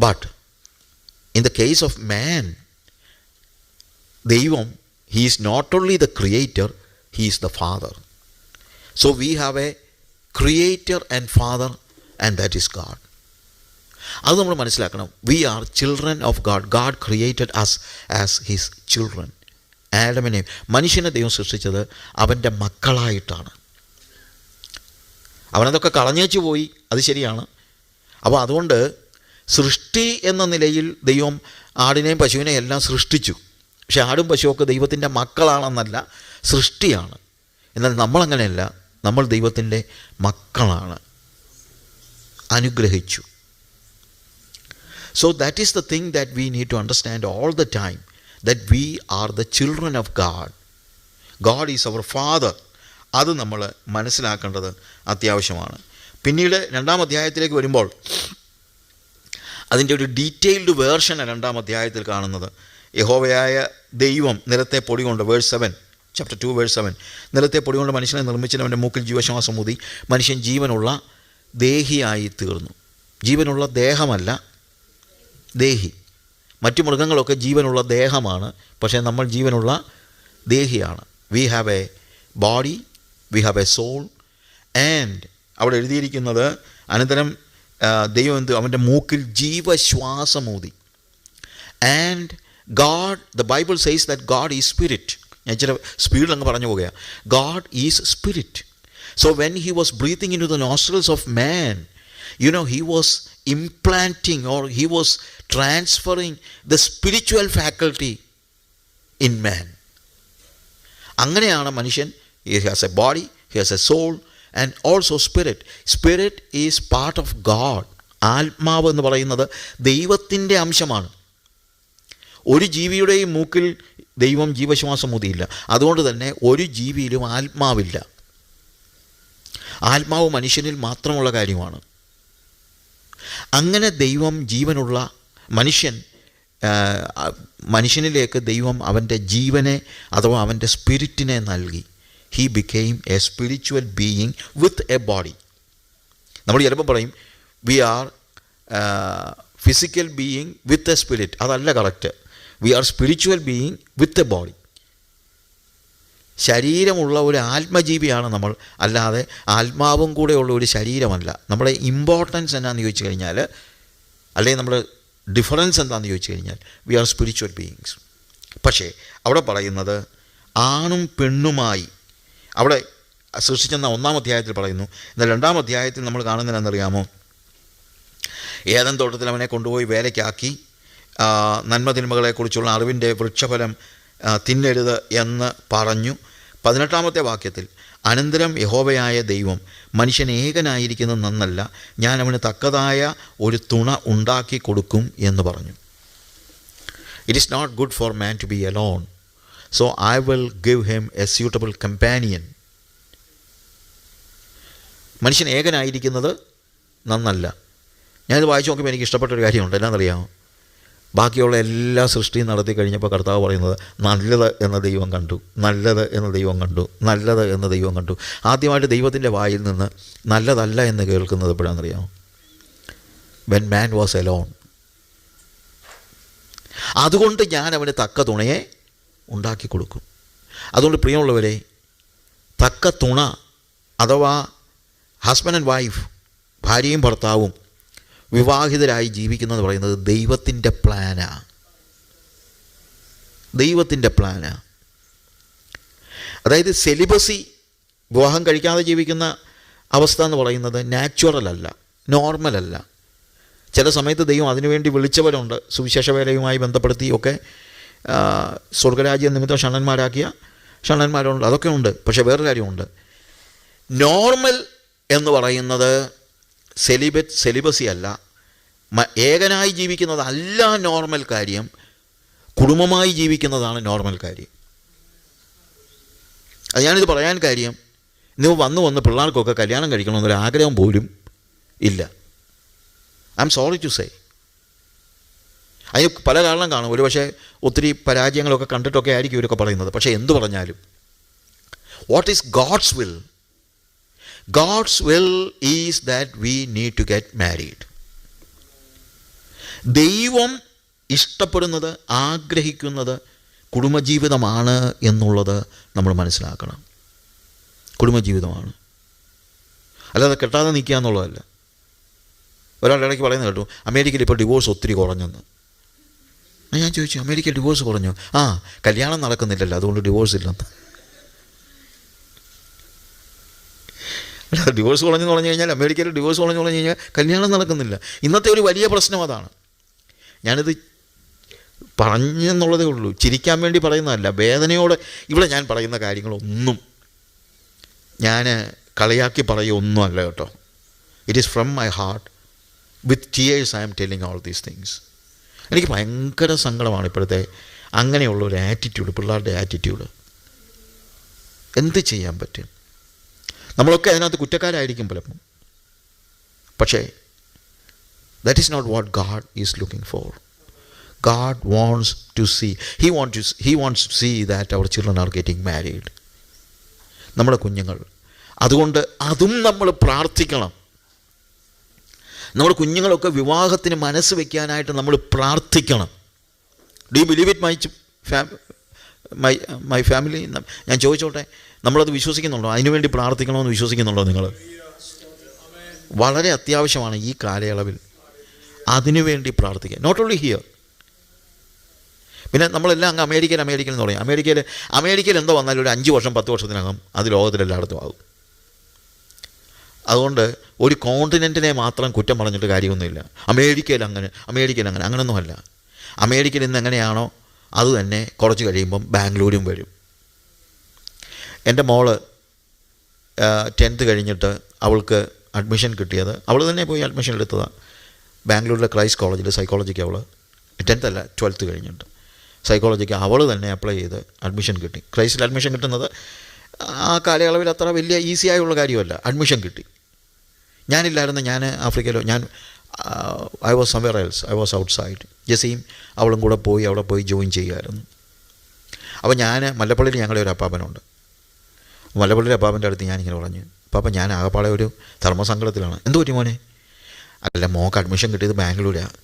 But in the case of man, ദൈവം, he is not only the creator, he is the father. So we have a creator and father, and that is God. അത് നമ്മൾ മനസ്സിലാക്കണം. We are children of God. God created us as his children. ആഡമിനെ, മനുഷ്യനെ ദൈവം സൃഷ്ടിച്ചത് അവൻ്റെ മക്കളായിട്ടാണ്. അവനതൊക്കെ കളഞ്ഞേച്ചു പോയി, അത് ശരിയാണ്. അപ്പോൾ അതുകൊണ്ട് സൃഷ്ടി എന്ന നിലയിൽ ദൈവം ആടിനെയും പശുവിനെയും എല്ലാം സൃഷ്ടിച്ചു. പക്ഷെ ആടും പശുവൊക്കെ ദൈവത്തിൻ്റെ മക്കളാണെന്നല്ല, സൃഷ്ടിയാണ്. എന്നാൽ നമ്മളങ്ങനെയല്ല, നമ്മൾ ദൈവത്തിൻ്റെ മക്കളാണ്, അനുഗ്രഹിച്ചു. So that is the thing that we need to understand all the time, that we are the children of God. God is our Father. അത് നമ്മൾ മനസ്സിലാക്കേണ്ടത് അത്യാവശ്യമാണ്. പിന്നീട് 2-ാം അധ്യായത്തിലേക്ക് വരുമ്പോൾ അതിൻ്റെ ഒരു ഡീറ്റെയിൽഡ് വേർഷനാണ് 2-ാം അധ്യായത്തിൽ കാണുന്നത്. യഹോവയായ ദൈവം നിലത്തെ പൊടി കൊണ്ട്, വേഴ്സ് 7, ചാപ്റ്റർ 2 വേഴ്സ് 7, നിലത്തെ പൊടി കൊണ്ട് മനുഷ്യനെ നിർമ്മിച്ചിട്ട് അവൻ്റെ മൂക്കിൽ ജീവശ്വാസം ഊതി മനുഷ്യൻ ജീവനുള്ള ദേഹിയായി തീർന്നു. ജീവനുള്ള ദേഹമല്ല, ദേഹി. മറ്റു മൃഗങ്ങളൊക്കെ ജീവനുള്ള ദേഹമാണ്, പക്ഷേ നമ്മൾ ജീവനുള്ള ദേഹിയാണ്. We have a body, we have a soul, and അവിടെ എഴുതിയിരിക്കുന്നത് അനന്തരം ദൈവം അവൻ്റെ മൂക്കിൽ ജീവശ്വാസമൂതി. And God, the Bible says that God is spirit. ഞാൻ ചില സ്പീഡിൽ അങ്ങ് പറഞ്ഞു പോകുകയാണ്. God is spirit. So when he was breathing into the nostrils of man, he was implanting or he was transferring the spiritual faculty in man. അങ്ങനെയാണ് മനുഷ്യൻ. He has a body, he has a soul and also spirit. Spirit is part of God. ആത്മാവ് എന്ന് പറയുന്നത് ദൈവത്തിൻ്റെ അംശമാണ്. ഒരു ജീവിയുടെയും മൂക്കിൽ ദൈവം ജീവശ്വാസം ഊതിയില്ല. അതുകൊണ്ട് തന്നെ ഒരു ജീവിയിലും ആത്മാവില്ല. ആത്മാവ് മനുഷ്യനിൽ മാത്രമുള്ള കാര്യമാണ്. അങ്ങനെ ദൈവം ജീവനുള്ള മനുഷ്യനിലേക്ക് ദൈവം അവൻ്റെ ജീവനെ അഥവാ അവൻ്റെ സ്പിരിറ്റിനെ നൽകി. He became a spiritual being with a body. നമ്മൾ ചിലപ്പോൾ പറയും we are physical being with a spirit. അതല്ല correct. We are spiritual being with a body. ശരീരമുള്ള ഒരു ആത്മജീവിയാണ് നമ്മൾ, അല്ലാതെ ആത്മാവും കൂടെയുള്ള ഒരു ശരീരമല്ല. നമ്മുടെ ഇമ്പോർട്ടൻസ് എന്താണെന്ന് ചോദിച്ചു കഴിഞ്ഞാൽ, അല്ലെങ്കിൽ നമ്മുടെ ഡിഫറൻസ് എന്താണെന്ന് ചോദിച്ചു കഴിഞ്ഞാൽ, വി ആർ സ്പിരിച്വൽ ബീയിങ്സ്. പക്ഷേ അവിടെ പറയുന്നത് ആണും പെണ്ണുമായി അവിടെ സൃഷ്ടിച്ചെന്ന 1-ാം അധ്യായത്തിൽ പറയുന്നു. എന്നാൽ 2-ാം അധ്യായത്തിൽ നമ്മൾ കാണുന്നതെന്നറിയാമോ? ഏദൻ തോട്ടത്തിൽ അവനെ കൊണ്ടുപോയി വേലയ്ക്കാക്കി നന്മതിന്മകളെക്കുറിച്ചുള്ള അറിവിൻ്റെ വൃക്ഷഫലം തിന്നരുത് എന്ന് പറഞ്ഞു. 18-ാമത്തെ വാക്യത്തിൽ അനന്തരം യഹോവയായ ദൈവം മനുഷ്യൻ ഏകനായിരിക്കുന്നത് നന്നല്ല, ഞാൻ അവന് തക്കതായ ഒരു തുണ ഉണ്ടാക്കി കൊടുക്കും എന്ന് പറഞ്ഞു. It is not good for man to be alone, so I will give him a suitable companion. മനുഷ്യൻ ഏകനായിരിക്കുന്നത് നന്നല്ല. ഞാനിത് വായിച്ചു നോക്കുമ്പോൾ എനിക്ക് ഇഷ്ടപ്പെട്ടൊരു കാര്യമുണ്ട്. എന്നാണെന്നറിയാമോ? ബാക്കിയുള്ള എല്ലാ സൃഷ്ടിയും നടത്തി കഴിഞ്ഞപ്പോൾ കർത്താവ് പറയുന്നത് നല്ലത് എന്ന ദൈവം കണ്ടു, നല്ലത് എന്ന ദൈവം കണ്ടു, നല്ലത് എന്ന ദൈവം കണ്ടു. ആദ്യമായിട്ട് ദൈവത്തിൻ്റെ വായിൽ നിന്ന് നല്ലതല്ല എന്ന് കേൾക്കുന്നത് എപ്പോഴാണെന്നറിയാമോ? When man was alone. അതുകൊണ്ട് ഞാൻ അവന് തക്ക തുണയെ ഉണ്ടാക്കി കൊടുക്കും. അതുകൊണ്ട് പ്രിയമുള്ളവരെ, തക്ക തുണ അഥവാ ഹസ്ബൻഡ് ആൻഡ് വൈഫ്, ഭാര്യയും ഭർത്താവും വിവാഹിതരായി ജീവിക്കുന്നതെന്ന് പറയുന്നത് ദൈവത്തിൻ്റെ പ്ലാനാണ്. ദൈവത്തിൻ്റെ പ്ലാനാണ്. അതായത് സെലിബസി, വിവാഹം കഴിക്കാതെ ജീവിക്കുന്ന അവസ്ഥ എന്ന് പറയുന്നത് നാച്ചുറൽ അല്ല, നോർമൽ അല്ല. ചില സമയത്ത് ദൈവം അതിനുവേണ്ടി വിളിച്ചവരുണ്ട്. സുവിശേഷ വേലയുമായി ബന്ധപ്പെടുത്തിയൊക്കെ സ്വർഗരാജ്യ നിമിത്തം ഷണ്ണന്മാരാക്കിയ ഷണ്ണന്മാരുണ്ട്, അതൊക്കെ ഉണ്ട്. പക്ഷേ വേറൊരു കാര്യമുണ്ട്. നോർമൽ എന്ന് പറയുന്നത് സെലിബസി അല്ല, ഏകനായി ജീവിക്കുന്നതല്ല നോർമൽ കാര്യം. കുടുംബമായി ജീവിക്കുന്നതാണ് നോർമൽ കാര്യം. അത് ഞാനിത് പറയാൻ കാര്യം, ഇന്ന് വന്ന് പിള്ളേർക്കൊക്കെ കല്യാണം കഴിക്കണമെന്നൊരു ആഗ്രഹം പോലും ഇല്ല. I'm sorry to say. അതിന് പല കാരണം കാണും. ഒരു പക്ഷേ ഒത്തിരി പരാജയങ്ങളൊക്കെ കണ്ടിട്ടൊക്കെ ആയിരിക്കും ഇവരൊക്കെ പറയുന്നത്. പക്ഷേ എന്തു പറഞ്ഞാലും what is God's will? God's will is that we need to get married. ദൈവം ഇഷ്ടപ്പെടുന്നത്, ആഗ്രഹിക്കുന്നത് കുടുംബജീവിതമാണ് എന്നുള്ളത് നമ്മൾ മനസ്സിലാക്കണം. കുടുംബജീവിതമാണ്, അല്ലാതെ കെട്ടാതെ നിൽക്കുക എന്നുള്ളതല്ല. ഒരാളുടെ ഇടയ്ക്ക് പറയുന്നത് കേട്ടു, അമേരിക്കയിൽ ഇപ്പോൾ ഡിവോഴ്സ് ഒത്തിരി കുറഞ്ഞെന്ന്. ഞാൻ ചോദിച്ചു, അമേരിക്കയിൽ ഡിവോഴ്സ് കുറഞ്ഞു? കല്യാണം നടക്കുന്നില്ലല്ലോ, അതുകൊണ്ട് ഡിവോഴ്സ് ഇല്ലെന്ന്. ഡിവോഴ്സ് കുറഞ്ഞെന്ന് പറഞ്ഞു കഴിഞ്ഞാൽ, അമേരിക്കയിൽ ഡിവോഴ്സ് കുറഞ്ഞു കഴിഞ്ഞാൽ കല്യാണം നടക്കുന്നില്ല. ഇന്നത്തെ ഒരു വലിയ പ്രശ്നം അതാണ്. ഞാനിത് പറഞ്ഞെന്നുള്ളതേ ഉള്ളൂ, ചിരിക്കാൻ വേണ്ടി പറയുന്നതല്ല. വേദനയോടെ ഇവിടെ ഞാൻ പറയുന്ന കാര്യങ്ങളൊന്നും ഞാൻ കളിയാക്കി പറയുകയൊന്നും അല്ല കേട്ടോ. It is from my heart. With tears I am telling all these things. എനിക്ക് ഭയങ്കര സങ്കടമാണ് ഇപ്പോഴത്തെ അങ്ങനെയുള്ള ഒരു ആറ്റിറ്റ്യൂഡ്, പിള്ളേരുടെ ആറ്റിറ്റ്യൂഡ്. എന്ത് ചെയ്യാൻ പറ്റും? നമ്മളൊക്കെ അതിനകത്ത് കുറ്റക്കാരായിരിക്കും പലപ്പോൾ. പക്ഷേ that is not what God is looking for. God wants to see, he wants to see that our children are getting married. നമ്മുടെ കുഞ്ഞുങ്ങൾ. അതുകൊണ്ട് അതും നമ്മൾ പ്രാർത്ഥിക്കണം. നമ്മുടെ കുഞ്ഞുങ്ങളൊക്കെ വിവാഹത്തിന് മനസ്സ് വയ്ക്കാനായിട്ട് നമ്മൾ പ്രാർത്ഥിക്കണം. Do you believe it my my family. ഞാൻ ചോദിച്ചോട്ടെ, നമ്മളത് വിശ്വസിക്കുന്നുണ്ടോ? അതിനുവേണ്ടി പ്രാർത്ഥിക്കണമെന്ന് വിശ്വസിക്കുന്നുണ്ടോ നിങ്ങൾ? വളരെ അത്യാവശ്യമാണ് ഈ കാലയളവിൽ അതിനുവേണ്ടി പ്രാർത്ഥിക്കുക. Not only here. പിന്നെ നമ്മളെല്ലാം അങ്ങ് അമേരിക്കയിൽ എന്ന് പറയും. അമേരിക്കയിൽ എന്തോ വന്നാലും ഒരു 5 വർഷം 10 വർഷത്തിനകം അത് ലോകത്തിലെല്ലായിടത്തും ആകും. അതുകൊണ്ട് ഒരു കോണ്ടിനെൻറ്റിനെ മാത്രം കുറ്റം പറഞ്ഞിട്ട് കാര്യമൊന്നുമില്ല. അമേരിക്കയിൽ അങ്ങനെ അങ്ങനെയൊന്നുമല്ല. അമേരിക്കയിൽ ഇന്ന് എങ്ങനെയാണോ അത് തന്നെ കുറച്ച് കഴിയുമ്പം ബാംഗ്ലൂരും വരും. എൻ്റെ മോള് 10th കഴിഞ്ഞിട്ട് അവൾക്ക് അഡ്മിഷൻ കിട്ടിയത്, അവൾ തന്നെ പോയി അഡ്മിഷൻ എടുത്തതാണ് ബാംഗ്ലൂരിലെ ക്രൈസ്റ്റ് കോളേജിൽ. സൈക്കോളജിക്ക് അവൾ 10th അല്ല 12th കഴിഞ്ഞിട്ട് സൈക്കോളജിക്ക് അവൾ തന്നെ അപ്ലൈ ചെയ്ത് അഡ്മിഷൻ കിട്ടി. ക്രൈസ്റ്റിൽ അഡ്മിഷൻ കിട്ടുന്നത് ആ കാലയളവിൽ അത്ര വലിയ ഈസി ആയുള്ള കാര്യമല്ല. അഡ്മിഷൻ കിട്ടി. ഞാനില്ലായിരുന്നു, ഞാൻ ആഫ്രിക്കയിലോ, I was somewhere else, I was outside. Jaseem അവളും കൂടെ പോയി അവിടെ പോയി ജോയിൻ ചെയ്യുമായിരുന്നു. അപ്പോൾ ഞാൻ മല്ലപ്പള്ളിയിൽ ഞങ്ങളുടെ ഒരു അപ്പാപ്പനുണ്ട്. മല്ലപ്പള്ളിയിലെ അപ്പാപ്പൻ്റെ അടുത്ത് ഞാനിങ്ങനെ പറഞ്ഞു, പാപ്പ ഞാൻ ആകപ്പാടെ ഒരു ധർമ്മസങ്കടത്തിലാണ്. എന്തു പറ്റി മോനെ? അല്ല, മോക്ക് അഡ്മിഷൻ കിട്ടിയത് ബാംഗ്ലൂരാണ്.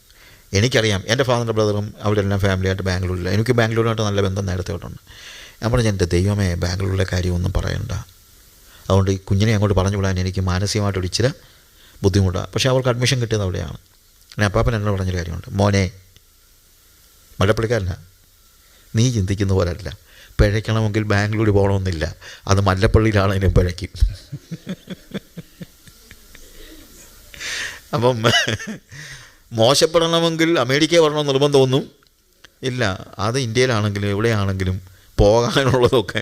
എനിക്കറിയാം, എൻ്റെ ഫാദറിൻ്റെ ബ്രദറും അവരെല്ലാം ഫാമിലിയായിട്ട് ബാംഗ്ലൂരിലാണ്. എനിക്ക് ബാംഗ്ലൂരുമായിട്ട് നല്ല ബന്ധം നേരത്തെ തൊട്ടുണ്ട്. ഞാൻ പറഞ്ഞു, എൻ്റെ ദൈവമേ, ബാംഗ്ലൂരിലെ കാര്യമൊന്നും പറയണ്ട. അതുകൊണ്ട് ഈ കുഞ്ഞിനെ അങ്ങോട്ട് പറഞ്ഞു വിടാൻ എനിക്ക് മാനസികമായിട്ട് ഇച്ചിരി ബുദ്ധിമുട്ടാണ്. പക്ഷേ അവൾക്ക് അഡ്മിഷൻ കിട്ടിയത് അവിടെയാണ്. പിന്നെ അപ്പാപ്പൻ എന്നോട് പറഞ്ഞൊരു കാര്യമുണ്ട്, മോനെ, മല്ലപ്പള്ളിക്കാരല്ല, നീ ചിന്തിക്കുന്ന പോലല്ല. പിഴയ്ക്കണമെങ്കിൽ ബാംഗ്ലൂർ പോകണമെന്നില്ല, അത് മല്ലപ്പള്ളിയിലാണെങ്കിലും പിഴയ്ക്കും. അപ്പം മോശപ്പെടണമെങ്കിൽ അമേരിക്ക വരണമെന്ന് നിർബന്ധമൊന്നും ഇല്ല. അത് ഇന്ത്യയിലാണെങ്കിലും എവിടെയാണെങ്കിലും പോകാനുള്ളതൊക്കെ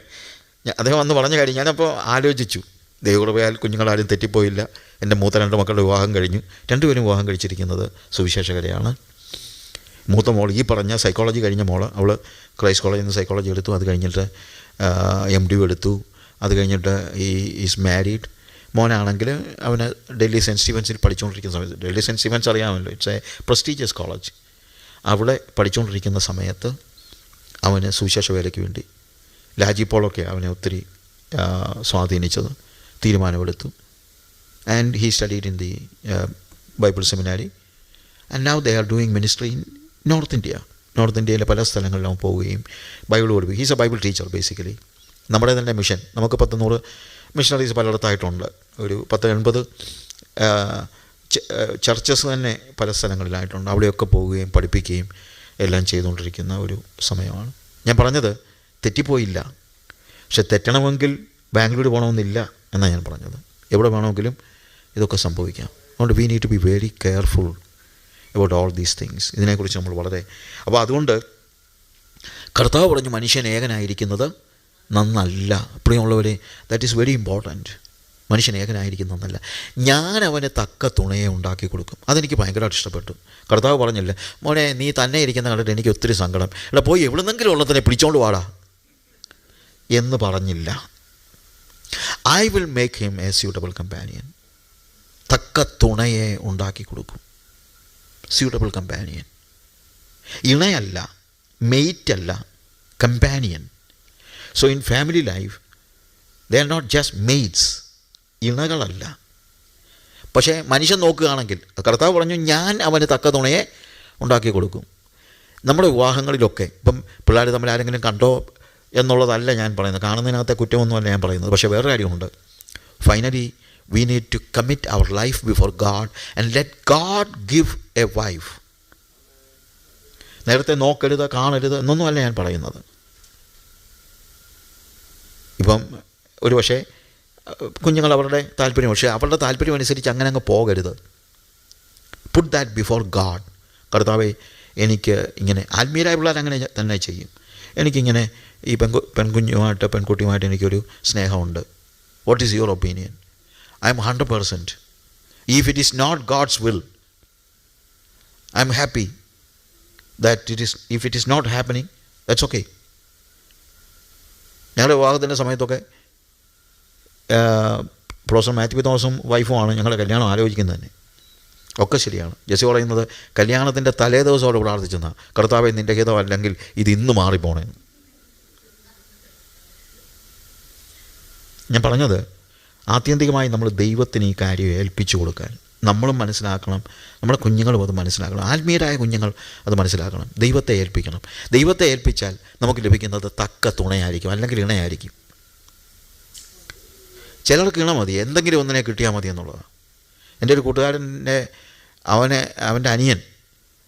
അദ്ദേഹം വന്ന് പറഞ്ഞ കാര്യം ഞാനപ്പോൾ ആലോചിച്ചു. ദൈവകൃപയാൽ കുഞ്ഞുങ്ങളാരും തെറ്റിപ്പോയില്ല. എൻ്റെ മൂത്ത 2 മക്കളുടെ വിവാഹം കഴിഞ്ഞു. 2 പേരും വിവാഹം കഴിച്ചിരിക്കുന്നത് സുവിശേഷകരെയാണ്. മൂത്ത മോൾ, ഈ പറഞ്ഞ സൈക്കോളജി കഴിഞ്ഞ മോൾ, അവൾ ക്രൈസ്റ്റ് കോളേജിൽ നിന്ന് സൈക്കോളജി എടുത്തു. അത് കഴിഞ്ഞിട്ട് MDU എടുത്തു. അത് കഴിഞ്ഞിട്ട് ഈസ് മാരീഡ്. മോനാണെങ്കിൽ അവന് ഡൽഹി സെൻറ്റ് സ്റ്റീഫൻസിൽ പഠിച്ചുകൊണ്ടിരിക്കുന്ന സമയത്ത്, ഡൽഹി സെൻറ്റ് സ്റ്റീഫൻസ് അറിയാമല്ലോ, ഇറ്റ്സ് എ പ്രസ്റ്റീജിയസ് കോളേജ്. അവിടെ പഠിച്ചുകൊണ്ടിരിക്കുന്ന സമയത്ത് അവന് സുവിശേഷ വേലയ്ക്ക് വേണ്ടി ലാജി പോളൊക്കെ അവനെ ഒത്തിരി സ്വാധീനിച്ചത്, തീരുമാനമെടുത്തു. And he studied in the Bible seminary. And now they are doing ministry in north India. North ഇന്ത്യയിലെ പല സ്ഥലങ്ങളിലും പോവുകയും ബൈബിൾ പഠിപ്പിക്കും. He's A Bible teacher basically. നമ്മുടെ തന്നെ മിഷൻ, നമുക്ക് 100 മിഷണറീസ് പലയിടത്തായിട്ടുണ്ട്. ഒരു 80 ചർച്ചസ് തന്നെ പല സ്ഥലങ്ങളിലായിട്ടുണ്ട്. അവിടെയൊക്കെ പോവുകയും പഠിപ്പിക്കുകയും എല്ലാം ചെയ്തുകൊണ്ടിരിക്കുന്ന ഒരു സമയമാണ്. ഞാൻ പറഞ്ഞത് തെറ്റിപ്പോയില്ല, പക്ഷെ തെറ്റണമെങ്കിൽ ബാംഗ്ലൂർ പോകണമെന്നില്ല എന്നാണ് ഞാൻ പറഞ്ഞത്. എവിടെ വേണമെങ്കിലും ഇതൊക്കെ സംഭവിക്കാം. അതുകൊണ്ട് we need to be very careful about all these things. ഇതിനെക്കുറിച്ച് നമ്മൾ വളരെ, അപ്പോൾ അതുകൊണ്ട് കർത്താവ് പറഞ്ഞു മനുഷ്യൻ ഏകനായിരിക്കുന്നത് നന്നല്ല. പ്രിയമുള്ളവരെ, ദാറ്റ് ഈസ് വെരി ഇമ്പോർട്ടൻറ്റ്. മനുഷ്യൻ ഏകനായിരിക്കുന്നതല്ല, ഞാൻ അവന് തക്ക തുണയെ ഉണ്ടാക്കി കൊടുക്കും. അതെനിക്ക് ഭയങ്കരമായിട്ട് ഇഷ്ടപ്പെട്ടു. കർത്താവ് പറഞ്ഞില്ല, മോനെ നീ തന്നെ ഇരിക്കുന്ന കണ്ടിട്ട് എനിക്ക് ഒത്തിരി സങ്കടം, ഇവിടെ പോയി എവിടുന്നെങ്കിലും ഉള്ളതിനെ പിടിച്ചോണ്ട് വാടാ എന്ന് പറഞ്ഞില്ല. I will make him a suitable companion. തക്ക തുണയെ ഉണ്ടാക്കി കൊടുക്കും. സ്യൂട്ടബിൾ കമ്പാനിയൻ, ഇണയല്ല, മെയ്റ്റല്ല, companion. So in family life they are not just mates, ഇണകളല്ല. പക്ഷേ മനുഷ്യൻ നോക്കുകയാണെങ്കിൽ കർത്താവ് പറഞ്ഞു ഞാൻ അവന് തക്ക തുണയെ ഉണ്ടാക്കി കൊടുക്കും. നമ്മുടെ വിവാഹങ്ങളിലൊക്കെ ഇപ്പം പിള്ളേർ തമ്മിൽ ആരെങ്കിലും കണ്ടോ എന്നുള്ളതല്ല ഞാൻ പറയുന്നത്, കാണുന്നതിനകത്തെ കുറ്റമൊന്നുമല്ല ഞാൻ പറയുന്നത്. പക്ഷേ വേറെ കാര്യമുണ്ട്. Finally we need to commit our life before God and let God give a wife. നേരത്തെ നോക്കരുത്, കാണരുത് എന്നൊന്നുമല്ല ഞാൻ പറയുന്നത്. ഇപ്പം ഒരു പക്ഷേ കുഞ്ഞുങ്ങൾ അവരുടെ താല്പര്യം, പക്ഷേ അവരുടെ താല്പര്യം അനുസരിച്ച് അങ്ങനെ അങ്ങ് പോകരുത്. Put that before God. കർത്താവേ, എനിക്ക് ഇങ്ങനെ, ആത്മീയരായ പിള്ളേർ അങ്ങനെ തന്നെ ചെയ്യും. എനിക്കിങ്ങനെ ഈ പെൺകുട്ടിയുമായിട്ട് എനിക്കൊരു സ്നേഹമുണ്ട്. What is your opinion? I'm 100%. If it is not God's will, I'm happy that it is. If it is not happening, that's okay. ഞങ്ങളുടെ വിവാഹത്തിൻ്റെ സമയത്തൊക്കെ പ്രൊഫസർ മാത്യു തോമസും വൈഫുമാണ് ഞങ്ങളുടെ കല്യാണം ആലോചിക്കുന്നത് തന്നെ. ഒക്കെ ശരിയാണ്. ജെസ്സി പറയുന്നത് കല്യാണത്തിൻ്റെ തലേ ദിവസം അവിടെ പ്രാർത്ഥിച്ചെന്ന, കർത്താവേ നിൻ്റെ ഹിതം അല്ലെങ്കിൽ ഇത് ഇന്ന് മാറിപ്പോണേ. ഞാൻ പറഞ്ഞത് ആത്യന്തികമായി നമ്മൾ ദൈവത്തിന് ഈ കാര്യം ഏൽപ്പിച്ചു കൊടുക്കാൻ. നമ്മളും മനസ്സിലാക്കണം, നമ്മുടെ കുഞ്ഞുങ്ങളും അത് മനസ്സിലാക്കണം. ആത്മീയരായ കുഞ്ഞുങ്ങൾ അത് മനസ്സിലാക്കണം. ദൈവത്തെ ഏൽപ്പിക്കണം. ദൈവത്തെ ഏൽപ്പിച്ചാൽ നമുക്ക് ലഭിക്കുന്നത് തക്ക തുണയായിരിക്കും, അല്ലെങ്കിൽ ഇണയായിരിക്കും. ചിലർക്ക് ഇണ മതി, എന്തെങ്കിലും ഒന്നിനെ കിട്ടിയാൽ മതി എന്നുള്ളതാണ്. എൻ്റെ ഒരു കൂട്ടുകാരൻ്റെ അവൻ്റെ അനിയൻ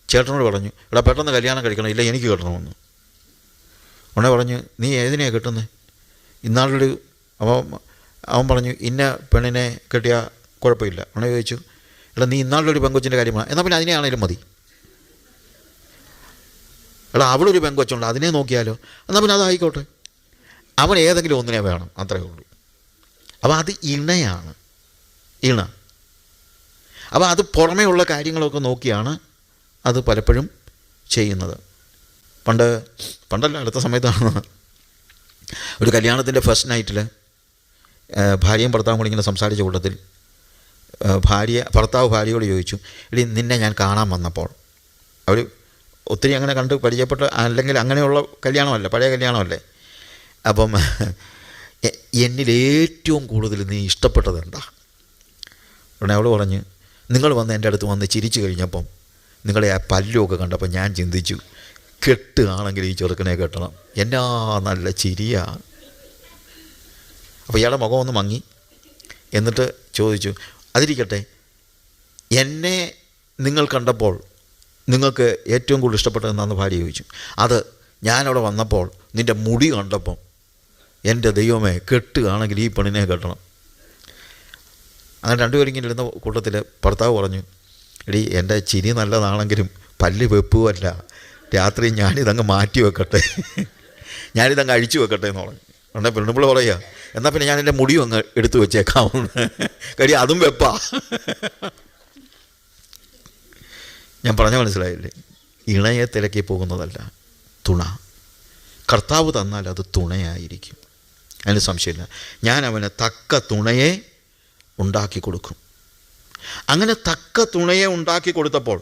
ചേട്ടനോട് പറഞ്ഞു, ഇവിടെ പെട്ടെന്ന് കല്യാണം കഴിക്കണം, ഇല്ല എനിക്ക് കിട്ടണമെന്ന്. ഉടനെ പറഞ്ഞു, നീ ഏതിനെയാണ് കിട്ടുന്നത്? ഇന്നാളൊരു അവൻ പറഞ്ഞു, ഇന്ന പെണ്ണിനെ കിട്ടിയാൽ കുഴപ്പമില്ല. ഉടനെ ചോദിച്ചു, എടാ നീ ഇന്നാളൊരു പെങ്കൊച്ചിൻ്റെ കാര്യമാണ്, എന്നാൽ പിന്നെ അതിനെയാണേലും മതി. എടാ അവളൊരു പെങ്കൊച്ചുണ്ട്, അതിനെ നോക്കിയാലോ, എന്നാൽ പിന്നെ അതായിക്കോട്ടെ. അവൻ ഏതെങ്കിലും ഒന്നിനെ വേണം, അത്രയേ ഉള്ളൂ. അപ്പോൾ അത് ഇണയാണ്, ഇണ. അപ്പോൾ അത് പുറമേ ഉള്ള കാര്യങ്ങളൊക്കെ നോക്കിയാണ് അത് പലപ്പോഴും ചെയ്യുന്നത്. പണ്ടല്ല, അടുത്ത സമയത്താണ് ഒരു കല്യാണത്തിൻ്റെ ഫസ്റ്റ് നൈറ്റിൽ ഭാര്യയും ഭർത്താവും കൂടി ഇങ്ങനെ സംസാരിച്ച കൂട്ടത്തിൽ ഭർത്താവ് ഭാര്യയോട് ചോദിച്ചു, എടി നിന്നെ ഞാൻ കാണാൻ വന്നപ്പോൾ, അവർ ഒത്തിരി അങ്ങനെ കണ്ട് പരിചയപ്പെട്ട, അല്ലെങ്കിൽ അങ്ങനെയുള്ള കല്യാണമല്ല, പഴയ കല്യാണമല്ലേ, അപ്പം എന്നിൽ ഏറ്റവും കൂടുതൽ നീ ഇഷ്ടപ്പെട്ടത് എന്താ? ഉടനെ അവൾ പറഞ്ഞു, നിങ്ങൾ വന്ന് എൻ്റെ അടുത്ത് വന്ന് ചിരിച്ചു കഴിഞ്ഞപ്പം നിങ്ങളെ ആ പല്ലുമൊക്കെ കണ്ടപ്പോൾ ഞാൻ ചിന്തിച്ചു, കെട്ടുകയാണെങ്കിൽ ഈ ചെറുക്കനെ കെട്ടണം, എന്നാ നല്ല ചിരിയാ. അപ്പോൾ ഇയാളുടെ മുഖം ഒന്ന് മങ്ങി. എന്നിട്ട് ചോദിച്ചു, അതിരിക്കട്ടെ, എന്നെ നിങ്ങൾ കണ്ടപ്പോൾ നിങ്ങൾക്ക് ഏറ്റവും കൂടുതൽ ഇഷ്ടപ്പെട്ടത് എന്താണെന്ന് ഭാര്യ ചോദിച്ചു. അത് ഞാനവിടെ വന്നപ്പോൾ നിൻ്റെ മുടി കണ്ടപ്പം എൻ്റെ ദൈവമേ, കെട്ടുകയാണെങ്കിൽ ഈ പെണ്ണിനെ കെട്ടണം. അങ്ങനെ രണ്ടുപേരും ഇങ്ങനെ ഇരുന്ന കൂട്ടത്തിൽ ഭർത്താവ് പറഞ്ഞു, എടി എൻ്റെ ചിരി നല്ലതാണെങ്കിലും പല്ല് വെപ്പുമല്ല, രാത്രി ഞാനിതങ്ങ് മാറ്റി വെക്കട്ടെ, ഞാനിതങ്ങ് അഴിച്ചു വെക്കട്ടെ എന്ന് പറഞ്ഞു. ഉടനെ പെണ്ണുമ്പോൾ പറയുക, എന്നാൽ പിന്നെ ഞാൻ എൻ്റെ മുടിയും അങ്ങ് എടുത്തു വെച്ചേക്കാവുന്നു, കാര്യം അതും വെപ്പാ. ഞാൻ പറഞ്ഞ മനസ്സിലായില്ലേ? ഇണയെ തിരക്കി പോകുന്നതല്ല തുണ. കർത്താവ് തന്നാൽ അത് തുണയായിരിക്കും, അതിന് സംശയമില്ല. ഞാൻ അവന് തക്ക തുണയെ ഉണ്ടാക്കി കൊടുക്കും. അങ്ങനെ തക്ക തുണയെ ഉണ്ടാക്കി കൊടുത്തപ്പോൾ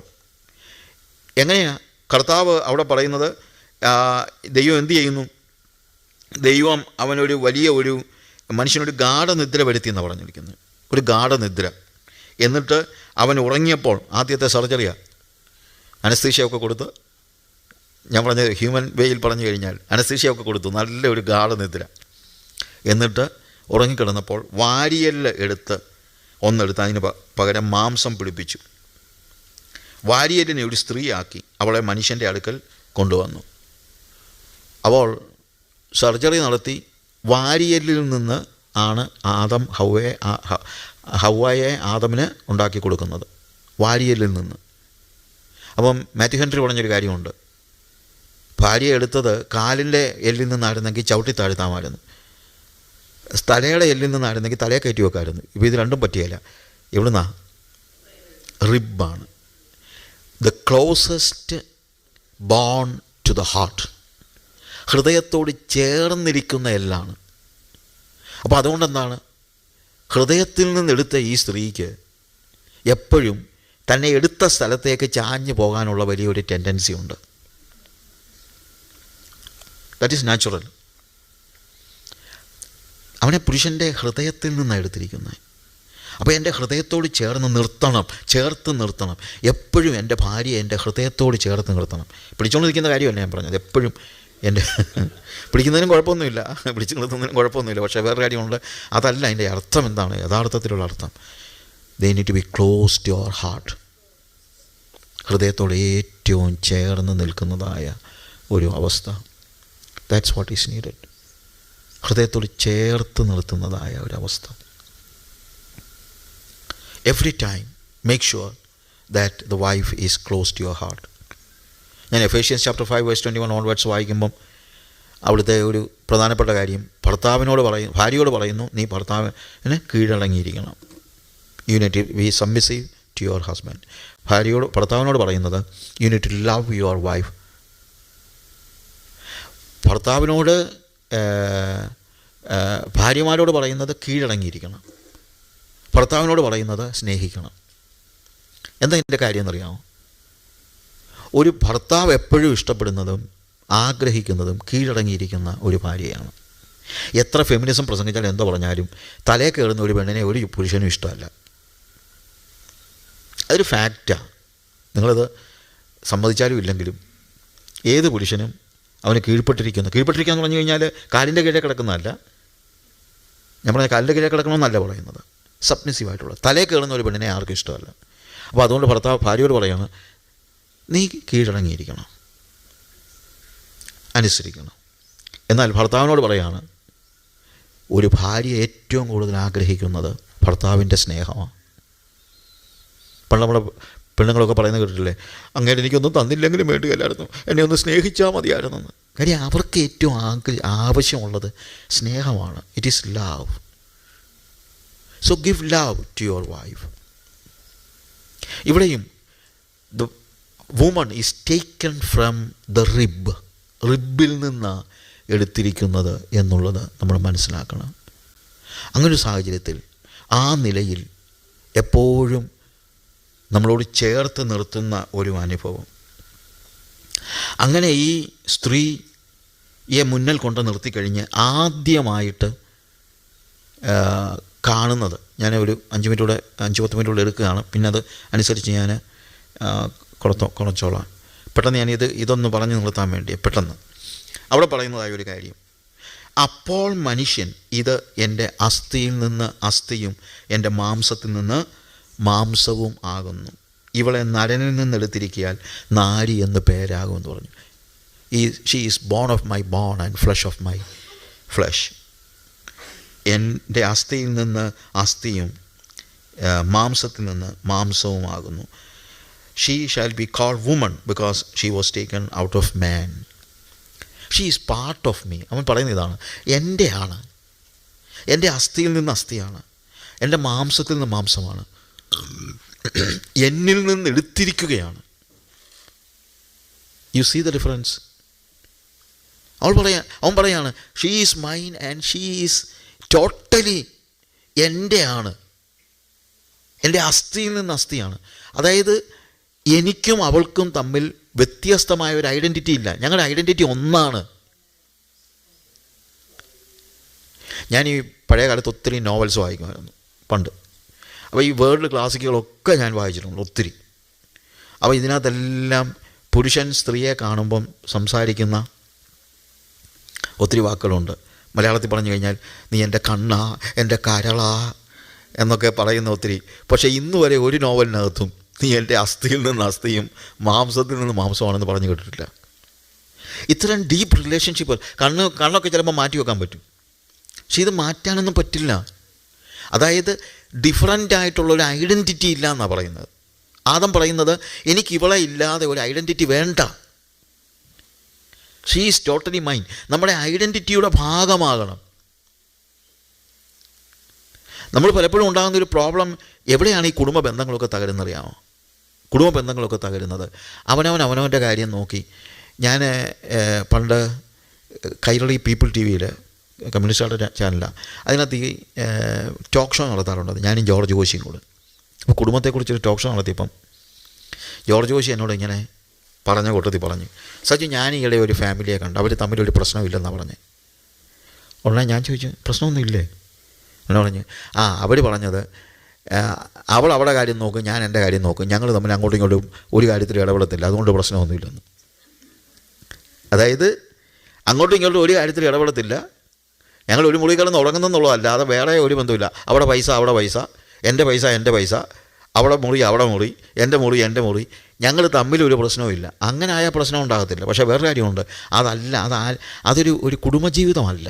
എങ്ങനെയാണ് കർത്താവ് അവിടെ പറയുന്നത്? ദൈവം എന്തു ചെയ്യുന്നു? ദൈവം അവനൊരു വലിയ ഒരു മനുഷ്യനൊരു ഗാഠനിദ്ര വരുത്തി എന്നാണ് പറഞ്ഞിരിക്കുന്നത്, ഒരു ഗാഠനിദ്ര. എന്നിട്ട് അവൻ ഉറങ്ങിയപ്പോൾ ആദ്യത്തെ സർജറിയാണ്, അനസ്തീഷ്യയൊക്കെ കൊടുത്ത്, ഞാൻ പറഞ്ഞത് ഹ്യൂമൻ വേയിൽ പറഞ്ഞു കഴിഞ്ഞാൽ അനസ്തീഷ്യയൊക്കെ കൊടുത്തു, നല്ല ഒരു ഗാഠനിദ്ര. എന്നിട്ട് ഉറങ്ങിക്കിടന്നപ്പോൾ വാരിയല് ഒന്നെടുത്ത് അതിന് പകരം മാംസം പിടിപ്പിച്ചു. വാരിയലിനെ ഒരു സ്ത്രീയാക്കി അവളെ മനുഷ്യൻ്റെ അടുക്കൽ കൊണ്ടുവന്നു. അപ്പോൾ സർജറി നടത്തി വാരിയലിൽ നിന്ന് ആണ് ഹവ്വയെ ആദമിന് ഉണ്ടാക്കി കൊടുക്കുന്നത്, വാരിയലിൽ നിന്ന്. അപ്പം മാത്യു ഹെൻറി പറഞ്ഞൊരു കാര്യമുണ്ട്, ഭാര്യയെ എടുത്തത് കാലിൻ്റെ എല്ലിൽ നിന്നായിരുന്നെങ്കിൽ ചവിട്ടി താഴ്ത്താമായിരുന്നു, തലയുടെ എല്ലിൽ നിന്നായിരുന്നെങ്കിൽ തലയെ കയറ്റി വെക്കാമായിരുന്നു. ഇപ്പോൾ ഇത് രണ്ടും പറ്റിയല്ല. എവിടുന്നാ? റിബാണ്. The closest bone to the heart, ഹൃദയത്തോട് ചേർന്നിരിക്കുന്ന എല്ലാണ്. അപ്പോൾ അതുകൊണ്ടെന്താണ്, ഹൃദയത്തിൽ നിന്നെടുത്ത ഈ സ്ത്രീക്ക് എപ്പോഴും തന്നെ എടുത്ത സ്ഥലത്തേക്ക് ചാഞ്ഞു പോകാനുള്ള വലിയൊരു ടെൻഡൻസി ഉണ്ട്. That is natural. അവനെ പുരുഷൻ്റെ ഹൃദയത്തിൽ നിന്നാണ് എടുത്തിരിക്കുന്നത്. അപ്പോൾ എൻ്റെ ഹൃദയത്തോട് ചേർത്ത് നിർത്തണം. എപ്പോഴും എൻ്റെ ഭാര്യയെ എൻ്റെ ഹൃദയത്തോട് ചേർത്ത് നിർത്തണം. പിടിച്ചുകൊണ്ടിരിക്കുന്ന കാര്യമല്ല ഞാൻ പറഞ്ഞത്, എപ്പോഴും എൻ്റെ പിടിക്കുന്നതിനും കുഴപ്പമൊന്നുമില്ല, പിടിച്ചു നിർത്തുന്നതിനും കുഴപ്പമൊന്നുമില്ല. പക്ഷേ വേറെ കാര്യമുണ്ട്, അതല്ല അതിൻ്റെ അർത്ഥം. എന്താണ് യഥാർത്ഥത്തിലുള്ള അർത്ഥം? They need to be close to your heart. ഹൃദയത്തോട് ഏറ്റവും ചേർന്ന് നിൽക്കുന്നതായ ഒരു അവസ്ഥ. That's what is needed. ഹൃദയത്തോട് ചേർത്ത് നിർത്തുന്നതായ ഒരവസ്ഥ. Every time make sure that the wife is close to your heart. ഞാൻ എഫേഷ്യൻസ് ചാപ്റ്റർ 5:21 ഓൺവേർഡ്സ് വായിക്കുമ്പം അവിടുത്തെ ഒരു പ്രധാനപ്പെട്ട കാര്യം ഭാര്യയോട് പറയുന്നു, നീ ഭർത്താവിന് കീഴടങ്ങിയിരിക്കണം. You need to be submissive to your husband. ഭർത്താവിനോട് പറയുന്നത് you need to love your wife. ഭർത്താവിനോട് ഭാര്യമാരോട് പറയുന്നത് കീഴടങ്ങിയിരിക്കണം, ഭർത്താവിനോട് പറയുന്നത് സ്നേഹിക്കണം. എന്താ ഇതിൻ്റെ കാര്യം എന്നറിയാമോ? ഒരു ഭർത്താവ് എപ്പോഴും ഇഷ്ടപ്പെടുന്നതും ആഗ്രഹിക്കുന്നതും കീഴടങ്ങിയിരിക്കുന്ന ഒരു ഭാര്യയാണ്. എത്ര ഫെമിനിസം പ്രസംഗിച്ചാലും എന്തോ പറഞ്ഞാലും തലേ കയറുന്ന ഒരു പെണ്ണിനെ ഒരു പുരുഷനും ഇഷ്ടമല്ല. അതൊരു ഫാക്റ്റാണ്. നിങ്ങളത് സമ്മതിച്ചാലും ഇല്ലെങ്കിലും ഏത് പുരുഷനും അവന് കീഴ്പ്പെട്ടിരിക്കുക എന്ന് പറഞ്ഞു കഴിഞ്ഞാൽ കാലിൻ്റെ കീഴെ കിടക്കുന്നതല്ല. ഞാൻ പറഞ്ഞ കാലിൻ്റെ കീഴെ കിടക്കണമെന്നല്ല പറയുന്നത്. സബ്മിസീവായിട്ടുള്ള തലയിൽ കയറുന്ന ഒരു പെണ്ണിനെ ആർക്കും ഇഷ്ടമല്ല. അപ്പോൾ അതുകൊണ്ട് ഭാര്യയോട് പറയാണ്, നീ കീഴടങ്ങിയിരിക്കണം, അനുസരിക്കണം. എന്നാൽ ഭർത്താവിനോട് പറയാണ്, ഒരു ഭാര്യ ഏറ്റവും കൂടുതൽ ആഗ്രഹിക്കുന്നത് ഭർത്താവിൻ്റെ സ്നേഹമാണ്. പണ്ട് നമ്മുടെ പെണ്ണുങ്ങളൊക്കെ പറയുന്നത് കേട്ടിട്ടില്ലേ, അങ്ങനെ എനിക്കൊന്നും തന്നില്ലെങ്കിലും വേണ്ടിയല്ലായിരുന്നു, എന്നെ ഒന്ന് സ്നേഹിച്ചാൽ മതിയായിരുന്നെന്ന്. കാര്യം അവർക്ക് ഏറ്റവും ആവശ്യമുള്ളത് സ്നേഹമാണ്. It is love. So give love to your wife. ഇവിടെയും the woman is taken from the റിബിൽ നിന്ന് എടുത്തിരിക്കുന്നത് എന്നുള്ളത് നമ്മൾ മനസ്സിലാക്കണം. അങ്ങനൊരു സാഹചര്യത്തിൽ ആ നിലയിൽ എപ്പോഴും നമ്മളോട് ചേർത്ത് നിർത്തുന്ന ഒരു അനുഭവം. അങ്ങനെ ഈ സ്ത്രീയെ മുന്നിൽ കൊണ്ട് നിർത്തിക്കഴിഞ്ഞ് ആദ്യമായിട്ട് കാണുന്നത്, ഞാൻ ഒരു 5-10 മിനിറ്റൂടെ എടുക്കുകയാണ്, പിന്നെ അത് അനുസരിച്ച് ഞാൻ കുറച്ചോളാം. പെട്ടെന്ന് ഇതൊന്ന് പറഞ്ഞു നിർത്താൻ വേണ്ടി പെട്ടെന്ന് അവിടെ പറയുന്നതായ ഒരു കാര്യം, അപ്പോൾ മനുഷ്യൻ ഇത് എൻ്റെ അസ്ഥിയിൽ നിന്ന് അസ്ഥിയും എൻ്റെ മാംസത്തിൽ നിന്ന് മാംസവും ആകുന്നു, ഇവളെ നരനിൽ നിന്നെടുത്തിരിക്കിയാൽ നാരി എന്ന് പേരാകുമെന്ന് പറഞ്ഞു. She is bone of my bone and flesh of my flesh. എൻ്റെ അസ്ഥിയിൽ നിന്ന് അസ്ഥിയും മാംസത്തിൽ നിന്ന് മാംസവുമാകുന്നു. She shall be called woman because she was taken out of man. She is part of me. അവൻ പറയുന്ന ഇതാണ്, എൻ്റെയാണ്, എൻ്റെ അസ്ഥിയിൽ നിന്ന് അസ്ഥിയാണ്, എൻ്റെ മാംസത്തിൽ നിന്ന് മാംസമാണ്, എന്നിൽ നിന്ന് എടുത്തിരിക്കുകയാണ്. You see the difference. അവൻ പറയാണ്, she is mine and she is totally എൻ്റെയാണ്, എൻ്റെ അസ്ഥിയിൽ നിന്ന് അസ്ഥിയാണ്. അതായത് എനിക്കും അവൾക്കും തമ്മിൽ വ്യത്യസ്തമായ ഒരു ഐഡൻറ്റിറ്റി ഇല്ല. ഞങ്ങളുടെ ഐഡൻറ്റിറ്റി ഒന്നാണ്. ഞാൻ ഈ പഴയ കാലത്ത് ഒത്തിരി നോവൽസ് വായിക്കുമായിരുന്നു പണ്ട്. അപ്പോൾ ഈ വേൾഡ് ക്ലാസിക്കുകളൊക്കെ ഞാൻ വായിച്ചിട്ടുണ്ട് ഒത്തിരി. അപ്പോൾ ഇതിനകത്തെല്ലാം പുരുഷൻ സ്ത്രീയെ കാണുമ്പം സംസാരിക്കുന്ന ഒത്തിരി വാക്കുകളുണ്ട്. മലയാളത്തിൽ പറഞ്ഞു കഴിഞ്ഞാൽ നീ എൻ്റെ കണ്ണാ, എൻ്റെ കരളാ എന്നൊക്കെ പറയുന്ന ഒത്തിരി. പക്ഷേ ഇന്ന് വരെ ഒരു നോവലിനകത്തും നീ എൻ്റെ അസ്ഥിയിൽ നിന്ന് അസ്ഥിയും മാംസത്തിൽ നിന്ന് മാംസമാണെന്ന് പറഞ്ഞു കേട്ടിട്ടില്ല. ഇത്തരം ഡീപ്പ് റിലേഷൻഷിപ്പ് കണ്ണൊക്കെ ചിലപ്പോൾ മാറ്റി വെക്കാൻ പറ്റും, പക്ഷെ ഇത് മാറ്റാനൊന്നും പറ്റില്ല. അതായത് ഡിഫറൻ്റ് ആയിട്ടുള്ളൊരു ഐഡൻറ്റിറ്റി ഇല്ല എന്നാണ് പറയുന്നത്. ആദം പറയുന്നത്, എനിക്ക് ഇവളെ ഇല്ലാതെ ഒരു ഐഡൻറ്റിറ്റി വേണ്ട. She is totally mine. നമ്മുടെ ഐഡൻറ്റിറ്റിയുടെ ഭാഗമാകണം. നമ്മൾ പലപ്പോഴും ഉണ്ടാകുന്നൊരു പ്രോബ്ലം എവിടെയാണ് ഈ കുടുംബ ബന്ധങ്ങളൊക്കെ തകരുന്നറിയാമോ? കുടുംബ ബന്ധങ്ങളൊക്കെ തകരുന്നത് അവനവൻ്റെ കാര്യം നോക്കി. ഞാൻ പണ്ട് കൈരളി പീപ്പിൾ ടി വിയിൽ കമ്മ്യൂണിസ്റ്റുകളുടെ ചാനലാണ്, അതിനകത്ത് ഈ ടോക്ക് ഷോ നടത്താറുണ്ട്. ഞാനും ജോർജ് കോശിയും കൂടെ. അപ്പോൾ കുടുംബത്തെക്കുറിച്ചൊരു ടോക്ക് ഷോ നടത്തിയപ്പം ജോർജ് കോശി എന്നോട് ഇങ്ങനെ പറഞ്ഞ കൂട്ടത്തിൽ പറഞ്ഞു, സച്ചു ഞാൻ ഈയിടെ ഒരു ഫാമിലിയെ കണ്ടു, അവർ തമ്മിലൊരു പ്രശ്നമില്ലെന്നാണ് പറഞ്ഞത്. ഉടനെ ഞാൻ ചോദിച്ചു, പ്രശ്നമൊന്നും ഇല്ലേ? എന്നെ പറഞ്ഞു, അവർ പറഞ്ഞത് അവൾ അവളുടെ കാര്യം നോക്കും, ഞാൻ എൻ്റെ കാര്യം നോക്കും, ഞങ്ങൾ തമ്മിൽ അങ്ങോട്ടും ഇങ്ങോട്ടും ഒരു കാര്യത്തിൽ ഇടപെടത്തില്ല, അതുകൊണ്ട് പ്രശ്നമൊന്നുമില്ലെന്ന്. അതായത് അങ്ങോട്ടും ഇങ്ങോട്ടും ഒരു കാര്യത്തിൽ ഇടപെടത്തില്ല, ഞങ്ങൾ ഒരു മുറി കിടന്ന് ഉറങ്ങുന്നെന്നുള്ളതല്ലാതെ വേറെ ഒരു ബന്ധമില്ല. അവിടെ പൈസ അവിടെ പൈസ, എൻ്റെ പൈസ എൻ്റെ പൈസ, അവിടെ മുറി അവിടെ മുറി, എൻ്റെ മുറി എൻ്റെ മുറി, ഞങ്ങൾ തമ്മിലൊരു പ്രശ്നവുമില്ല. അങ്ങനെ ആയ പ്രശ്നം ഉണ്ടാകത്തില്ല. പക്ഷേ വേറെ കാര്യമുണ്ട്, അതൊരു കുടുംബജീവിതമല്ല.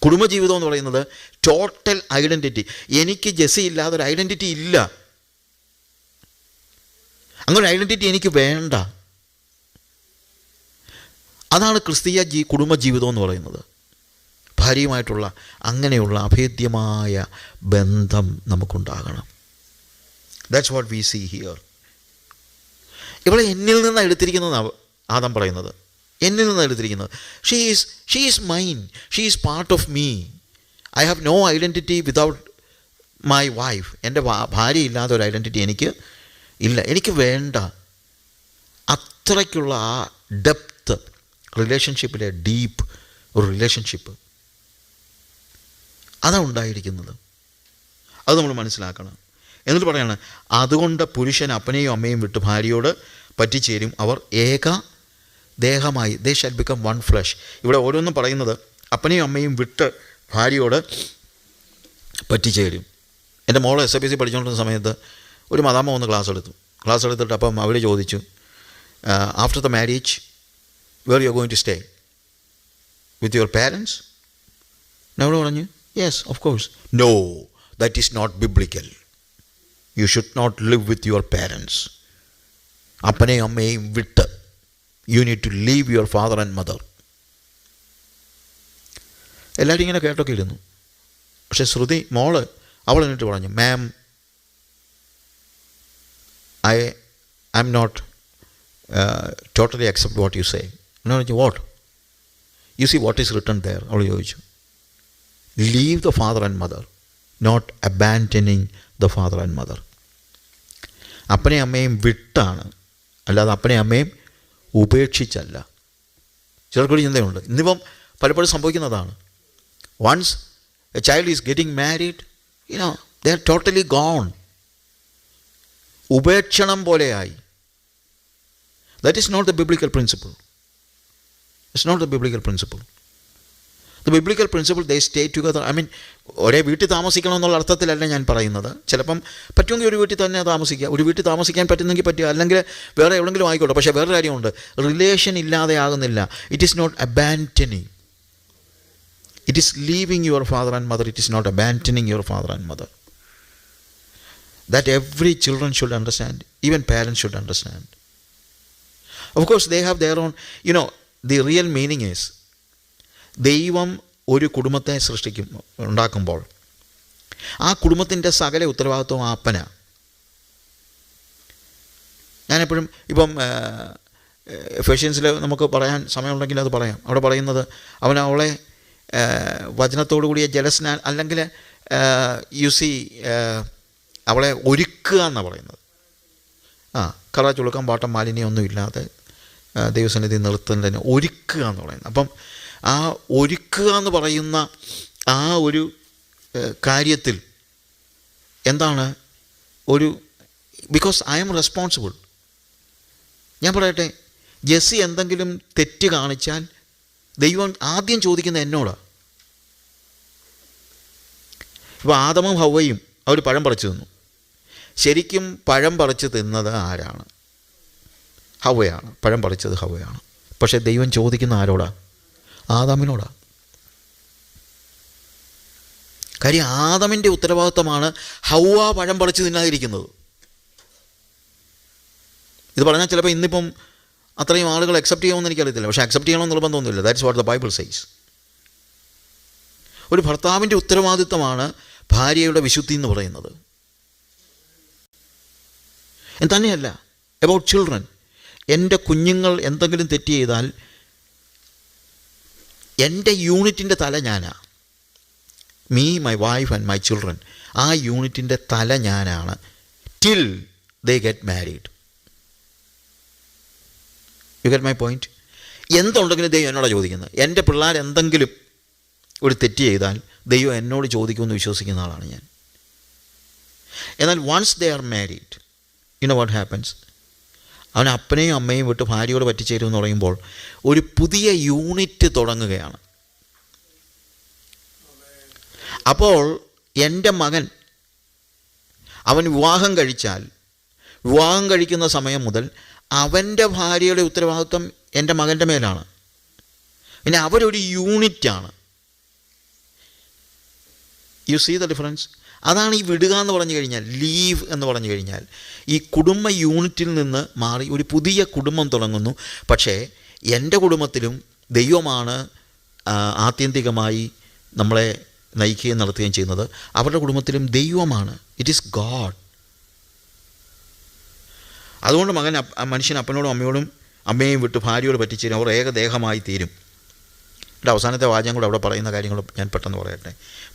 കുടുംബജീവിതം എന്ന് പറയുന്നത് ടോട്ടൽ ഐഡൻറ്റിറ്റി. എനിക്ക് ജെസ്സി ഇല്ലാതെ ഒരു ഐഡൻറ്റിറ്റി ഇല്ല. അങ്ങനെ ഐഡൻറ്റിറ്റി എനിക്ക് വേണ്ട. അതാണ് ക്രിസ്തീയ കുടുംബജീവിതം എന്ന് പറയുന്നത്. ഭാര്യയുമായിട്ടുള്ള അങ്ങനെയുള്ള അഭേദ്യമായ ബന്ധം നമുക്കുണ്ടാകണം. That's what we see here. ഇവിടെ എന്നിൽ നിന്നാണ് എടുത്തിരിക്കുന്നതാണ് ആദം പറയുന്നത്. എന്നിൽ നിന്നാണ് എടുത്തിരിക്കുന്നത്. She is mine, she is part of me. I have no identity without my wife. എൻ്റെ ഭാര്യ ഇല്ലാത്ത ഒരു ഐഡൻറ്റിറ്റി എനിക്ക് ഇല്ല, എനിക്ക് വേണ്ട. അത്രയ്ക്കുള്ള ആ ഡെപ്ത്ത് റിലേഷൻഷിപ്പിലെ ഡീപ്പ് ഒരു റിലേഷൻഷിപ്പ് അതാണ് ഉണ്ടായിരിക്കുന്നത്. അത് നമ്മൾ മനസ്സിലാക്കണം. എന്നിട്ട് പറയാണ്, അതുകൊണ്ട് പുരുഷൻ അപ്പനെയും അമ്മയും വിട്ട് ഭാര്യയോട് പറ്റിച്ചേരും, അവർ ഏക ദേഹമായി, they shall become one flesh. ഇവിടെ ഓരോന്നും പറയുന്നത് അപ്പനെയും അമ്മയും വിട്ട് ഭാര്യയോട് പറ്റിച്ചേരും. എൻ്റെ മോൾ SIPC പഠിച്ചുകൊണ്ടിരുന്ന സമയത്ത് ഒരു മദാമ്മ വന്ന് ക്ലാസ് എടുത്തിട്ട് അപ്പം അവർ ചോദിച്ചു, after the marriage where you are going to stay with your parents? ഞങ്ങൾ പറഞ്ഞു, yes of course. No, that is not biblical. You should not live with your parents. അപ്പനെയും അമ്മയെയും വിട്ട് you need to leave your father and mother. എല്ലാവരും ഇങ്ങനെ കേട്ടൊക്കെ ഇരുന്നു. പക്ഷേ ശ്രുതി മോള് അവൾ എന്നിട്ട് പറഞ്ഞു, ma'am, I am not totally accept what you say. എന്നു പറഞ്ഞു, what you see what is written there? അവൾ ചോദിച്ചു, leave the father and mother, not abandoning the father and mother. അപ്പനെയും അമ്മയും വിട്ടാണ്, അല്ലാതെ അപ്പനെയും അമ്മയും ഉപേക്ഷിച്ചല്ല. ചിലർക്കൊരു ചിന്തയുണ്ട്, ഇന്നിപ്പം പലപ്പോഴും സംഭവിക്കുന്നതാണ്. Once a child is getting married, they are totally gone. ഉപേക്ഷണം പോലെയായി. That is not the biblical principle. It's not the biblical principle. The biblical principle, they stay together. I mean, ഒരേ വീട്ടിൽ താമസിക്കണമെന്നുള്ള അർത്ഥത്തിലല്ല ഞാൻ പറയുന്നത്. ചിലപ്പം പറ്റുമെങ്കിൽ ഒരു വീട്ടിൽ തന്നെ താമസിക്കുക, ഒരു വീട്ടിൽ താമസിക്കാൻ പറ്റുന്നെങ്കിൽ പറ്റുക, അല്ലെങ്കിൽ വേറെ എവിടെയെങ്കിലും ആയിക്കോട്ടെ. പക്ഷേ വേറെ കാര്യമുണ്ട്, റിലേഷൻ ഇല്ലാതെ ആകുന്നില്ല. It is not abandoning. It is leaving your father and mother. It is not abandoning your father and mother. That every children should understand. Even parents should understand. Of course, they have their own, the real meaning is, ദൈവം ഒരു കുടുംബത്തെ ഉണ്ടാക്കുമ്പോൾ ആ കുടുംബത്തിൻ്റെ സകല ഉത്തരവാദിത്വം ആ അപ്പനാണ്. ഞാനെപ്പോഴും ഇപ്പം എഫേഷ്യൻസിൽ നമുക്ക് പറയാൻ സമയമുണ്ടെങ്കിൽ അത് പറയാം. അവിടെ പറയുന്നത്, അവളെ വചനത്തോടു കൂടിയ ജലസ്നാൻ, അല്ലെങ്കിൽ അവളെ ഒരുക്കുക എന്നാണ് പറയുന്നത്. കറ ചുളുക്കം പാട്ടം മാലിന്യമൊന്നും ഇല്ലാതെ ദൈവസന്നിധി നിർത്തുന്നതിന് ഒരുക്കുക എന്ന് പറയുന്നത്. അപ്പം ആ ഒരുക്കുക എന്ന് പറയുന്ന ആ ഒരു കാര്യത്തിൽ എന്താണ് ബിക്കോസ് ഐ എം റെസ്പോൺസിബിൾ. ഞാൻ പറയട്ടെ, ജെസ്സി എന്തെങ്കിലും തെറ്റ് കാണിച്ചാൽ ദൈവം ആദ്യം ചോദിക്കുന്നത് എന്നോടാണ്. ഇപ്പോൾ ആദമും ഹവ്വയും അവർ പഴം പറിച്ചു തിന്നു. ശരിക്കും പഴം പറിച്ച് തിന്നത് ആരാണ്? ഹവ്വയാണ്. പഴം പറിച്ചത് ഹവ്വയാണ്. പക്ഷേ ദൈവം ചോദിക്കുന്ന ആരോടാ? ആദാമിനോടാ. കാര്യം ആദമിൻ്റെ ഉത്തരവാദിത്തമാണ് ഹവ്വ പഴം പറിച്ച് തിന്നാതിരിക്കുന്നത്. ഇത് പറഞ്ഞാൽ ചിലപ്പോൾ ഇന്നിപ്പം അത്രയും ആളുകൾ അക്സെപ്റ്റ് ചെയ്യുമെന്ന് എനിക്കറിയത്തില്ല. പക്ഷേ അക്സെപ്റ്റ് ചെയ്യണമെന്ന് നിർബന്ധമൊന്നുമില്ല. That's what the Bible says. ഒരു ഭർത്താവിൻ്റെ ഉത്തരവാദിത്തമാണ് ഭാര്യയുടെ വിശുദ്ധി എന്ന് പറയുന്നത്. തന്നെയല്ല, അബൌട്ട് ചിൽഡ്രൻ. എൻ്റെ കുഞ്ഞുങ്ങൾ എന്തെങ്കിലും തെറ്റ് ചെയ്താൽ എൻ്റെ യൂണിറ്റിൻ്റെ തല ഞാനാണ്. Me, my wife and my children, ആ യൂണിറ്റിൻ്റെ തല ഞാനാണ് till they get married. You get my point? എന്തുണ്ടെങ്കിലും ദൈവം എന്നോടാണ് ചോദിക്കുന്നത്. എൻ്റെ പിള്ളേർ എന്തെങ്കിലും ഒരു തെറ്റ് ചെയ്താൽ ദൈവം എന്നോട് ചോദിക്കുമെന്ന് വിശ്വസിക്കുന്ന ആളാണ് ഞാൻ. എന്നാൽ once they are married, what happens? അവൻ അപ്പനെയും അമ്മയും വിട്ട് ഭാര്യയോട് പറ്റിച്ചേരും എന്ന് പറയുമ്പോൾ ഒരു പുതിയ യൂണിറ്റ് തുടങ്ങുകയാണ്. അപ്പോൾ എൻ്റെ മകൻ അവൻ വിവാഹം കഴിക്കുന്ന സമയം മുതൽ അവൻ്റെ ഭാര്യയുടെ ഉത്തരവാദിത്വം എൻ്റെ മകൻ്റെ മേലാണ്. പിന്നെ അവരൊരു യൂണിറ്റാണ്. You see the difference? അതാണ് ഈ വിടുക എന്ന് പറഞ്ഞു കഴിഞ്ഞാൽ, ലീവ് എന്ന് പറഞ്ഞു കഴിഞ്ഞാൽ, ഈ കുടുംബ യൂണിറ്റിൽ നിന്ന് മാറി ഒരു പുതിയ കുടുംബം തുടങ്ങുന്നു. പക്ഷേ എൻ്റെ കുടുംബത്തിലും ദൈവമാണ് ആത്യന്തികമായി നമ്മളെ നയിക്കുകയും നടത്തുകയും ചെയ്യുന്നത്. അവരുടെ കുടുംബത്തിലും ദൈവമാണ്. It is God. അതുകൊണ്ട് മനുഷ്യൻ അപ്പനോടും അമ്മയെയും വിട്ട് ഭാര്യയോട് പറ്റിച്ചേരും, അവർ ഏകദേഹമായി തീരും. എൻ്റെ അവസാനത്തെ വാചകം കൂടെ അവിടെ പറയുന്ന കാര്യങ്ങൾ ഞാൻ പെട്ടെന്ന് പറയട്ടെ.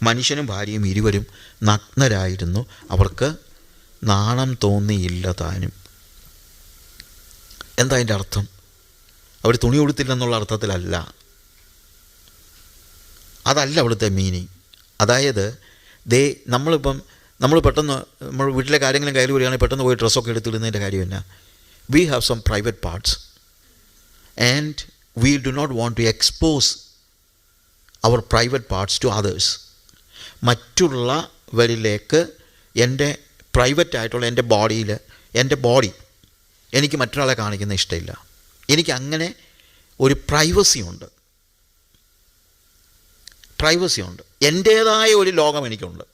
മനുഷ്യനും ഭാര്യയും ഇരുവരും നഗ്നരായിരുന്നു, അവർക്ക് നാണം തോന്നിയില്ല താനും. എന്താ അതിൻ്റെ അർത്ഥം? അവർ തുണി ഉടുത്തില്ലെന്നുള്ള അർത്ഥത്തിലല്ല. അതല്ല അവിടുത്തെ മീനിങ്. അതായത് നമ്മളിപ്പം നമ്മൾ പെട്ടെന്ന് നമ്മൾ വീട്ടിലെ കാര്യങ്ങളും കയ്യിൽ വരികയാണെങ്കിൽ പെട്ടെന്ന് പോയി ഡ്രസ്സൊക്കെ എടുത്തിടുന്നതിൻ്റെ കാര്യമില്ല. We have some private parts and we do not want to expose our private parts to others. മറ്റുള്ളവരിലേക്ക് എൻ്റെ പ്രൈവറ്റായിട്ടുള്ള എൻ്റെ ബോഡിയിൽ, എൻ്റെ ബോഡി എനിക്ക് മറ്റൊരാളെ കാണിക്കുന്ന ഇഷ്ടമില്ല. എനിക്കങ്ങനെ ഒരു പ്രൈവസി ഉണ്ട്. എൻ്റേതായ ഒരു ലോകം എനിക്കുണ്ട്.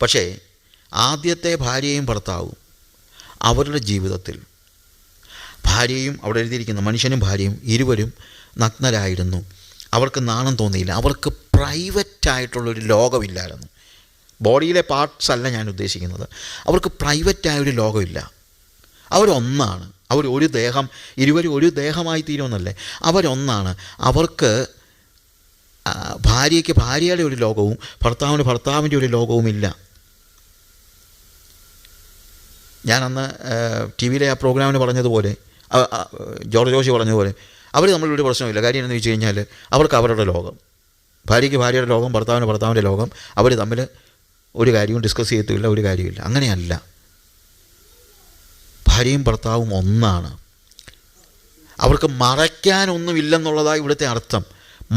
പക്ഷേ ആദ്യത്തെ ഭാര്യയും ഭർത്താവും അവരുടെ ജീവിതത്തിൽ, ഭാര്യയും അവിടെ എഴുതിയിരിക്കുന്ന മനുഷ്യനും ഭാര്യയും ഇരുവരും നഗ്നരായിരുന്നു. അവർക്ക് നാണം തോന്നിയില്ല. അവർക്ക് പ്രൈവറ്റായിട്ടുള്ളൊരു ലോകമില്ലായിരുന്നു. ബോഡിയിലെ പാർട്സ് അല്ല ഞാൻ ഉദ്ദേശിക്കുന്നത്. അവർക്ക് പ്രൈവറ്റായൊരു ലോകമില്ല. അവരൊന്നാണ്. അവർ ഒരു ദേഹം, ഇരുവരും ഒരു ദേഹമായി തീരുമെന്നല്ലേ. അവരൊന്നാണ്. അവർക്ക് ഭാര്യയ്ക്ക് ഭാര്യയുടെ ഒരു ലോകവും ഭർത്താവിന് ഭർത്താവിൻ്റെ ഒരു ലോകവുമില്ല. ഞാൻ അന്ന് ടി വിയിലെ ആ പ്രോഗ്രാമിന് പറഞ്ഞതുപോലെ, ജോർജ് ജോഷി പറഞ്ഞതുപോലെ, അവർ തമ്മിലൊരു പ്രശ്നമില്ല. കാര്യം എന്താണെന്ന് വെച്ച് കഴിഞ്ഞാൽ അവർക്ക് അവരുടെ ലോകം, ഭാര്യയ്ക്ക് ഭാര്യയുടെ ലോകം, ഭർത്താവിന് ഭർത്താവിൻ്റെ ലോകം. അവർ തമ്മിൽ ഒരു കാര്യവും ഡിസ്കസ് ചെയ്യത്തില്ല, ഒരു കാര്യമില്ല. അങ്ങനെയല്ല. ഭാര്യയും ഭർത്താവും ഒന്നാണ്. അവർക്ക് മറയ്ക്കാനൊന്നുമില്ലെന്നുള്ളതാണ് ഇവിടുത്തെ അർത്ഥം.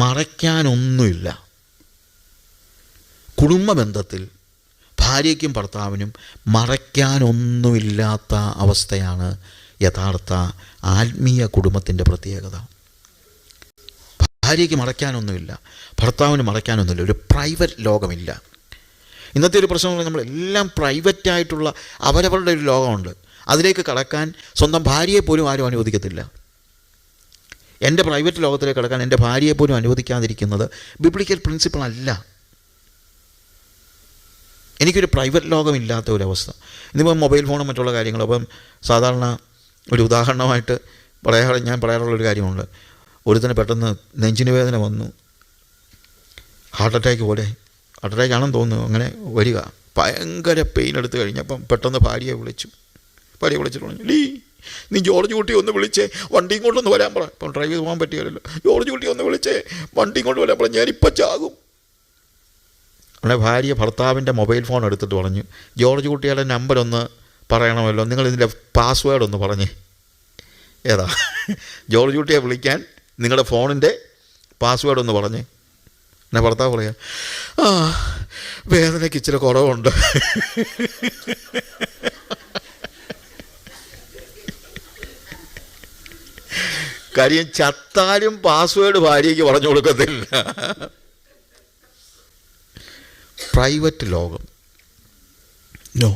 മറയ്ക്കാനൊന്നുമില്ല. കുടുംബ ബന്ധത്തിൽ ഭാര്യയ്ക്കും ഭർത്താവിനും മറയ്ക്കാനൊന്നുമില്ലാത്ത അവസ്ഥയാണ് യഥാർത്ഥ ആത്മീയ കുടുംബത്തിൻ്റെ പ്രത്യേകത. ഭാര്യയ്ക്ക് മറയ്ക്കാനൊന്നുമില്ല, ഭർത്താവിന് മറയ്ക്കാനൊന്നുമില്ല. ഒരു പ്രൈവറ്റ് ലോകമില്ല. ഇന്നത്തെ ഒരു പ്രശ്നം നമ്മളെല്ലാം പ്രൈവറ്റായിട്ടുള്ള അവരവരുടെ ഒരു ലോകമുണ്ട്. അതിലേക്ക് കടക്കാൻ സ്വന്തം ഭാര്യയെപ്പോലും ആരും അനുവദിക്കത്തില്ല. എൻ്റെ പ്രൈവറ്റ് ലോകത്തിലേക്ക് കടക്കാൻ എൻ്റെ ഭാര്യയെപ്പോലും അനുവദിക്കാതിരിക്കുന്നത് ബിബ്ലിക്കൽ പ്രിൻസിപ്പിൾ അല്ല. എനിക്കൊരു പ്രൈവറ്റ് ലോകമില്ലാത്ത ഒരവസ്ഥ. ഇന്നിപ്പം മൊബൈൽ ഫോണും മറ്റുള്ള കാര്യങ്ങളും. അപ്പം സാധാരണ ഒരു ഉദാഹരണമായിട്ട് ഞാൻ പറയാറുള്ളൊരു കാര്യമുണ്ട്. ഒരുത്തന് പെട്ടെന്ന് നെഞ്ചിന് വേദന വന്നു, ഹാർട്ട് അറ്റാക്ക് ആണെന്ന് തോന്നുന്നു, അങ്ങനെ വരിക, ഭയങ്കര പെയിൻ എടുത്ത് കഴിഞ്ഞപ്പം പെട്ടെന്ന് ഭാര്യയെ വിളിച്ചിട്ട് പറഞ്ഞു, നീ ജോർജ് കുട്ടി ഒന്ന് വിളിച്ചേ, വണ്ടിയും കൊണ്ടൊന്ന് വരാൻ പറ. ഇപ്പം ഡ്രൈവ് ചെയ്ത് പോകാൻ പറ്റിയല്ലോ. ജോർജ് കുട്ടി ഒന്ന് വിളിച്ചേ, വണ്ടിയും കൊണ്ട് വരാൻ പറ, ഞാനിപ്പം ചാകും. അവിടെ ഭാര്യ ഭർത്താവിൻ്റെ മൊബൈൽ ഫോൺ എടുത്തിട്ട് പറഞ്ഞു, ജോർജ് കുട്ടിയുടെ നമ്പർ ഒന്ന് പറയണമല്ലോ, നിങ്ങളിതിൻ്റെ പാസ്വേഡ് ഒന്ന് പറഞ്ഞേ. ഏതാ? ജോർജ് കുട്ടിയെ വിളിക്കാൻ നിങ്ങളുടെ ഫോണിൻ്റെ പാസ്വേഡ് ഒന്ന് പറഞ്ഞേ. എന്നെ ഭർത്താവ് പറയാം, വേദനയ്ക്ക് ഇച്ചിരി കുറവുണ്ട്. കാര്യം ചത്താലും പാസ്വേഡ് ഭാര്യയ്ക്ക് പറഞ്ഞു കൊടുക്കത്തില്ല. പ്രൈവറ്റ് ലോകം നോ.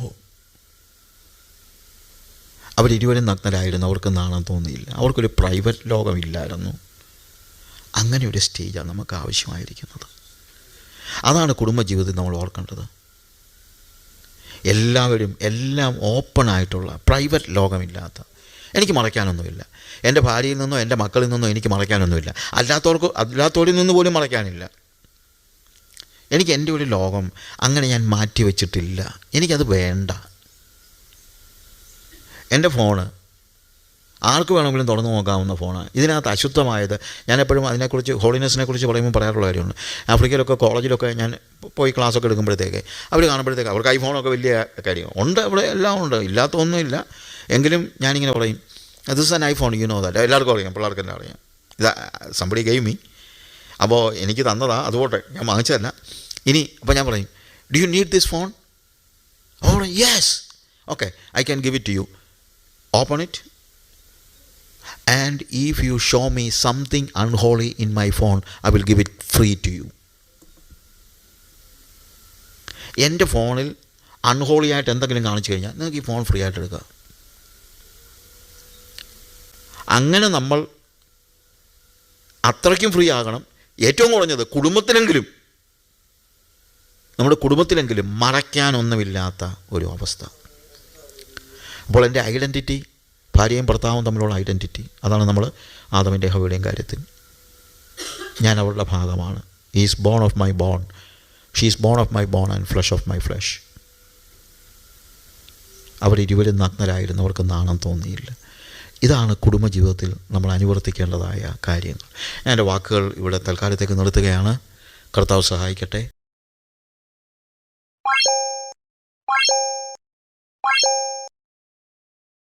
അവരിരുവരും നഗ്നരായിരുന്നു. അവർക്ക് നാണം തോന്നിയില്ല. അവർക്കൊരു പ്രൈവറ്റ് ലോകമില്ലായിരുന്നു. അങ്ങനെ ഒരു സ്റ്റേജാണ് നമുക്ക് ആവശ്യമായിരിക്കുന്നത്. അതാണ് കുടുംബജീവിതത്തിൽ നമ്മൾ ഓർക്കേണ്ടത്. എല്ലാം ഓപ്പണായിട്ടുള്ള പ്രൈവറ്റ് ലോകമില്ലാത്ത, എനിക്ക് മറയ്ക്കാനൊന്നുമില്ല. എൻ്റെ ഭാര്യയിൽ നിന്നോ എൻ്റെ മക്കളിൽ നിന്നോ എനിക്ക് മറയ്ക്കാനൊന്നുമില്ല. അല്ലാത്തവരിൽ നിന്ന് പോലും മറയ്ക്കാനില്ല. എനിക്ക് എൻ്റെ ഒരു ലോകം അങ്ങനെ ഞാൻ മാറ്റി വച്ചിട്ടില്ല. എനിക്കത് വേണ്ട. എൻ്റെ ഫോണ് ആർക്ക് വേണമെങ്കിലും തുറന്നു നോക്കാവുന്ന ഫോണാണ്. ഇതിനകത്ത് അശുദ്ധമായത്, ഞാനെപ്പോഴും അതിനെക്കുറിച്ച്, ഹോളിനെസ്സിനെ കുറിച്ച് പറയുമ്പോൾ പറയാറുള്ള കാര്യമുണ്ട്. ആഫ്രിക്കയിലൊക്കെ കോളേജിലൊക്കെ ഞാൻ പോയി ക്ലാസ്സൊക്കെ എടുക്കുമ്പോഴത്തേക്ക് അവർ കാണുമ്പോഴത്തേക്ക് അവർക്ക് ഐഫോണൊക്കെ വലിയ കാര്യം ഉണ്ട്. ഇവിടെ എല്ലാം ഉണ്ട്, ഇല്ലാത്തൊന്നുമില്ല. എങ്കിലും ഞാനിങ്ങനെ പറയും, this is an iPhone, you know that. എല്ലാവർക്കും അറിയാം, പിള്ളേർക്കെല്ലാം അറിയാം. ഇത് സംബഡി ഗേവ് മീ. അപ്പോൾ എനിക്ക് തന്നതാ, അതുപോട്ടെ, ഞാൻ വാങ്ങിച്ചതല്ല. അപ്പോൾ ഞാൻ പറയും, do you need this phone? Oh yes, okay, I can give it to you. Open it and if you show me something unholy in my phone, I will give it free to you. എൻ്റെ ഫോണിൽ അൺഹോളിയായിട്ട് എന്തെങ്കിലും കാണിച്ചു കഴിഞ്ഞാൽ നിങ്ങൾക്ക് ഈ ഫോൺ ഫ്രീ ആയിട്ട് എടുക്കുക. അങ്ങനെ നമ്മൾ അത്രയ്ക്കും ഫ്രീ ആകണം. ഏറ്റവും കുറഞ്ഞത് നമ്മുടെ കുടുംബത്തിലെങ്കിലും മറയ്ക്കാനൊന്നുമില്ലാത്ത ഒരു അവസ്ഥ. അപ്പോൾ എൻ്റെ ഐഡൻറ്റിറ്റി, ഭാര്യയും ഭർത്താവും തമ്മിലുള്ള ഐഡൻറ്റിറ്റി, അതാണ് നമ്മൾ ആദമിൻ്റെ ഹവ്വയുടെയും കാര്യത്തിൽ. ഞാൻ അവളുടെ ഭാഗമാണ്. He is bone of my bone, she is bone of my bone and flesh of my flesh. അവരിരുവരും നഗ്നരായിരുന്നു. അവർക്ക് നാണം തോന്നിയില്ല. ഇതാണ് കുടുംബജീവിതത്തിൽ നമ്മൾ അനുവർത്തിക്കേണ്ടതായ കാര്യങ്ങൾ. ഞാൻ എൻ്റെ വാക്കുകൾ ഇവിടെ തൽക്കാലത്തേക്ക് നിർത്തുകയാണ്. കർത്താവ് സഹായിക്കട്ടെ.